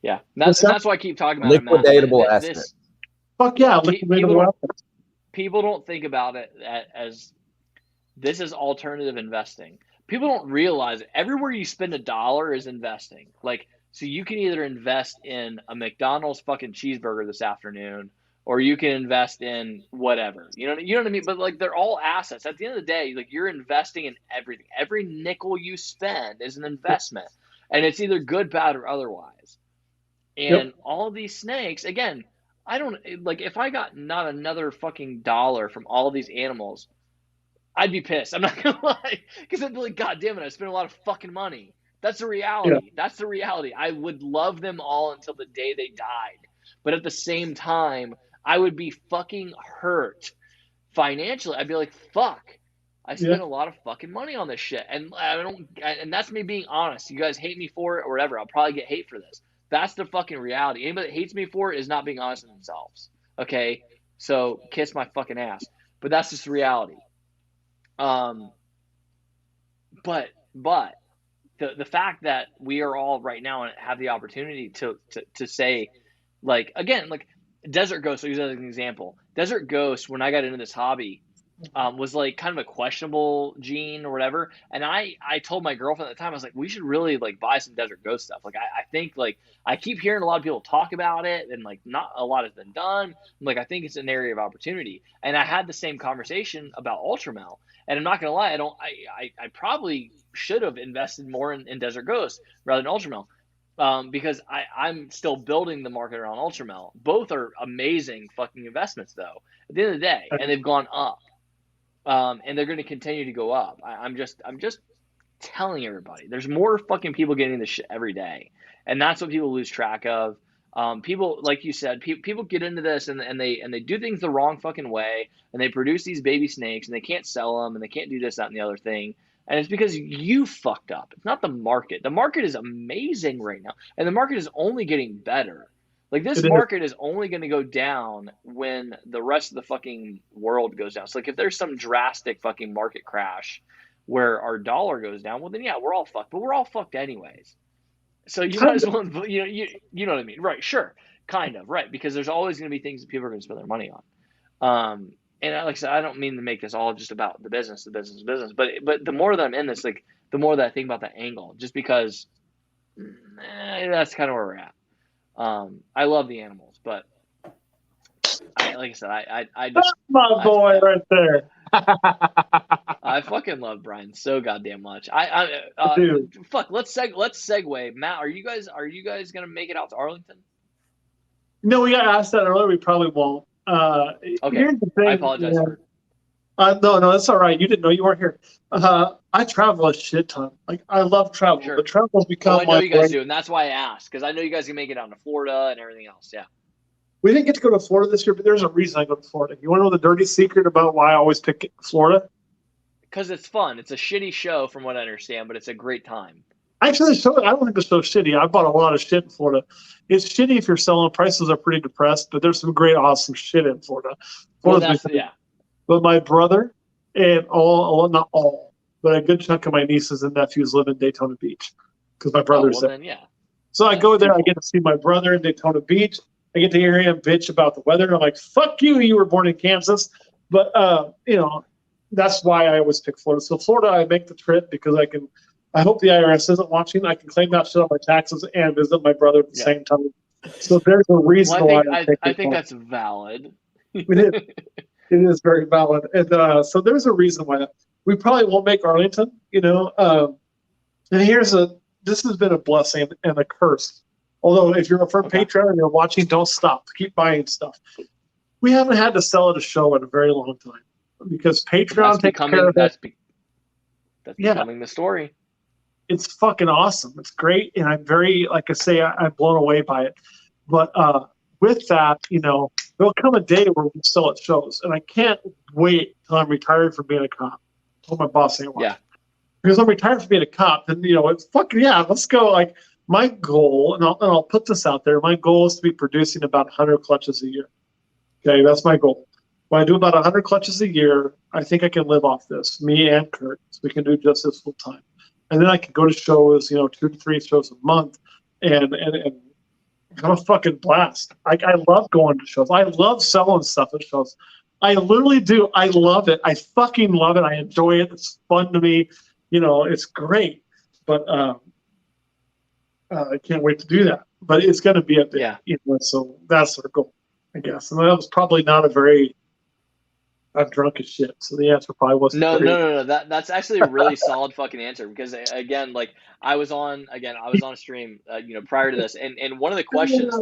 Yeah, that's why I keep talking about liquidatable assets. Fuck yeah, liquidatable assets. People don't think about it as this is alternative investing. People don't realize it. Everywhere you spend $1 is investing. Like, so you can either invest in a McDonald's fucking cheeseburger this afternoon, or you can invest in whatever. You know what I mean? But like, they're all assets. At the end of the day, like, you're investing in everything. Every nickel you spend is an investment, and it's either good, bad, or otherwise. And all these snakes, again, I don't like, if I got not another fucking dollar from all these animals, I'd be pissed. I'm not gonna lie, because I'd be like, God damn it, I spent a lot of fucking money. That's the reality. That's the reality. I would love them all until the day they died, but at the same time, I would be fucking hurt financially. I'd be like, fuck, I spent a lot of fucking money on this shit, and and that's me being honest. You guys hate me for it or whatever. I'll probably get hate for this. That's the fucking reality. Anybody that hates me for it is not being honest with themselves. Okay? So kiss my fucking ass. But that's just the reality. But the fact that we are all right now and have the opportunity to say, like, again, like Desert Ghost, I'll use that as an example. Desert Ghost, when I got into this hobby, was like kind of a questionable gene or whatever. And I told my girlfriend at the time, I was like, we should really like buy some Desert Ghost stuff. Like I think like I keep hearing a lot of people talk about it and like not a lot has been done. I'm like, I think it's an area of opportunity. And I had the same conversation about Ultramel. And I'm not gonna lie, I probably should have invested more in Desert Ghost rather than Ultramel. Because I'm still building the market around Ultramel. Both are amazing fucking investments though, at the end of the day, and they've gone up. And they're going to continue to go up. I'm just telling everybody, there's more fucking people getting this shit every day, and that's what people lose track of. People, like you said, people get into this and they do things the wrong fucking way, and they produce these baby snakes, and they can't sell them, and they can't do this, that, and the other thing. And it's because you fucked up. It's not the market. The market is amazing right now, and the market is only getting better. Like this market is only going to go down when the rest of the fucking world goes down. So like if there's some drastic fucking market crash where our dollar goes down, well then yeah, we're all fucked. But we're all fucked anyways. So you might as well, you know what I mean, right? Sure, kind of right, because there's always going to be things that people are going to spend their money on. And like I said, I don't mean to make this all just about the business, but the more that I'm in this, like the more that I think about that angle, just because that's kind of where we're at. I love the animals, but like I said, I just That's my boy right there. I fucking love Brian so goddamn much. Dude. Fuck. Let's segue. Matt, are you guys gonna make it out to Arlington? No, we got asked that earlier. We probably won't. Okay. Here's the thing. I apologize. No, that's all right. You didn't know you weren't here. I travel a shit ton. Like I love travel. Sure. But travel's become. I know you guys do, and that's why I asked, because I know you guys can make it out to Florida and everything else. Yeah. We didn't get to go to Florida this year, but there's a reason I go to Florida. You want to know the dirty secret about why I always pick Florida? Because it's fun. It's a shitty show, from what I understand, but it's a great time. Actually, I don't think it's so shitty. I bought a lot of shit in Florida. It's shitty if you're selling. Prices are pretty depressed, but there's some great, awesome shit in Florida. Well, yeah. But my brother and not all, but a good chunk of my nieces and nephews live in Daytona Beach because my brother's there. Then, yeah. So I go there. I get to see my brother in Daytona Beach. I get to hear him bitch about the weather. I'm like, fuck you. You were born in Kansas. But, that's why I always pick Florida. So Florida, I make the trip because I hope the IRS isn't watching. I can claim that shit on my taxes and visit my brother at the same time. So there's a reason why I think that's valid. It is very valid. And so there's a reason why we probably won't make Arlington, and this has been a blessing and a curse. Although if you're from Patreon and you're watching, don't stop. Keep buying stuff. We haven't had to sell at a show in a very long time because Patreon takes care of it. That's becoming the story. It's fucking awesome. It's great. And I'm very, like I say, I'm blown away by it. But with that, there'll come a day where we sell at shows. And I can't wait till I'm retired from being a cop. I told my boss ain't watching. Yeah. Because I'm retired from being a cop, then, it's fucking, let's go. Like, my goal, and I'll put this out there, my goal is to be producing about 100 clutches a year. Okay, that's my goal. When I do about 100 clutches a year, I think I can live off this, me and Kurt. So we can do just this full time. And then I can go to shows, 2 to 3 shows a month and have a fucking blast. I love going to shows. I love selling stuff at shows. I literally do. I love it. I fucking love it. I enjoy it. It's fun to me. It's great. But I can't wait to do that. But it's going to be a bit, so that's our goal, I guess. And that was probably not I'm drunk as shit, so the answer probably wasn't. No. That's actually a really solid fucking answer because again, like I was on a stream, prior to this, and one of the questions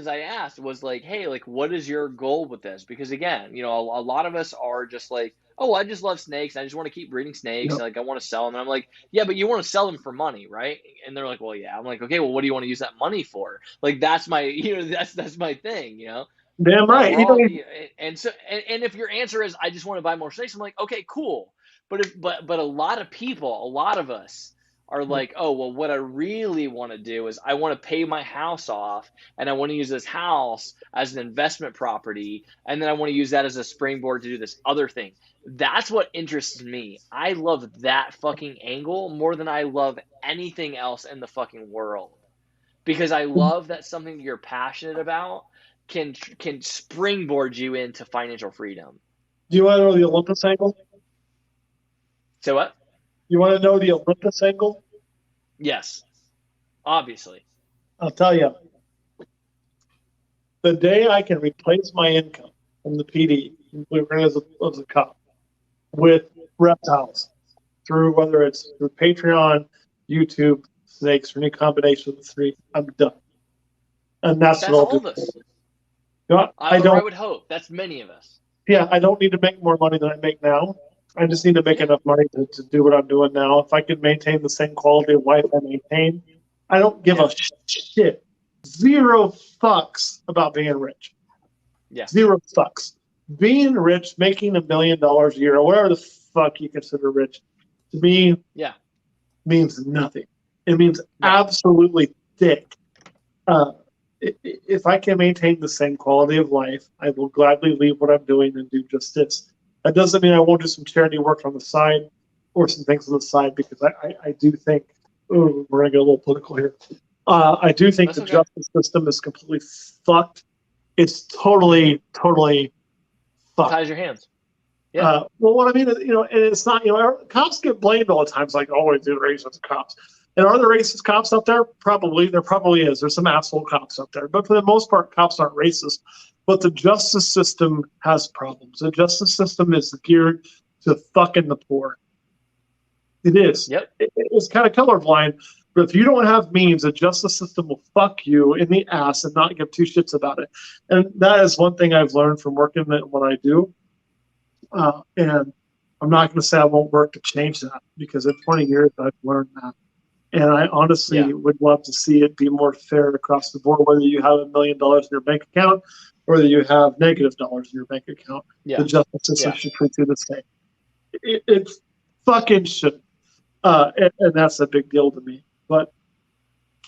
I asked was like, hey, like, what is your goal with this? Because again, a lot of us are just like, oh, I just love snakes. I just want to keep breeding snakes. And, like, I want to sell them. And I'm like, yeah, but you want to sell them for money, right? And they're like, well, yeah. I'm like, okay, well, what do you want to use that money for? Like, that's my, that's my thing, Damn right. And if your answer is I just want to buy more snakes, I'm like, okay, cool. But a lot of people, a lot of us are like, oh, well, what I really want to do is I want to pay my house off and I want to use this house as an investment property. And then I want to use that as a springboard to do this other thing. That's what interests me. I love that fucking angle more than I love anything else in the fucking world. Because I love that something you're passionate about can springboard you into financial freedom. Do you want to know the Olympus angle? So what? You want to know the Olympus angle? Yes, obviously. I'll tell you. The day I can replace my income from the PD as a cop with reptiles through whether it's through Patreon, YouTube, snakes, or any combination of the three, I'm done. And that's what all I'll of do. us. You know, I would hope. That's many of us. Yeah, I don't need to make more money than I make now. I just need to make enough money to do what I'm doing now. If I can maintain the same quality of life I maintain, I don't give a shit. Zero fucks about being rich. Yeah. Zero fucks. Being rich, making $1 million a year, or whatever the fuck you consider rich, to me, means nothing. It means absolutely dick. If I can maintain the same quality of life, I will gladly leave what I'm doing and do just this. That doesn't mean I won't do some charity work on the side or some things on the side, because I do think, we're going to get a little political here. I do think the justice system is completely fucked. It's totally fucked. Ties your hands. Yeah. Well, what I mean is, and it's not, cops get blamed all the time. It's like, oh, they're racist cops. And are there racist cops out there? Probably. There probably is. There's some asshole cops out there. But for the most part, cops aren't racist. But the justice system has problems. The justice system is geared to fucking the poor. It is. Yep. It's kind of colorblind. But if you don't have means, the justice system will fuck you in the ass and not give two shits about it. And that is one thing I've learned from working in what I do. And I'm not going to say I won't work to change that, because in 20 years I've learned that. And I honestly would love to see it be more fair across the board, whether you have $1 million in your bank account or whether you have negative dollars in your bank account. The justice system should treat you the same. It fucking should. And that's a big deal to me. But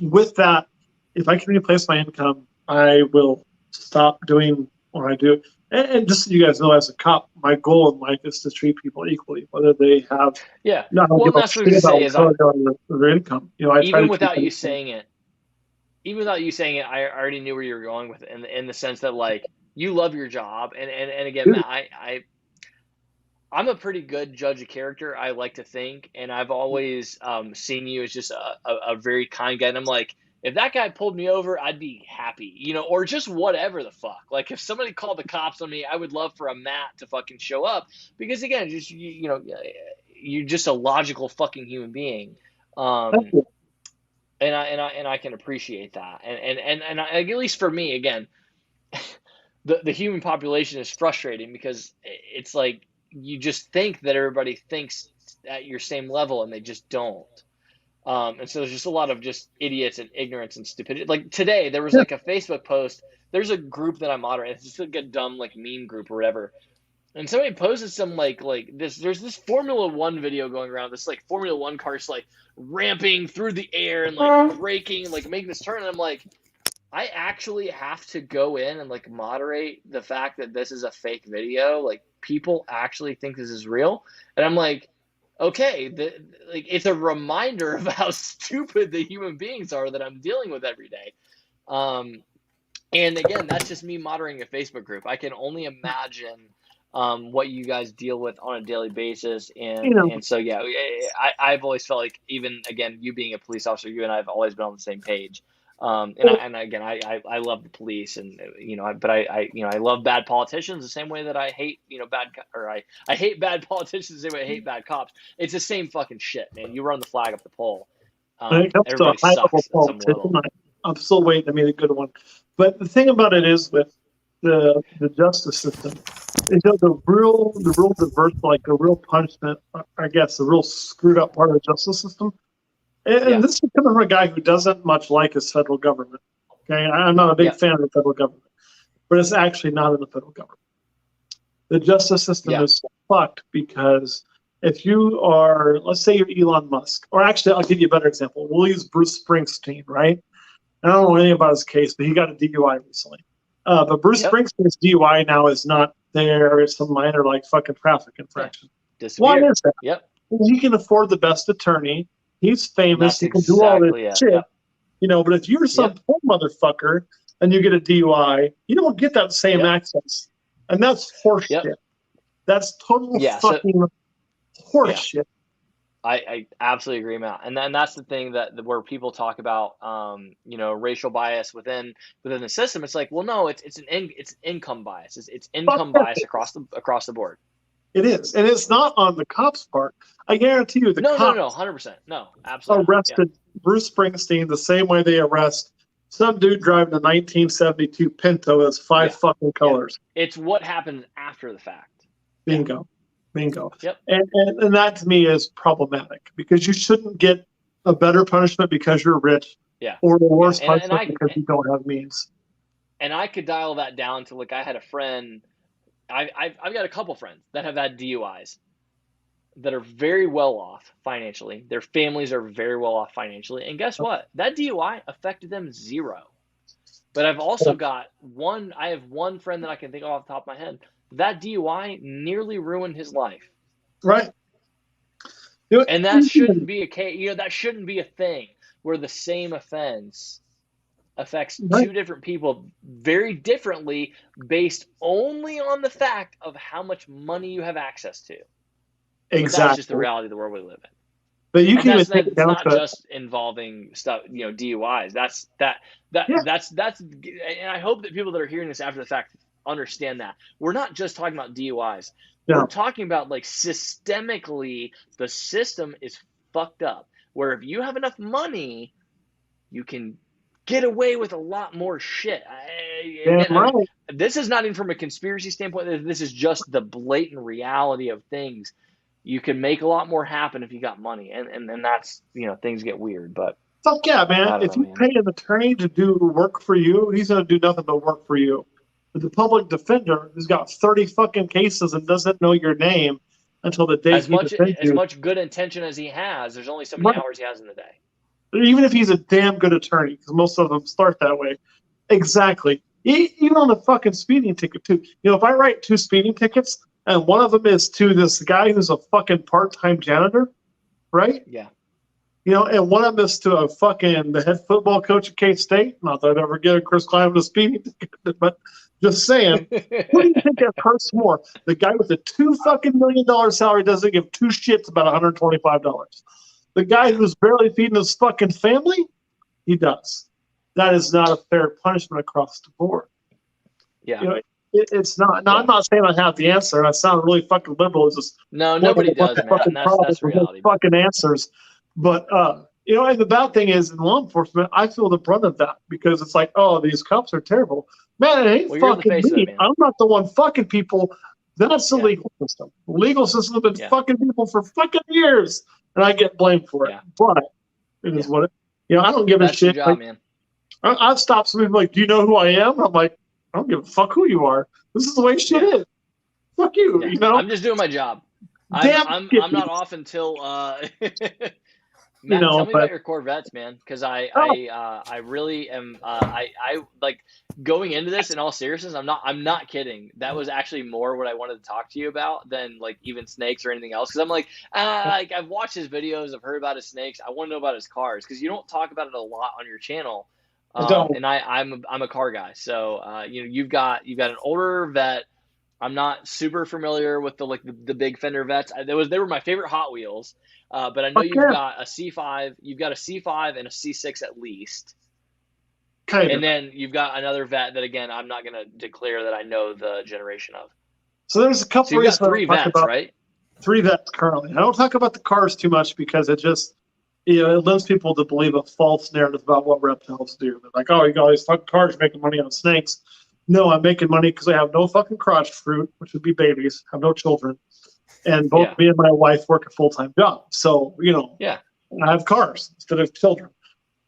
with that, if I can replace my income, I will stop doing what I do. And just so you guys know, as a cop, my goal in life is to treat people equally, whether they have not give a shit about their income. Even without you saying it, I already knew where you were going with it, in the sense that, like, you love your job, and again, Matt, I'm a pretty good judge of character, I like to think, and I've always seen you as just a very kind guy, and I'm like, if that guy pulled me over, I'd be happy, or just whatever the fuck. Like, if somebody called the cops on me, I would love for a Matt to fucking show up, because again, just you're just a logical fucking human being, and I can appreciate that, and at least for me, again, the human population is frustrating, because it's like you just think that everybody thinks at your same level, and they just don't. And so there's just a lot of just idiots and ignorance and stupidity. Like today, there was like a Facebook post. There's a group that I moderate. It's just like a dumb like meme group or whatever. And somebody posted some like this. There's this Formula One video going around. This like Formula One car's like ramping through the air and like braking and like making this turn. And I'm like, I actually have to go in and like moderate the fact that this is a fake video. Like, people actually think this is real. And I'm like, okay, it's a reminder of how stupid the human beings are that I'm dealing with every day. And again, that's just me moderating a Facebook group. I can only imagine what you guys deal with on a daily basis. And so, yeah, I've always felt like, even, again, you being a police officer, you and I have always been on the same page. And again, I love the police, and but I love bad politicians the same way that I hate I hate bad politicians the same way I hate bad cops. It's the same fucking shit, man. You run the flag up the pole. When it comes to a high level politician, I'm still waiting to meet a good one. But the thing about it is, with the justice system, is the real diverse, like the real punishment, I guess, the real screwed up part of the justice system. And this is coming from a guy who doesn't much like his federal government. Okay, I'm not a big fan of the federal government, but it's actually not in the federal government. The justice system is fucked, because if you are, let's say you're Elon Musk, or actually, I'll give you a better example. We'll use Bruce Springsteen, right? I don't know anything about his case, but he got a DUI recently. But Bruce Springsteen's DUI now is not there. It's some minor, like, fucking traffic infraction. Why is that? Yep. He can afford the best attorney. He's famous. He can do all this shit. But if you're some poor motherfucker and you get a DUI, you don't get that same access. And that's horse shit. That's total fucking horse shit. I absolutely agree, Matt. And then that's the thing that where people talk about, racial bias within the system. It's like, well, no, it's income bias. It's income bias across the board. It is, and it's not on the cops' part. I guarantee you, the cops 100%, no, absolutely arrested Bruce Springsteen the same way they arrest some dude driving a 1972 Pinto that's five fucking colors. It's what happens after the fact. Bingo. Bingo. Yep. And that to me is problematic because you shouldn't get a better punishment because you're rich, or the worst punishment because you don't have means. And I could dial that down to, like, I had a friend. I've got a couple friends that have had DUIs that are very well off financially. Their families are very well off financially. And guess what? That DUI affected them zero. But I've also got I have one friend that I can think of off the top of my head. That DUI nearly ruined his life. Right. And that shouldn't be a case, that shouldn't be a thing where the same offense affects two different people very differently based only on the fact of how much money you have access to. Exactly. That's just the reality of the world we live in. But you can even it's not just involving stuff, DUIs. That's and I hope that people that are hearing this after the fact understand that. We're not just talking about DUIs. We're talking about, like, systemically, the system is fucked up. Where if you have enough money, you can get away with a lot more shit. This is not even from a conspiracy standpoint. This is just the blatant reality of things. You can make a lot more happen if you got money, and that's, things get weird. But fuck yeah, man! If you pay an attorney to do work for you, he's gonna do nothing but work for you. But the public defender who's got 30 fucking cases and doesn't know your name until the day as much good intention as he has, there's only so many hours he has in the day. Even if he's a damn good attorney, because most of them start that way. Exactly. Even on the fucking speeding ticket, too. If I write 2 speeding tickets, and one of them is to this guy who's a fucking part-time janitor, right? Yeah. And one of them is to the head football coach at K-State. Not that I'd ever get a Chris Klein a speeding ticket, but just saying. Who do you think that hurts more? The guy with the $2 million salary doesn't give 2 shits about $125. The guy who's barely feeding his fucking family, he does. That is not a fair punishment across the board. Yeah. It's not. Now, I'm not saying I have the answer. I sound really fucking liberal. It's just nobody does, man. That's reality. Fucking answers. But, and the bad thing is in law enforcement, I feel the brunt of that because it's like, oh, these cops are terrible. Man, it ain't fucking me. I'm not the one fucking people. That's the legal system. The legal system has been fucking people for fucking years, and I get blamed for it. But it is what it. I don't give a shit. Your job, man. I've stopped some people like, do you know who I am? I'm like, I don't give a fuck who you are. This is the way shit is. Fuck you. I'm just doing my job. I'm not off until. Matt, tell me about your Corvettes, man, because I really am. I like going into this in all seriousness. I'm not kidding. That was actually more what I wanted to talk to you about than, like, even snakes or anything else. Because I'm like, I've watched his videos, I've heard about his snakes. I want to know about his cars because you don't talk about it a lot on your channel. And I'm a car guy, so you've got an older vet. I'm not super familiar with the big fender vets. They were my favorite Hot Wheels. But I know you've got a C5, and a C6 at least. And then you've got another vet that, again, I'm not going to declare that I know the generation of. So there's a couple reasons. So you've got 3 vets, right? 3 vets currently. I don't talk about the cars too much because it just, it lends people to believe a false narrative about what reptiles do. They're like, oh, you got all these fucking cars making money on snakes. No, I'm making money because I have no fucking crotch fruit, which would be babies, have no children. And both me and my wife work a full-time job. So, I have cars instead of children.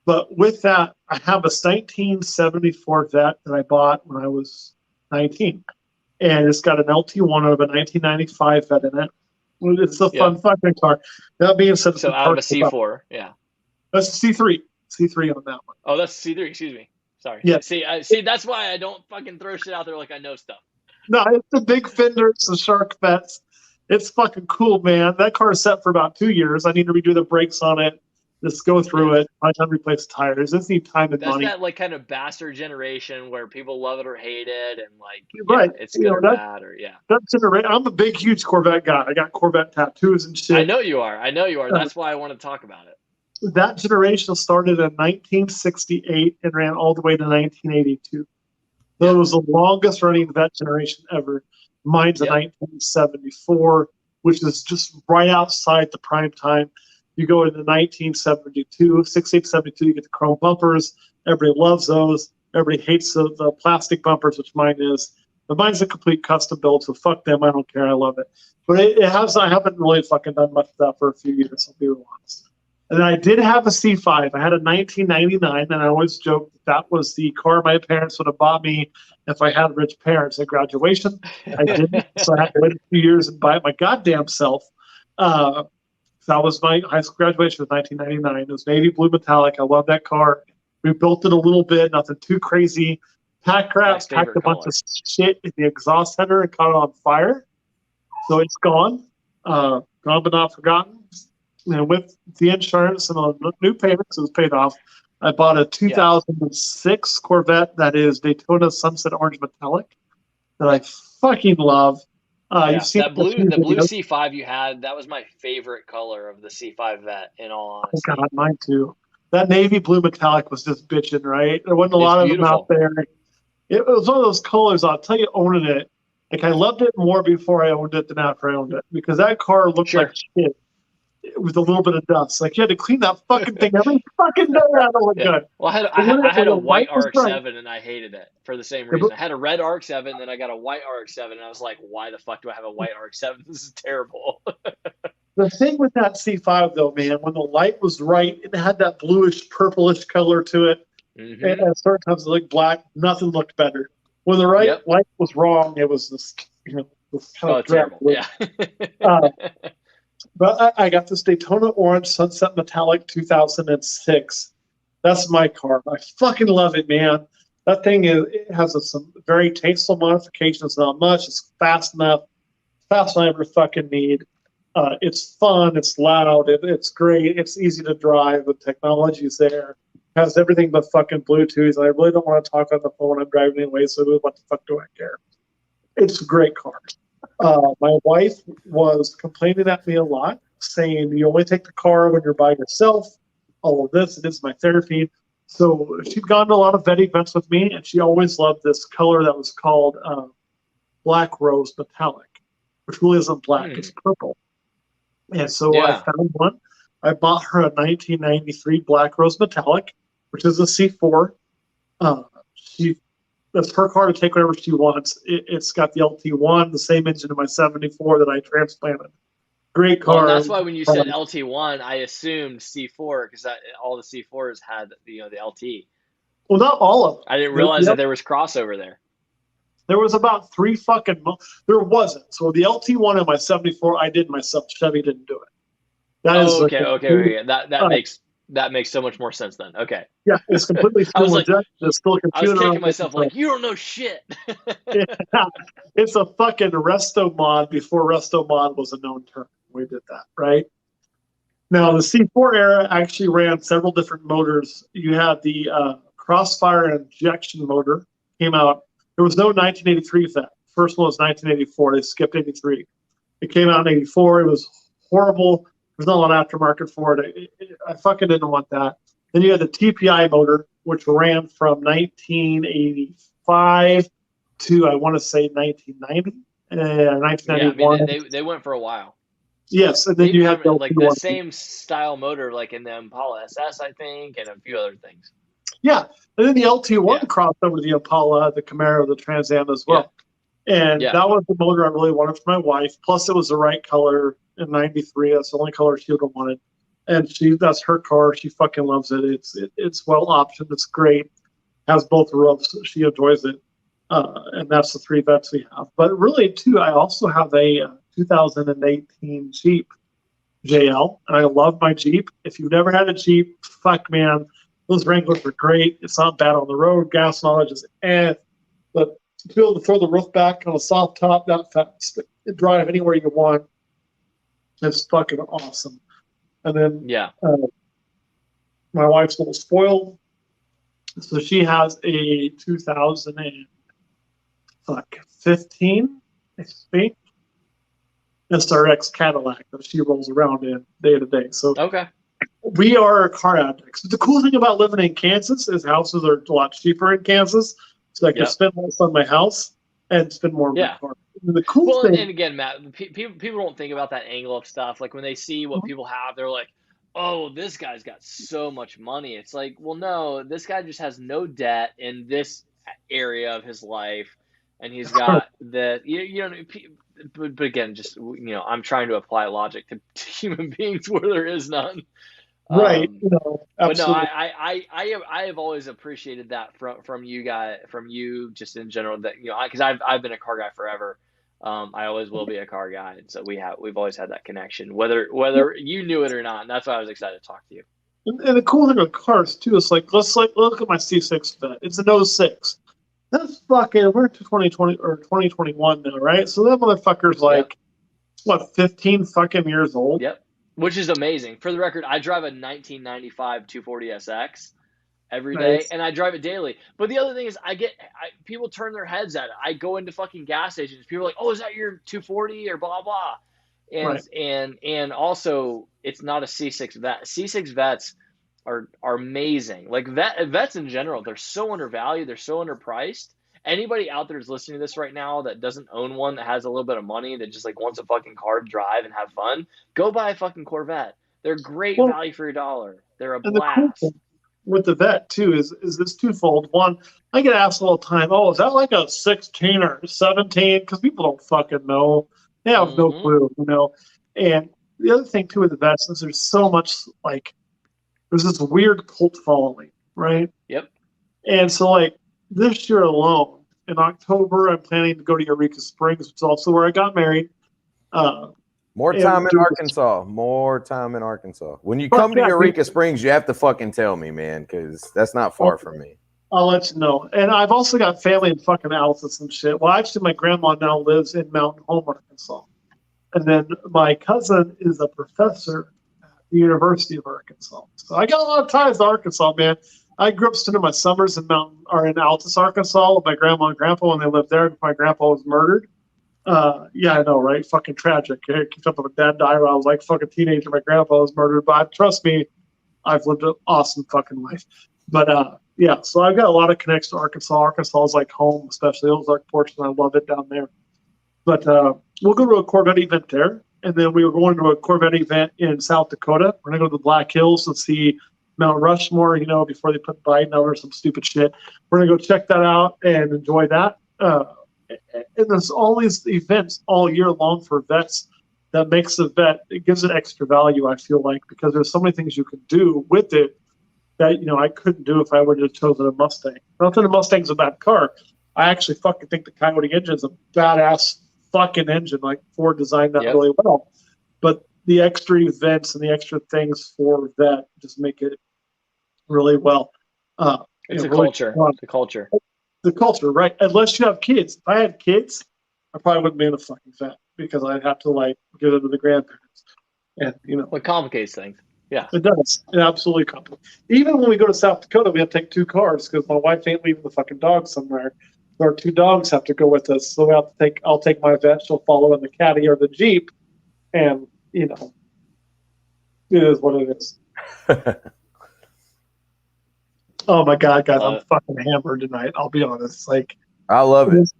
But with that, I have a 1974 vet that I bought when I was 19. And it's got an LT1 of a 1995 vet in it. It's a fun fucking car. That being said, so out of a C4, That's a C3. C3 on that one. Oh, that's C3, excuse me. Sorry. Yeah. See, that's why I don't fucking throw shit out there like I know stuff. No, it's the big fenders, the shark vets. It's fucking cool, man. That car is set for about 2 years. I need to redo the brakes on it. Just go through it, find time to replace tires. Just need time and That's money. that like kind of bastard generation where people love it or hate it, and like Right. it's good or bad, or That's generation. I'm a big, huge Corvette guy. I got Corvette tattoos and shit. I know you are. That's why I want to talk about it. That generation started in 1968 and ran all the way to 1982. So it was the longest running vet generation ever. Mine's a 1974, which is just right outside the prime time. You go into 1972, 68, 72, you get the chrome bumpers. Everybody loves those. Everybody hates the plastic bumpers, which mine is. But mine's a complete custom build, so fuck them. I don't care. I love it. But I haven't really fucking done much of that for a few years, I'll be real honest. And I did have a C5. I had a 1999, and I always joke that was the car my parents would have bought me if I had rich parents at graduation. I didn't, so I had to wait a few years and buy it my goddamn self. That was my high school graduation, was 1999. It was navy blue metallic. I love that car. We built it a little bit, nothing too crazy. Packed a bunch of shit in the exhaust header and caught it on fire. So it's gone. Gone but not forgotten. And with the insurance and the new payments, it was paid off. I bought a 2006 Corvette that is Daytona Sunset Orange Metallic that I fucking love. You've seen the blue C5 you had. That was my favorite color of the C5 vet. In all honesty, oh God, mine too. That navy blue metallic was just bitching, right? There wasn't a lot of them out there. It was one of those colors. I'll tell you, owning it, like I loved it more before I owned it than after I owned it, because that car looked like shit with a little bit of dust. Like you had to clean that fucking thing every fucking day out of look good. Well, I had a white RX-7 and I hated it for the same reason. I had a red RX-7, then I got a white RX-7, and I was like, why the fuck do I have a white RX-7? This is terrible. The thing with that C5 though, man, when the light was right, it had that bluish, purplish color to it. Mm-hmm. And at certain times it looked black. Nothing looked better. When the light was wrong, it was this, this kind of terrible. Yeah. But I got this Daytona Orange Sunset Metallic 2006. That's my car. I fucking love it, man. That thing it has some very tasteful modifications. Not much. It's fast enough. Fast enough I ever fucking need. It's fun. It's loud. It's great. It's easy to drive. The technology's there. Has everything but fucking Bluetooth. I really don't want to talk on the phone. I'm driving anyway, so what the fuck do I care? It's a great car. My wife was complaining at me a lot, saying you only take the car when you're by yourself. All of this, it is my therapy. So she'd gone to a lot of vet events with me, and she always loved this color that was called Black Rose Metallic, which really isn't black; it's purple. And so I found one. I bought her a 1993 Black Rose Metallic, which is a C4. That's her car to take wherever she wants. It's got the LT1, the same engine in my 74 that I transplanted. Great car. Well, that's why when you said LT1, I assumed C4 because all the C4s had the LT. Well, not all of them. I didn't realize that there was crossover there. There was about three fucking. There wasn't. So the LT1 in my 74, I did myself. Chevy didn't do it. Okay. That makes so much more sense then. Okay. Yeah, it's completely still legit. There's still a computer. I was kicking myself like, you don't know shit. Yeah, it's a fucking resto mod before resto mod was a known term. We did that, right? Now, the C4 era actually ran several different motors. You had the Crossfire injection motor came out. There was no 1983 for that. First one was 1984. They skipped 83. It came out in 84. It was horrible. There's not a lot of aftermarket for it. I fucking didn't want that. Then you had the TPI motor, which ran from 1985 to, I want to say, 1990, 1991. Yeah, they went for a while. Yes, and then you had the same style motor like in the Impala SS, I think, and a few other things. Yeah, and then the LT1 crossed over to the Impala, the Camaro, the Trans Am as well. Yeah. And that was the motor I really wanted for my wife. Plus, it was the right color in '93. That's the only color she would have wanted. And that's her car. She fucking loves it. It's well optioned. It's great. Has both roofs. She enjoys it. And that's the three vets we have. But really, too, I also have a 2018 Jeep JL, and I love my Jeep. If you've never had a Jeep, fuck, man, those Wranglers are great. It's not bad on the road. Gas knowledge is but to be able to throw the roof back on a soft top, that fast, drive anywhere you want. It's fucking awesome. And then My wife's a little spoiled, so she has a 2015, I think, SRX Cadillac that she rolls around in day to day. So Okay. we are car addicts. The cool thing about living in Kansas is houses are a lot cheaper in Kansas, so I can spend less on my house and spend more on my car. And the cool thing, and again, Matt, people don't think about that angle of stuff. Like when they see what people have, they're like, "Oh, this guy's got so much money." It's like, well, no, this guy just has no debt in this area of his life, and he's got but again, just I'm trying to apply logic to human beings where there is none. right? But no, Absolutely. I have always appreciated that from you guys, from you just in general, that because I've been a car guy forever. I always will be a car guy, and so we've always had that connection, whether you knew it or not, and that's why I was excited to talk to you. And the cool thing with cars too is let's look at my C6 Vet. It's an '06. That's fucking, we're to 2020 or 2021 now, right? So that motherfucker's like, what, 15 fucking years old? Yep. Which is amazing. For the record, I drive a 1995 240SX every day, and I drive it daily. But the other thing is, people turn their heads at it. I go into fucking gas stations. People are like, "Oh, is that your 240 or blah blah?" And also, it's not a C6 vet. C6 vets are amazing. Like vets in general, they're so undervalued. They're so underpriced. Anybody out there is listening to this right now that doesn't own one, that has a little bit of money, that just like wants a fucking car to drive and have fun, go buy a fucking Corvette. They're great value for your dollar. They're a blast. The cool thing with the Vet too is this twofold. One, I get asked all the time, "Oh, is that like a 16 or 17?" Because people don't fucking know. They have no clue, And the other thing too with the Vets is there's so much there's this weird cult following, right? Yep. And so this year alone, in October, I'm planning to go to Eureka Springs, which is also where I got married. More time in Arkansas. More time in Arkansas. When you come to Eureka Springs, you have to fucking tell me, man, because that's not far from me. I'll let you know. And I've also got family in fucking Altus and shit. Well, actually, my grandma now lives in Mountain Home, Arkansas. And then my cousin is a professor at the University of Arkansas. So I got a lot of ties to Arkansas, man. I grew up spending my summers in Altus, Arkansas with my grandma and grandpa when they lived there. My grandpa was murdered. Yeah, I know, right? Fucking tragic. I kept up with a dad died when I was like fucking teenager. My grandpa was murdered, but trust me, I've lived an awesome fucking life. But yeah, so I've got a lot of connections to Arkansas. Arkansas is like home, especially Ozark portion. I love it down there. But we'll go to a Corvette event there, and then we were going to a Corvette event in South Dakota. We're gonna go to the Black Hills and see Mount Rushmore, before they put Biden over some stupid shit. We're gonna go check that out and enjoy that. And there's all these events all year long for vets that makes the vet, it gives it extra value, I feel like, because there's so many things you can do with it that, I couldn't do if I would have chosen a Mustang. Not that a Mustang's a bad car. I actually fucking think the Coyote engine is a badass fucking engine. Like Ford designed that really well. But the extra events and the extra things for that just make it really well. It's a culture. The culture. The culture, right? Unless you have kids. If I had kids, I probably wouldn't be in a fucking vet because I'd have to give them to the grandparents. And it complicates things. Yeah, it does. It absolutely complicates. Even when we go to South Dakota, we have to take 2 cars because my wife ain't leaving the fucking dog somewhere. Our 2 dogs have to go with us, so we have to take. I'll take my vet. She'll follow in the caddy or the Jeep, and it is what it is. Oh my God, guys, I'm fucking hammered tonight. I'll be honest. I love it.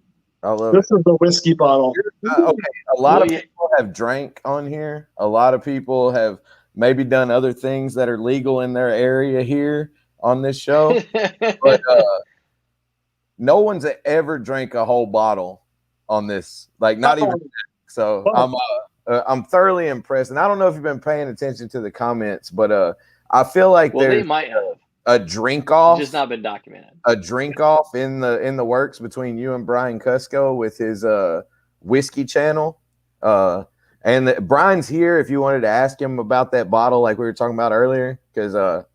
I love this is the whiskey bottle. Okay, a lot of people have drank on here. A lot of people have maybe done other things that are legal in their area here on this show, but no one's ever drank a whole bottle on this. Not even. So I'm thoroughly impressed, and I don't know if you've been paying attention to the comments, but I feel like they might have. A drink off, just not been documented. A drink off in the works between you and Brian Cusco with his whiskey channel. And Brian's here if you wanted to ask him about that bottle, like we were talking about earlier, because I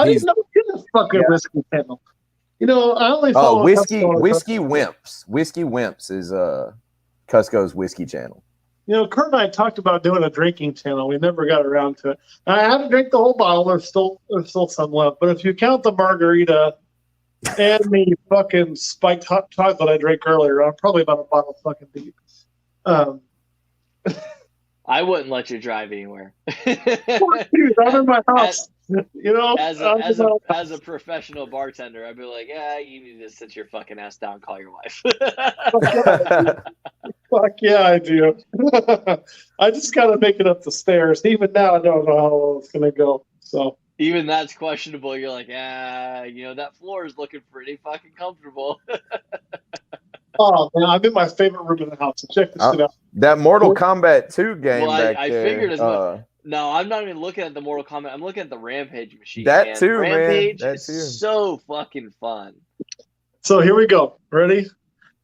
didn't know he had a fucking whiskey channel. I only follow whiskey Wimps. Whiskey Wimps is Cusco's whiskey channel. Kurt and I talked about doing a drinking channel. We never got around to it. And I haven't drank the whole bottle. There's still some left. But if you count the margarita and the fucking spiked hot chocolate I drank earlier, I'm probably about a bottle fucking deep. I wouldn't let you drive anywhere. Dude, I'm in my house. As a professional bartender, I'd be like, yeah, you need to sit your fucking ass down and call your wife. Fuck yeah, I do. I just got to make it up the stairs. Even now, I don't know how long it's going to go. So even that's questionable. You're like, that floor is looking pretty fucking comfortable. Oh, man, I'm in my favorite room in the house. So check this shit out. That Mortal Kombat 2 game back I there. figured as much. No, I'm not even looking at the Mortal Kombat. I'm looking at the Rampage machine. That too, Rampage man. That is too. so fucking fun. So here we go. Ready?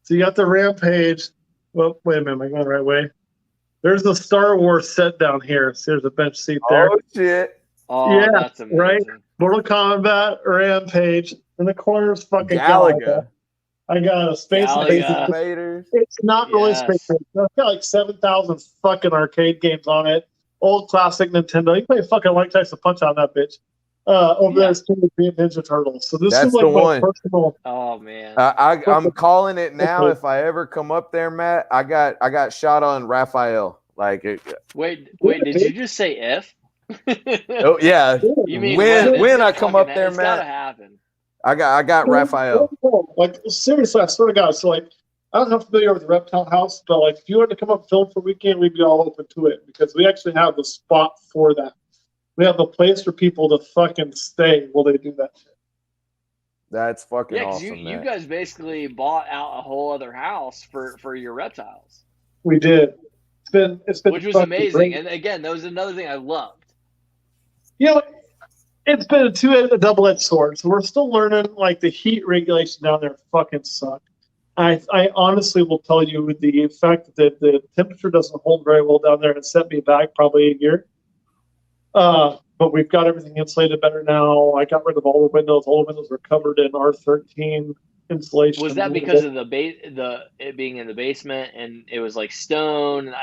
So you got the Rampage. Well, wait a minute. Am I going the right way? There's the Star Wars set down here. So there's a bench seat there. Oh, shit. Oh, yeah, that's amazing. Right? Mortal Kombat, Rampage. In the corner is fucking Galaga. I got a Space Invaders. It's not really Space Invaders. It's got like 7,000 fucking arcade games on it. Old classic Nintendo. You can play fucking Mike Tyson Punch on that bitch. There's Teenage Mutant Ninja Turtles. So this is like my personal. Oh man. I'm calling it now. If I ever come up there, Matt, I got shot on Raphael. Like Wait, did you just say if? Oh yeah. You mean when I come up there, it's Matt? Gotta happen. I got Raphael. Like seriously, I swear to God. So like, I don't know how familiar with the Reptile House, but like, if you wanted to come up and film for a weekend, we'd be all open to it because we actually have the spot for that. We have a place for people to fucking stay while they do that shit. That's fucking awesome. Yeah, you guys basically bought out a whole other house for your reptiles. We did. It's been which was amazing. Great. And again, that was another thing I loved. It's been a double-edged sword. So we're still learning. Like the heat regulation down there fucking suck. I honestly will tell you the fact that the temperature doesn't hold very well down there and set me back probably a year. But we've got everything insulated better now. I got rid of all the windows. All the windows were covered in R13 insulation. Was that because of it being in the basement and it was like stone? And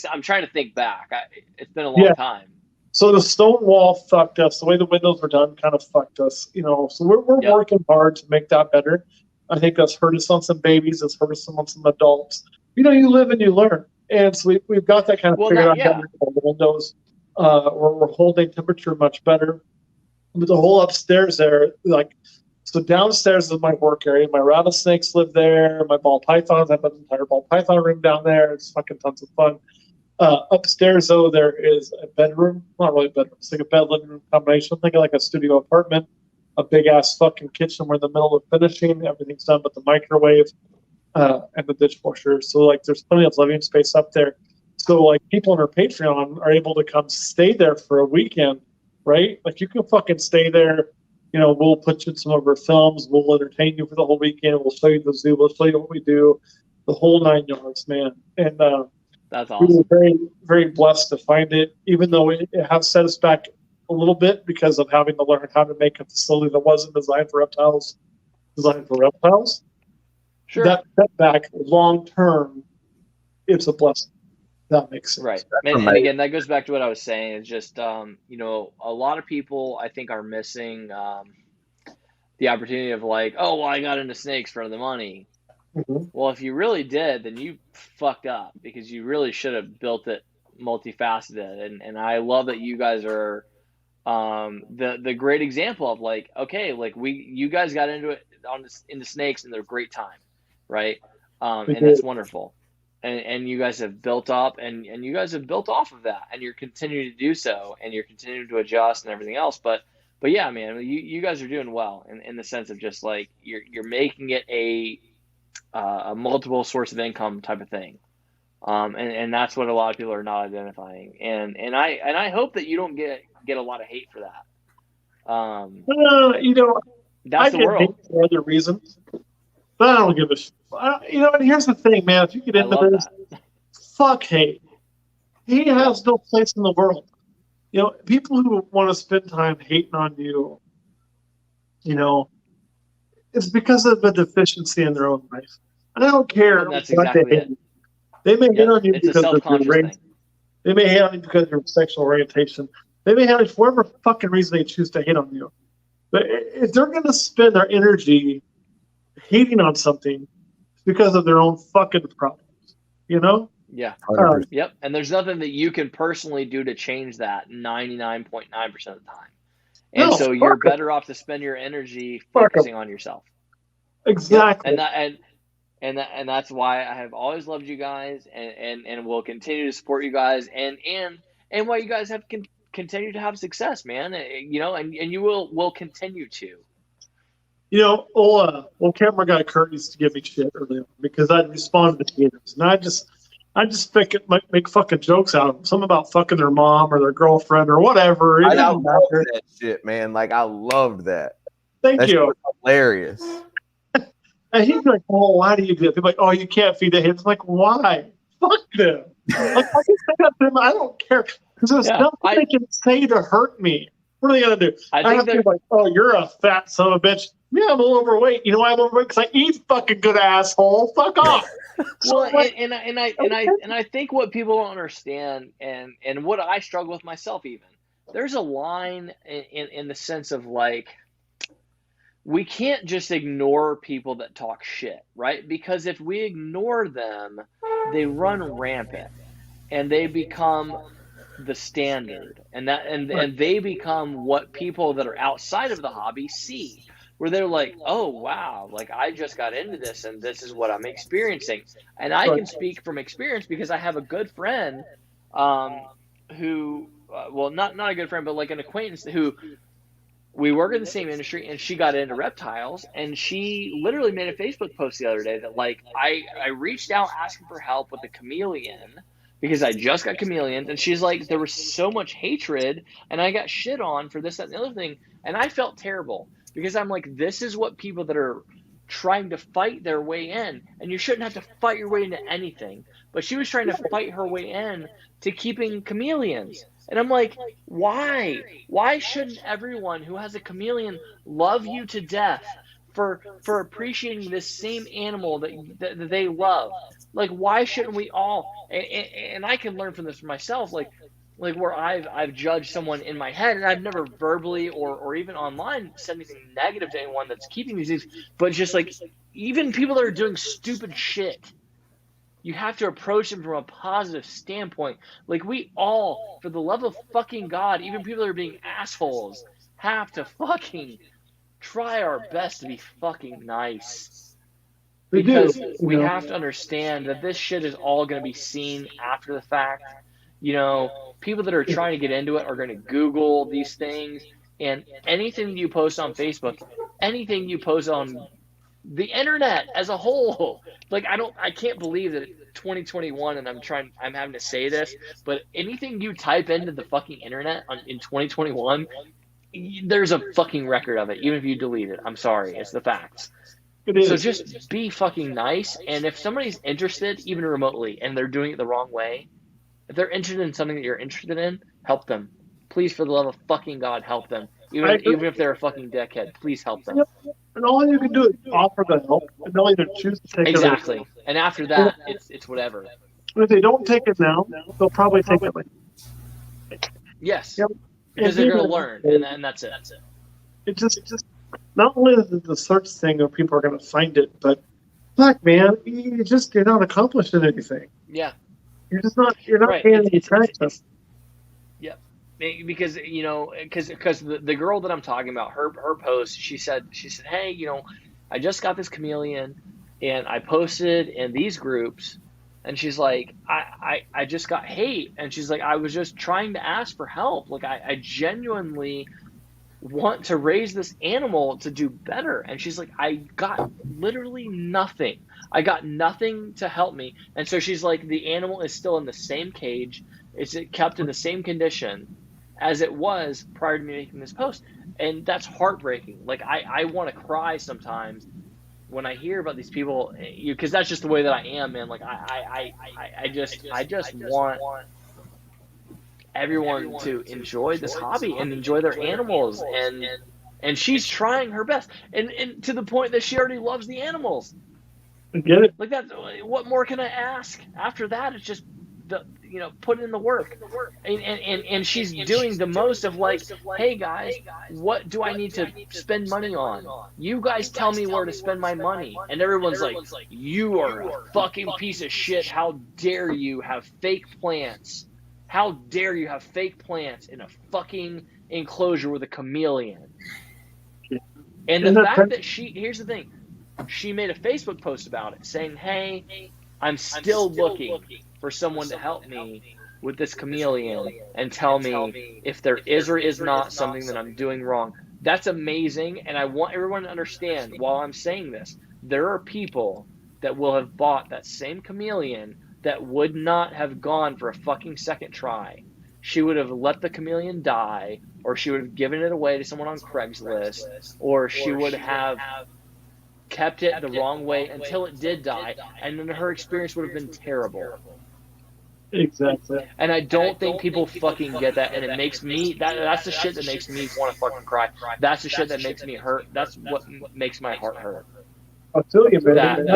I'm trying to think back. It's been a long time. So the stone wall fucked us. The way the windows were done kind of fucked us. So we're working hard to make that better. I think that's hurt us on some babies. It's hurt us on some adults. You live and you learn. And so we've got that kind of figured out. The windows, we're holding temperature much better. But the whole upstairs there, so downstairs is my work area. My rattlesnakes live there. My ball pythons, I have an entire ball python room down there. It's fucking tons of fun. Upstairs, though, there is a bedroom. Not really a bedroom. It's like a bed living room combination. Think of like a studio apartment. A big-ass fucking kitchen. We're in the middle of finishing. Everything's done but the microwave and the dishwasher. So, there's plenty of living space up there. So, people on our Patreon are able to come stay there for a weekend, right? You can fucking stay there. We'll put you in some of our films. We'll entertain you for the whole weekend. We'll show you the zoo. We'll show you what we do. The whole 9 yards, man. And that's awesome. We were very, very blessed to find it, even though it has set us back a little bit because of having to learn how to make a facility that wasn't designed for reptiles. Sure. That setback, long term, it's a blessing. That makes sense. Right. And again, that goes back to what I was saying. It's just, a lot of people, I think, are missing the opportunity of I got into snakes for the money. Mm-hmm. Well, if you really did, then you fucked up because you really should have built it multifaceted. And I love that you guys are the great example of you guys got into it into snakes and they're a great time, right? And that's wonderful. And you guys have built up and you guys have built off of that and you're continuing to do so and you're continuing to adjust and everything else. But yeah, man, you guys are doing well in the sense of just you're making it a multiple source of income type of thing. And that's what a lot of people are not identifying. And I hope that you don't get a lot of hate for that. That's the world. Hate for other reasons, but I don't give a shit. And here's the thing, man. If you get into this, fuck hate. Hate has no place in the world. People who want to spend time hating on you, it's because of a deficiency in their own life. And I don't care. And that's exactly it. They may hit on you It's a because of your self-conscious race. thing. They may hit on you because of your sexual orientation. They may hit on you for whatever fucking reason they choose to hit on you. But if they're going to spend their energy hating on something, it's because of their own fucking problems, you know? Yeah. 100%. Yep. And there's nothing that you can personally do to change that 99.9% of the time. And No, so you're fuck 'em. better off to spend your energy Fuck 'em. focusing on yourself. Exactly. Yep. And that's why I have always loved you guys and will continue to support you guys and why you guys have continued to have success, man. You know, and you will continue to. You know, old camera guy Kurt used to give me shit early on because I'd respond to haters, and I just make fucking jokes out of them. Something about fucking their mom or their girlfriend or whatever. It I didn't love matter. that shit, man. Like I loved that. Thank That shit you. was hilarious. And he's like, "Oh, why do you do it?" They're like, "Oh, you can't feed the haters." I'm like, why? Fuck them. Like, I can say that to them. I don't care because there's nothing they can say to hurt me. What are they gonna do? I have to be like, "Oh, you're a fat son of a bitch." Yeah, I'm a little overweight. You know why I'm overweight? Because I eat fucking good, asshole. Fuck off. Well, and I think what people don't understand, and what I struggle with myself, even there's a line in the sense of like, we can't just ignore people that talk shit, right? Because if we ignore them, they run rampant, and they become the standard, and they become what people that are outside of the hobby see, where they're like, oh wow, like I just got into this and this is what I'm experiencing. And I can speak from experience because I have a good friend who well, not a good friend, but like an acquaintance who we work in the same industry, and she got into reptiles, and she literally made a Facebook post the other day that like I reached out asking for help with the chameleon because I just got chameleons, and she's like, there was so much hatred and I got shit on for this, that, and the other thing, and I felt terrible because I'm like, this is what people that are trying to fight their way in, and you shouldn't have to fight your way into anything, but she was trying to fight her way in to keeping chameleons. And I'm like, why? Why shouldn't everyone who has a chameleon love you to death for appreciating this same animal that they love? Like, why shouldn't we all? And I can learn from this for myself. Like where I've judged someone in my head, and I've never verbally or even online said anything negative to anyone that's keeping these things. But just like even people that are doing stupid shit, you have to approach them from a positive standpoint. Like we all, for the love of fucking God, even people that are being assholes, have to fucking try our best to be fucking nice. Because we have to understand that this shit is all going to be seen after the fact. You know, people that are trying to get into it are going to Google these things, and anything you post on Facebook, anything you post on the internet as a whole, like I can't believe that 2021, and I'm having to say this, but anything you type into the fucking internet in 2021, there's a fucking record of it, even if you delete it. I'm sorry, it's the facts. So just be fucking nice, and if somebody's interested, even remotely, and they're doing it the wrong way, if they're interested in something that you're interested in, help them. Please, for the love of fucking God, help them. Even if they're a fucking dickhead, please help them. And all you can do is offer the help, and they'll either choose to take it. Exactly. And after that, it's whatever. And if they don't take it now, they'll probably take it later. Yes. Yep. Because they're going to learn, and that's it. It just not only is it the search thing of people are going to find it, but fuck, man, you're not accomplishing anything. Yeah. You're not paying any attention. Yeah. Because the girl that I'm talking about, her post, she said, hey, I just got this chameleon and I posted in these groups, and she's like, I just got hate, and she's like, I was just trying to ask for help. Like I genuinely want to raise this animal to do better, and she's like, I got literally nothing. I got nothing to help me. And so she's like, the animal is still in the same cage. It's kept in the same condition as it was prior to me making this post. And that's heartbreaking. Like I want to cry sometimes when I hear about these people, because that's just the way that I am, man. Like I just want everyone to enjoy this hobby and enjoy their animals, and she's trying her best, and to the point that she already loves the animals. I get it. Like that. What more can I ask? After that, it's just put in the work. And she's doing the most of like, hey guys, what do I need to spend money on? You guys tell me where to spend my money. And everyone's like, you are a fucking piece of shit. How dare you have fake plants? How dare you have fake plants in a fucking enclosure with a chameleon? And the fact that here's the thing, she made a Facebook post about it saying, hey, I'm still looking for someone to help me with this chameleon and tell me if there is or is not something that I'm doing wrong. That's amazing. And I want everyone to understand, while I'm saying this, there are people that will have bought that same chameleon that would not have gone for a fucking second try. She would have let the chameleon die, or she would have given it away to someone on Craigslist, or she would have kept it the wrong way until it did die, and then her experience would have been terrible. Exactly. And I don't think people fucking get that, and it makes me that's the shit that makes me want to fucking cry. That's the shit that makes me hurt. That's what makes my heart hurt. I'll tell you, man.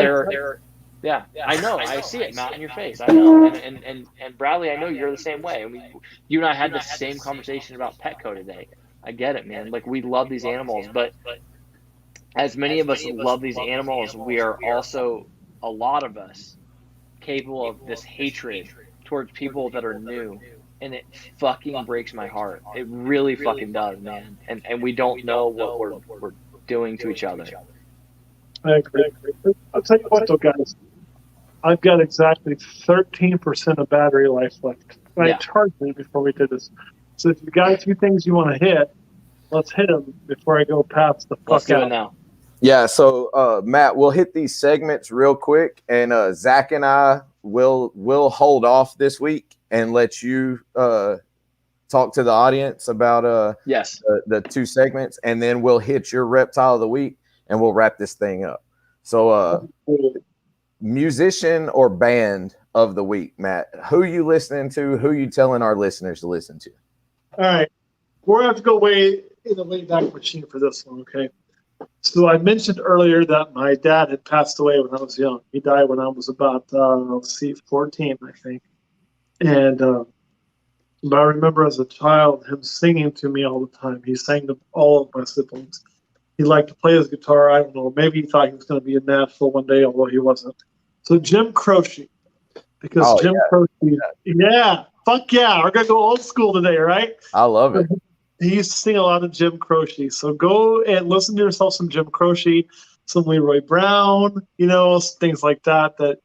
Yeah, I know. I see it, Matt, in your face. I know. And Bradley, I know you're the same way. I mean, you and I had the same conversation about Petco today. I get it, man. Like, we love these animals, but as many of us love these animals, we are also, a lot of us, capable of this hatred towards people that are new. And it fucking breaks my heart. It really fucking does, man. And we don't know what we're doing to each other. I agree. I'll tell you what, though, guys. I've got exactly 13% of battery life left. I charged me before we did this. So if you've got a few things you want to hit, let's hit them before I go past the fuck Let's do out. it now. Yeah, so Matt, we'll hit these segments real quick, and Zach and I will hold off this week and let you talk to the audience about the two segments, and then we'll hit your reptile of the week, and we'll wrap this thing up. So musician or band of the week, Matt. Who you listening to? Who you telling our listeners to listen to? All right. We're going to have to go way in the way back machine for this one, okay? So I mentioned earlier that my dad had passed away when I was young. He died when I was about, 14, I think. And but I remember as a child him singing to me all the time. He sang to all of my siblings. He liked to play his guitar. I don't know. Maybe he thought he was going to be in Nashville one day, although he wasn't. So Jim Croce. Because Jim Croce, fuck yeah. We're going to go old school today, right? I love it. He used to sing a lot of Jim Croce. So go and listen to yourself some Jim Croce, some Leroy Brown, things like that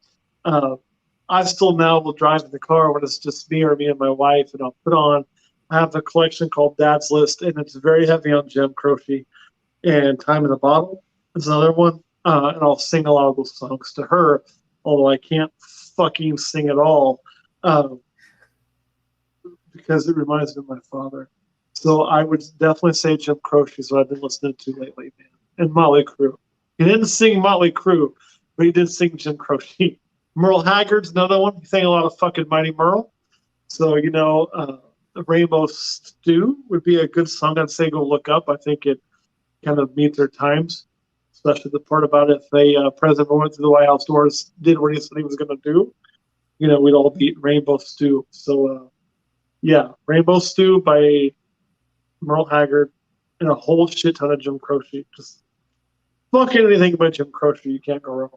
I still now will drive in the car when it's just me and my wife, and I'll put on. I have a collection called Dad's List, and it's very heavy on Jim Croce. And Time in the Bottle is another one. And I'll sing a lot of those songs to her, although I can't fucking sing at all because it reminds me of my father. So I would definitely say Jim Croce is what I've been listening to lately, man. And Motley Crue. He didn't sing Motley Crue, but he did sing Jim Croce. Merle Haggard's another one. He sang a lot of fucking Mighty Merle. So, Rainbow Stew would be a good song I'd say go look up. I think it kind of meets their times, especially the part about if a president went to the White House doors, did what he said he was going to do, we'd all beat Rainbow Stew. So, Rainbow Stew by Merle Haggard and a whole shit ton of Jim Croce. Just fucking anything by Jim Croce, you can't go wrong.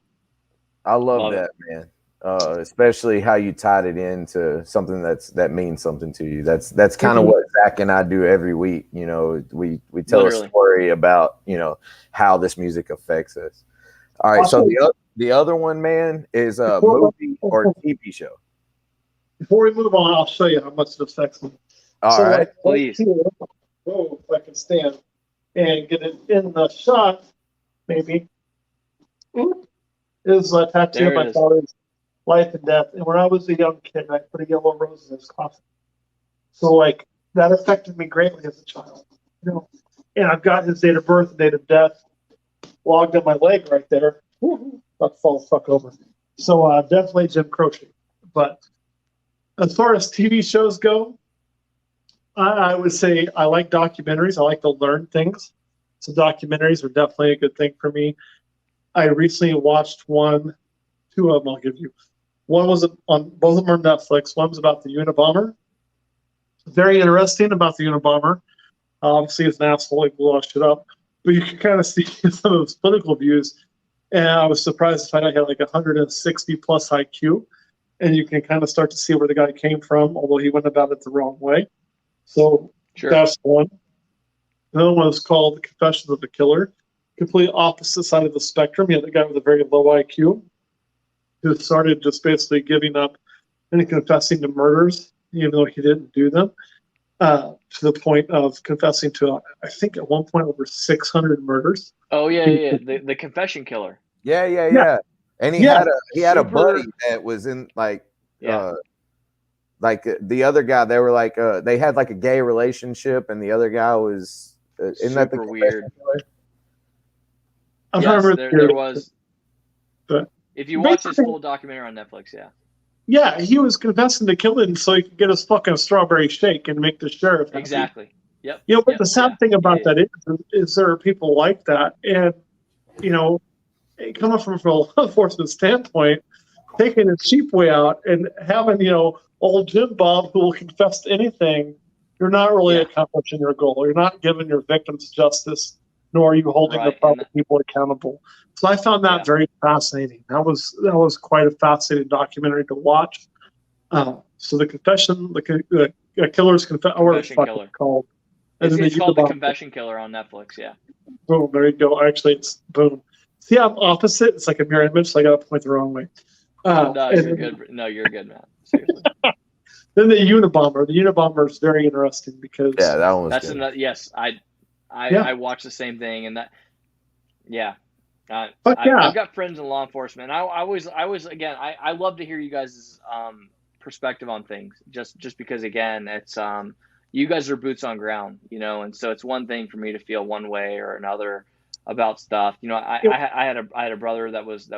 I love that, man. Especially how you tied it into something that means something to you. That's kind of what Zach and I do every week. We tell a story about how this music affects us. All right, so the other one, man, is a movie or TV show. Before we move on, I'll show you how much it affects me. All right, please. If I can stand and get it in the shot, maybe. Is a tattoo of my father's life and death. And when I was a young kid, I put a yellow rose in his coffin. So, that affected me greatly as a child. And I've got his date of birth and date of death logged on my leg right there. About to fall the fuck over. So, definitely Jim Croce. But as far as TV shows go, I would say I like documentaries. I like to learn things. So documentaries are definitely a good thing for me. I recently watched one two of them I'll give you. One was on, both of them are on Netflix. One was about the Unabomber. Very interesting about the Unabomber. Obviously, he's an asshole. He blew all shit up. But you can kind of see some of his political views. And I was surprised to find out he had like 160 plus IQ. And you can kind of start to see where the guy came from, although he went about it the wrong way. So that's one. Another one was called The Confessions of a Killer. Complete opposite side of the spectrum. You had the guy with a very low IQ who started just basically giving up and confessing to murders, even though he didn't do them, to the point of confessing to, I think at one point, over 600 murders. Oh, yeah. The confession killer. Yeah. And he had a buddy that was in like the other guy. They were like they had like a gay relationship, and the other guy was isn't that the weird? Yes, there was. But if you watch this full documentary on Netflix, yeah, he was confessing to killing so he could get his fucking strawberry shake and make the sheriff happy. Exactly. Yep. You know, but the sad thing about that is there are people like that, and you know, coming from a law enforcement standpoint, taking a cheap way out and having, you know, old Jim Bob who will confess to anything, you're not really accomplishing your goal. You're not giving your victims justice, nor are you holding the proper people accountable. So I found that very fascinating. That was quite a fascinating documentary to watch. So the confession, the killer's confession, or what it's called. It's called The Confession Killer on Netflix. Yeah. Boom. There you go. Actually, it's boom. See, I'm opposite. It's like a mirror image, so I got to point the wrong way. No, you're good. No, you're good, man. Seriously. Then the Unabomber. The Unabomber is very interesting because that one was that's good. Another, yes. I watched the same thing, and that I've got friends in law enforcement. I always again I love to hear you guys' perspective on things, just because again it's you guys are boots on ground, you know, and so it's one thing for me to feel one way or another about stuff. You know, I had a brother that was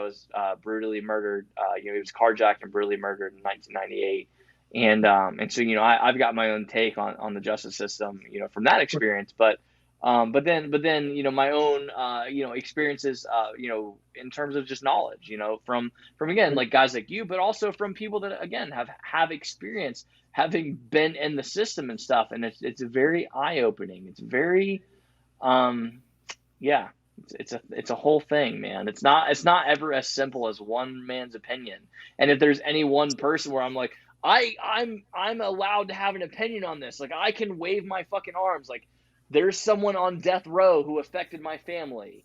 brutally murdered. You know, he was carjacked and brutally murdered in 1998. And so, you know, I've got my own take on the justice system, you know, from that experience, but then, you know, my own, you know, experiences, you know, in terms of just knowledge, you know, from again, like guys like you, but also from people that again have experience having been in the system and stuff. And it's very eye-opening. It's very, it's a whole thing, man. It's not ever as simple as one man's opinion. And if there's any one person where I'm like, I'm allowed to have an opinion on this, like I can wave my fucking arms, like there's someone on death row who affected my family,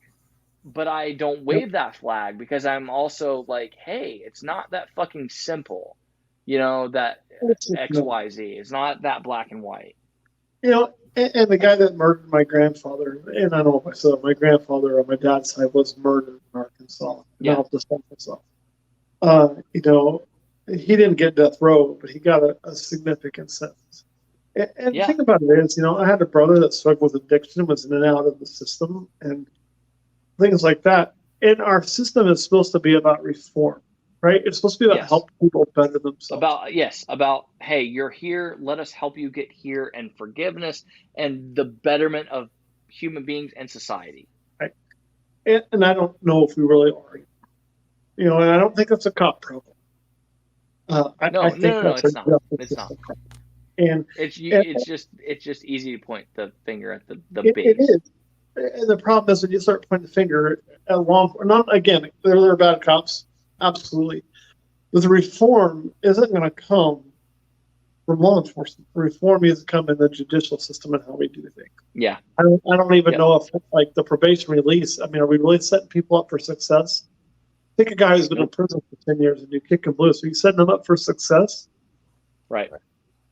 but I don't wave that flag because I'm also like, hey, it's not that fucking simple, you know, that XYZ is not that black and white. You know, and the guy that murdered my grandfather, and I know myself, my grandfather on my dad's side was murdered in Arkansas. Yeah. I'll defend myself. You know, he didn't get death row, but he got a significant sentence. And the thing about it is, you know, I had a brother that struggled with addiction, was in and out of the system, and things like that. And our system is supposed to be about reform, right? It's supposed to be about helping people better themselves. About, hey, you're here. Let us help you get here, and forgiveness and the betterment of human beings and society. Right. And I don't know if we really are. You know, and I don't think that's a cop problem. I think it's not. It's not. And it's just easy to point the finger at the base. It is. And the problem is when you start pointing the finger at again, there are bad cops, absolutely. But the reform isn't going to come from law enforcement. The reform needs to come in the judicial system and how we do things. Yeah. I don't even know if like the probation release. I mean, are we really setting people up for success? Take a guy who's been in prison for 10 years and you kick him loose. Are you setting him up for success? Right.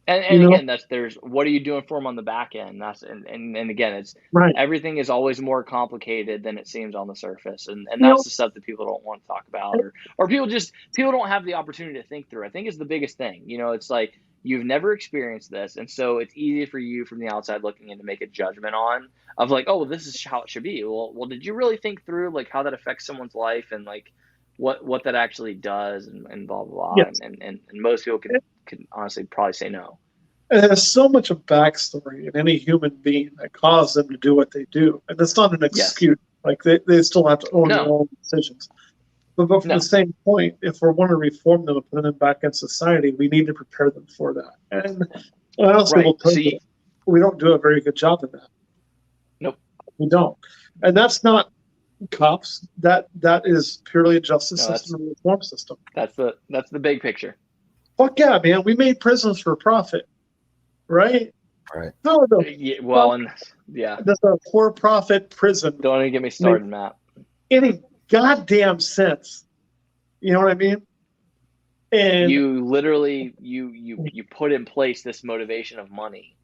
And again, there's what are you doing for them on the back end? And again, it's everything is always more complicated than it seems on the surface, and that's the stuff that people don't want to talk about, or people don't have the opportunity to think through. I think is the biggest thing. You know, it's like you've never experienced this, and so it's easy for you from the outside looking in to make a judgment on of like, oh, well, this is how it should be. Well, did you really think through like how that affects someone's life and like what that actually does and blah blah blah? Yes. And most people can honestly probably say no. And there's so much of backstory in any human being that caused them to do what they do. And that's not an excuse. Like they still have to own their own decisions. But from No. the same point, if we want to reform them and put them back in society, we need to prepare them for that. And honestly, Right. will tell you, we don't do a very good job of that. Nope. We don't. And that's not cops. That is purely a justice No, system and reform system. That's the big picture. Fuck yeah, man. We made prisons for profit, right? Right. No, the Yeah, well, and yeah, that's a for-profit prison. don't even get me started, Matt. Any goddamn sense. You know what I mean? And You literally you put in place this motivation of money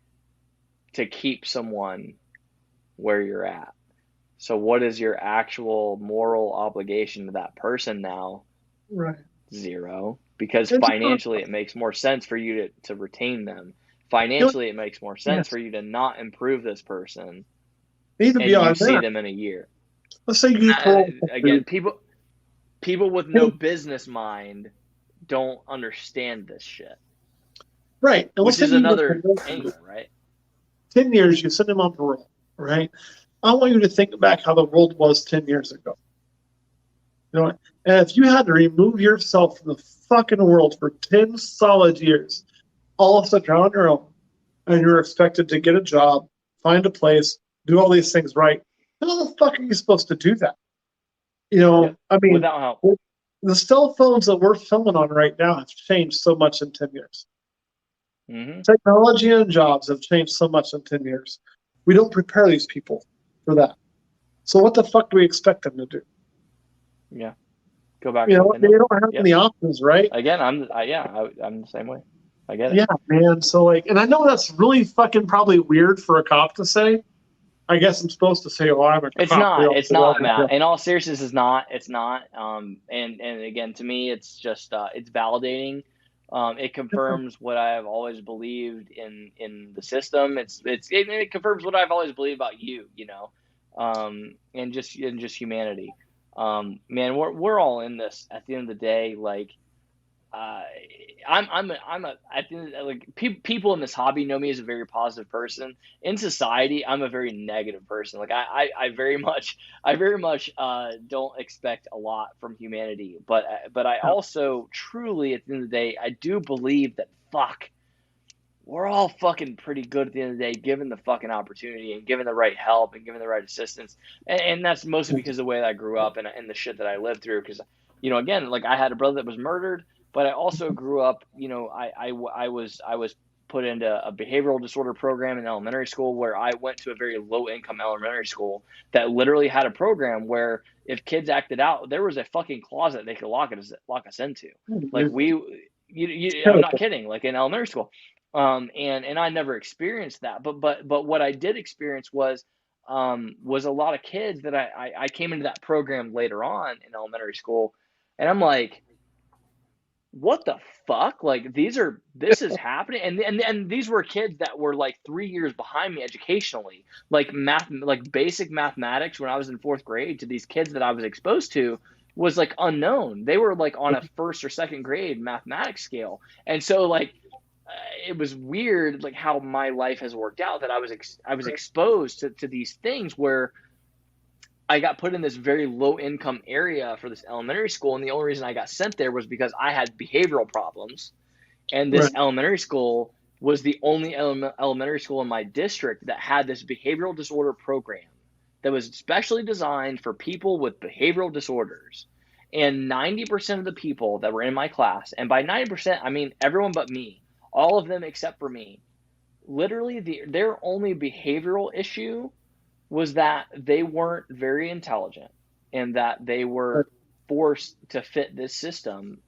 to keep someone where you're at. So what is your actual moral obligation to that person now? right. Zero. Because It's financially it makes more sense for you to retain them. Financially it makes more sense for you to not improve this person need to and be you on see that. them in a year. Let's say you Again, people with no business mind don't understand this shit. right. And Which is another angle, right? 10 years, you send him on parole, right? I want you to think back how the world was 10 years ago. You know, and if you had to remove yourself from the fucking world for 10 solid years, all of a sudden you're on your own, and you're expected to get a job, find a place, do all these things right, how the fuck are you supposed to do that? You know, Yep. I mean, Without help. the cell phones that we're filming on right now have changed so much in 10 years. Mm-hmm. Technology and jobs have changed so much in 10 years. We don't prepare these people for that. So what the fuck do we expect them to do? Yeah. Go back You to know, what they they know. don't have any options, right? Again, I'm the same way. I get it. Yeah, man. So like, and I know that's really fucking probably weird for a cop to say. I guess I'm supposed to say, "Oh, I'm a cop." It's not, Matt. In all seriousness, it's not. And again, to me, it's just it's validating. It confirms what I have always believed in the system. It confirms what I've always believed about you. You know, and just humanity. Man, we're all in this at the end of the day. Like, I'm a I think like people in this hobby know me as a very positive person. In society, I'm a very negative person. Like I very much don't expect a lot from humanity, but I also truly at the end of the day I do believe that we're all fucking pretty good at the end of the day, given the fucking opportunity and given the right help and given the right assistance. And that's mostly because of the way that I grew up and the shit that I lived through. Because, you know, again, like I had a brother that was murdered, but I also grew up, you know, I was put into a behavioral disorder program in elementary school where I went to a very low income elementary school that literally had a program where if kids acted out, there was a fucking closet they could lock us into. Like I'm not kidding, like in elementary school. And I never experienced that, but what I did experience was a lot of kids that I came into that program later on in elementary school, and I'm like, what the fuck? Like this is happening, and these were kids that were like 3 years behind me educationally, like basic mathematics when I was in 4th grade to these kids that I was exposed to was like unknown. They were like on a 1st or 2nd grade mathematics scale, and so like. It was weird, like how my life has worked out. That I was exposed to these things where I got put in this very low income area for this elementary school, and the only reason I got sent there was because I had behavioral problems, and this elementary school was the only elementary school in my district that had this behavioral disorder program that was specially designed for people with behavioral disorders. And 90% of the people that were in my class, and by 90%, I mean everyone but me, all of them except for me, literally their only behavioral issue was that they weren't very intelligent and that they were forced to fit this system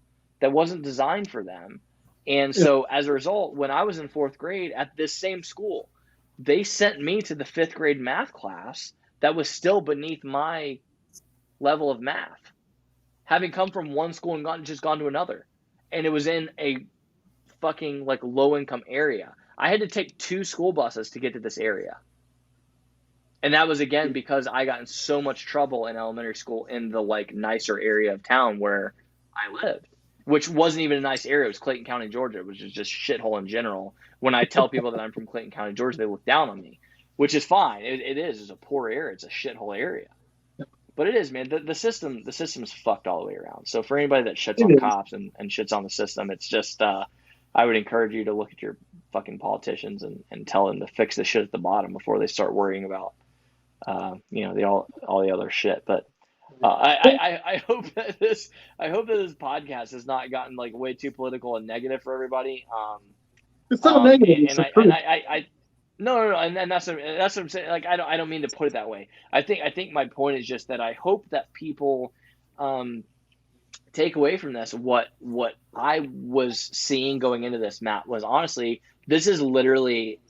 that wasn't designed for them. And so as a result, when I was in 4th grade at this same school, they sent me to the 5th grade math class that was still beneath my level of math, having come from one school and gone to another. And it was in a fucking like low income area. I had to take 2 school buses to get to this area. And that was again because I got in so much trouble in elementary school in the like nicer area of town where I lived, which wasn't even a nice area. It was Clayton County, Georgia, which is just shithole in general. When I tell people that I'm from Clayton County, Georgia, they look down on me, which is fine. It is. It's a poor area. It's a shithole area. But it is, man. The system's fucked all the way around. So for anybody that shits It on is. cops and shits on the system, it's just I would encourage you to look at your fucking politicians and tell them to fix the shit at the bottom before they start worrying about all the other shit. But I hope that this podcast has not gotten like way too political and negative for everybody. It's not negative. It's the truth. No, and that's what I'm saying. Like I don't mean to put it that way. I think my point is just that I hope that people take away from this what I was seeing going into this, Matt, was honestly, this is literally,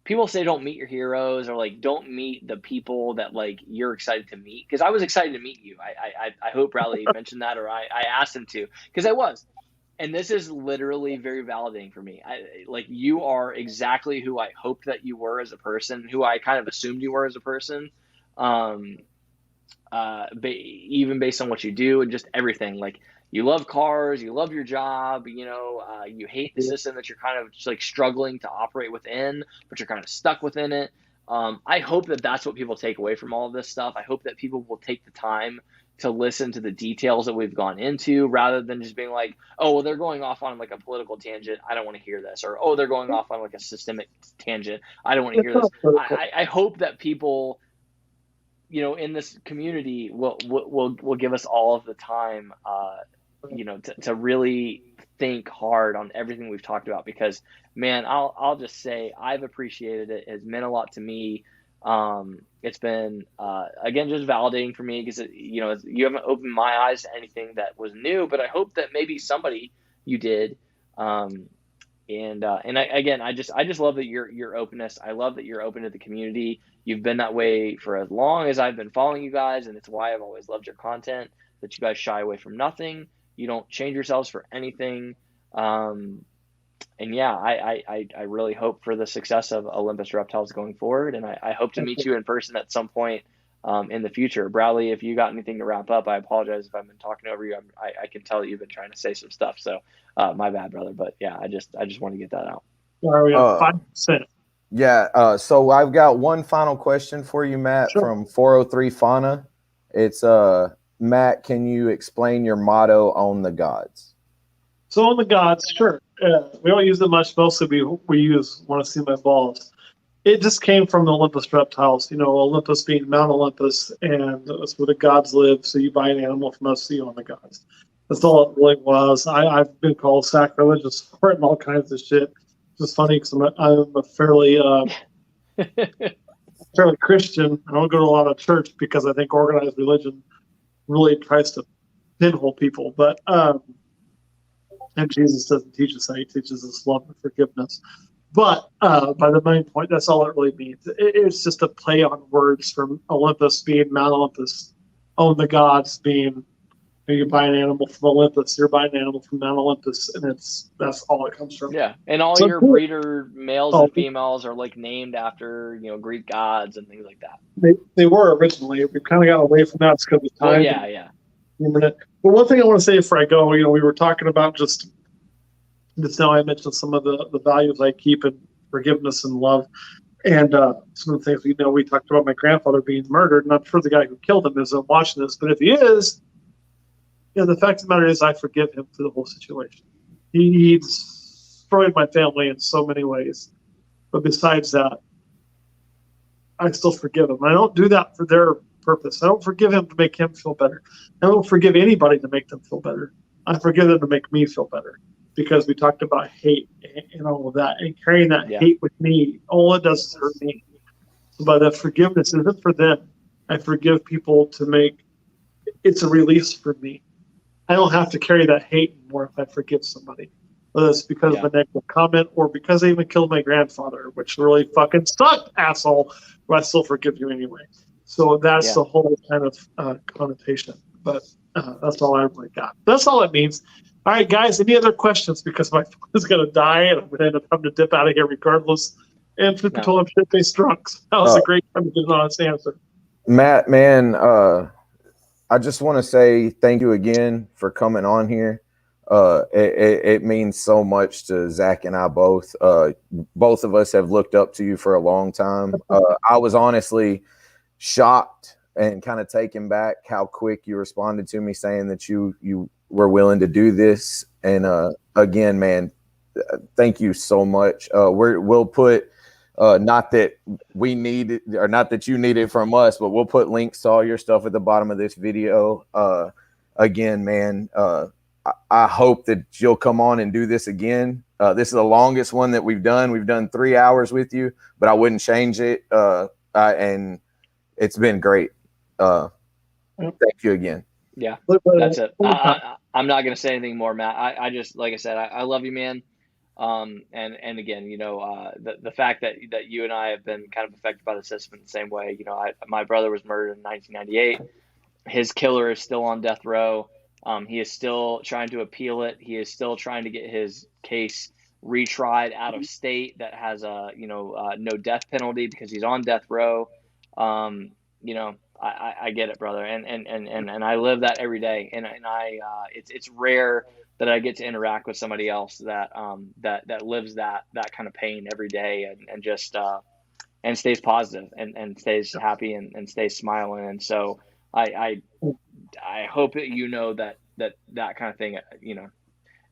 people say don't meet your heroes, or like don't meet the people that like you're excited to meet, because I was excited to meet you. I hope Bradley mentioned that, or I asked him to, because I was. And this is literally very validating for me. Like, you are exactly who I hoped that you were as a person, who I kind of assumed you were as a person, even based on what you do and just everything. Like, you love cars, you love your job, you hate the system that you're kind of just like struggling to operate within, but you're kind of stuck within it. I hope that that's what people take away from all of this stuff. I hope that people will take the time to listen to the details that we've gone into, rather than just being like, oh, well, they're going off on like a political tangent, I don't want to hear this. Or, oh, they're going off on like a systemic tangent, I don't want to hear this. I hope that people, in this community will give us all of the time, to really think hard on everything we've talked about, because, man, I'll just say I've appreciated it. It's meant a lot to me. It's been, again, just validating for me, because, you haven't opened my eyes to anything that was new, but I hope that maybe somebody you did. I just love that your openness. I love that you're open to the community. You've been that way for as long as I've been following you guys, and it's why I've always loved your content, that you guys shy away from nothing. You don't change yourselves for anything. And yeah, I really hope for the success of Olympus Reptiles going forward, and I hope to meet you in person at some point in the future. Bradley, if you got anything to wrap up, I apologize if I've been talking over you. I can tell that you've been trying to say some stuff, so my bad, brother. But yeah, I just want to get that out. Are we at 5%? Yeah. So I've got one final question for you, Matt, Sure. from 403 Fauna. It's Matt, can you explain your motto, "Own the Gods"? So on the gods, sure. We don't use it much. Mostly we use "Want to see my balls." It just came from the Olympus Reptiles. Olympus being Mount Olympus, and that's where the gods live. So you buy an animal from us, so you own the gods. That's all it really was. I've been called sacrilegious for it and all kinds of shit. It's just funny because I'm a fairly Christian. I don't go to a lot of church because I think organized religion really tries to pinhole people. But and Jesus doesn't teach us that. He teaches us love and forgiveness. But by the main point, that's all it really means. It's just a play on words from Olympus being Mount Olympus, own the gods being, you buy an animal from Olympus, you're buying an animal from Mount Olympus, and that's all it comes from. Yeah, and all your breeder males and females are like named after Greek gods and things like that. They were originally. We kind of got away from that because of time. Well, yeah. But one thing I want to say before I go, we were talking about just now. I mentioned some of the values I keep in forgiveness and love, and some of the things we talked about my grandfather being murdered, and I'm sure the guy who killed him isn't watching this, but if he is, the fact of the matter is I forgive him for the whole situation. He destroyed my family in so many ways, but besides that, I still forgive him. I don't do that for their purpose. I don't forgive him to make him feel better. I don't forgive anybody to make them feel better. I forgive them to make me feel better, because we talked about hate and all of that, and carrying that hate with me, all it does is hurt me. But that forgiveness isn't for them. I forgive people to make it's a release for me. I don't have to carry that hate anymore if I forgive somebody. Whether it's because of a negative comment or because they even killed my grandfather, which really fucking sucked, asshole, but I still forgive you anyway. So that's the whole kind of connotation. But that's all I really got. That's all it means. All right, guys, any other questions? Because my phone is going to die, and I'm going to end up having to dip out of here regardless. And people told I'm shit-faced drunks. That was a great time to get an honest answer. Matt, man, I just want to say thank you again for coming on here. It means so much to Zach and I both. Both of us have looked up to you for a long time. I was honestly shocked and kind of taken back how quick you responded to me saying that you were willing to do this. And again, man, thank you so much. We'll put not that we need it, or not that you need it from us, but we'll put links to all your stuff at the bottom of this video. Again, man, I hope that you'll come on and do this again. This is the longest one that we've done. We've done 3 hours with you, but I wouldn't change it. And it's been great. Thank you again. Yeah, that's it. I'm not going to say anything more, Matt. I just, like I said, I love you, man. And again, you know, the fact that you and I have been kind of affected by the system in the same way. You know, my brother was murdered in 1998. His killer is still on death row. He is still trying to appeal it. He is still trying to get his case retried out of state that has no death penalty because he's on death row. You know, I get it, brother, and I live that every day, and it's rare that I get to interact with somebody else that lives that kind of pain every day and just and stays positive and stays happy and stays smiling. And so I hope that you know that kind of thing, you know,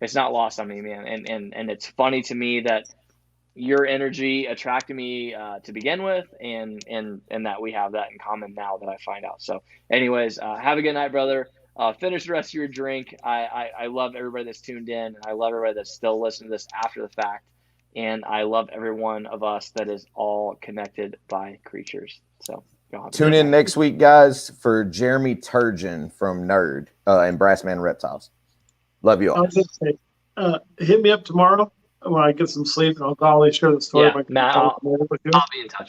it's not lost on me, man. And it's funny to me that your energy attracted me to begin with, and that we have that in common now that I find out. So anyways, have a good night, brother. Finish the rest of your drink. I love everybody that's tuned in, and I love everybody that's still listening to this after the fact. And I love every one of us that is all connected by creatures. So tune in next week, guys, for Jeremy Turgeon from Nerd and Brassman Reptiles. Love you all. I was just saying, hit me up tomorrow when I get some sleep, and I'll probably share the story. Yeah, Matt, I'll be in touch.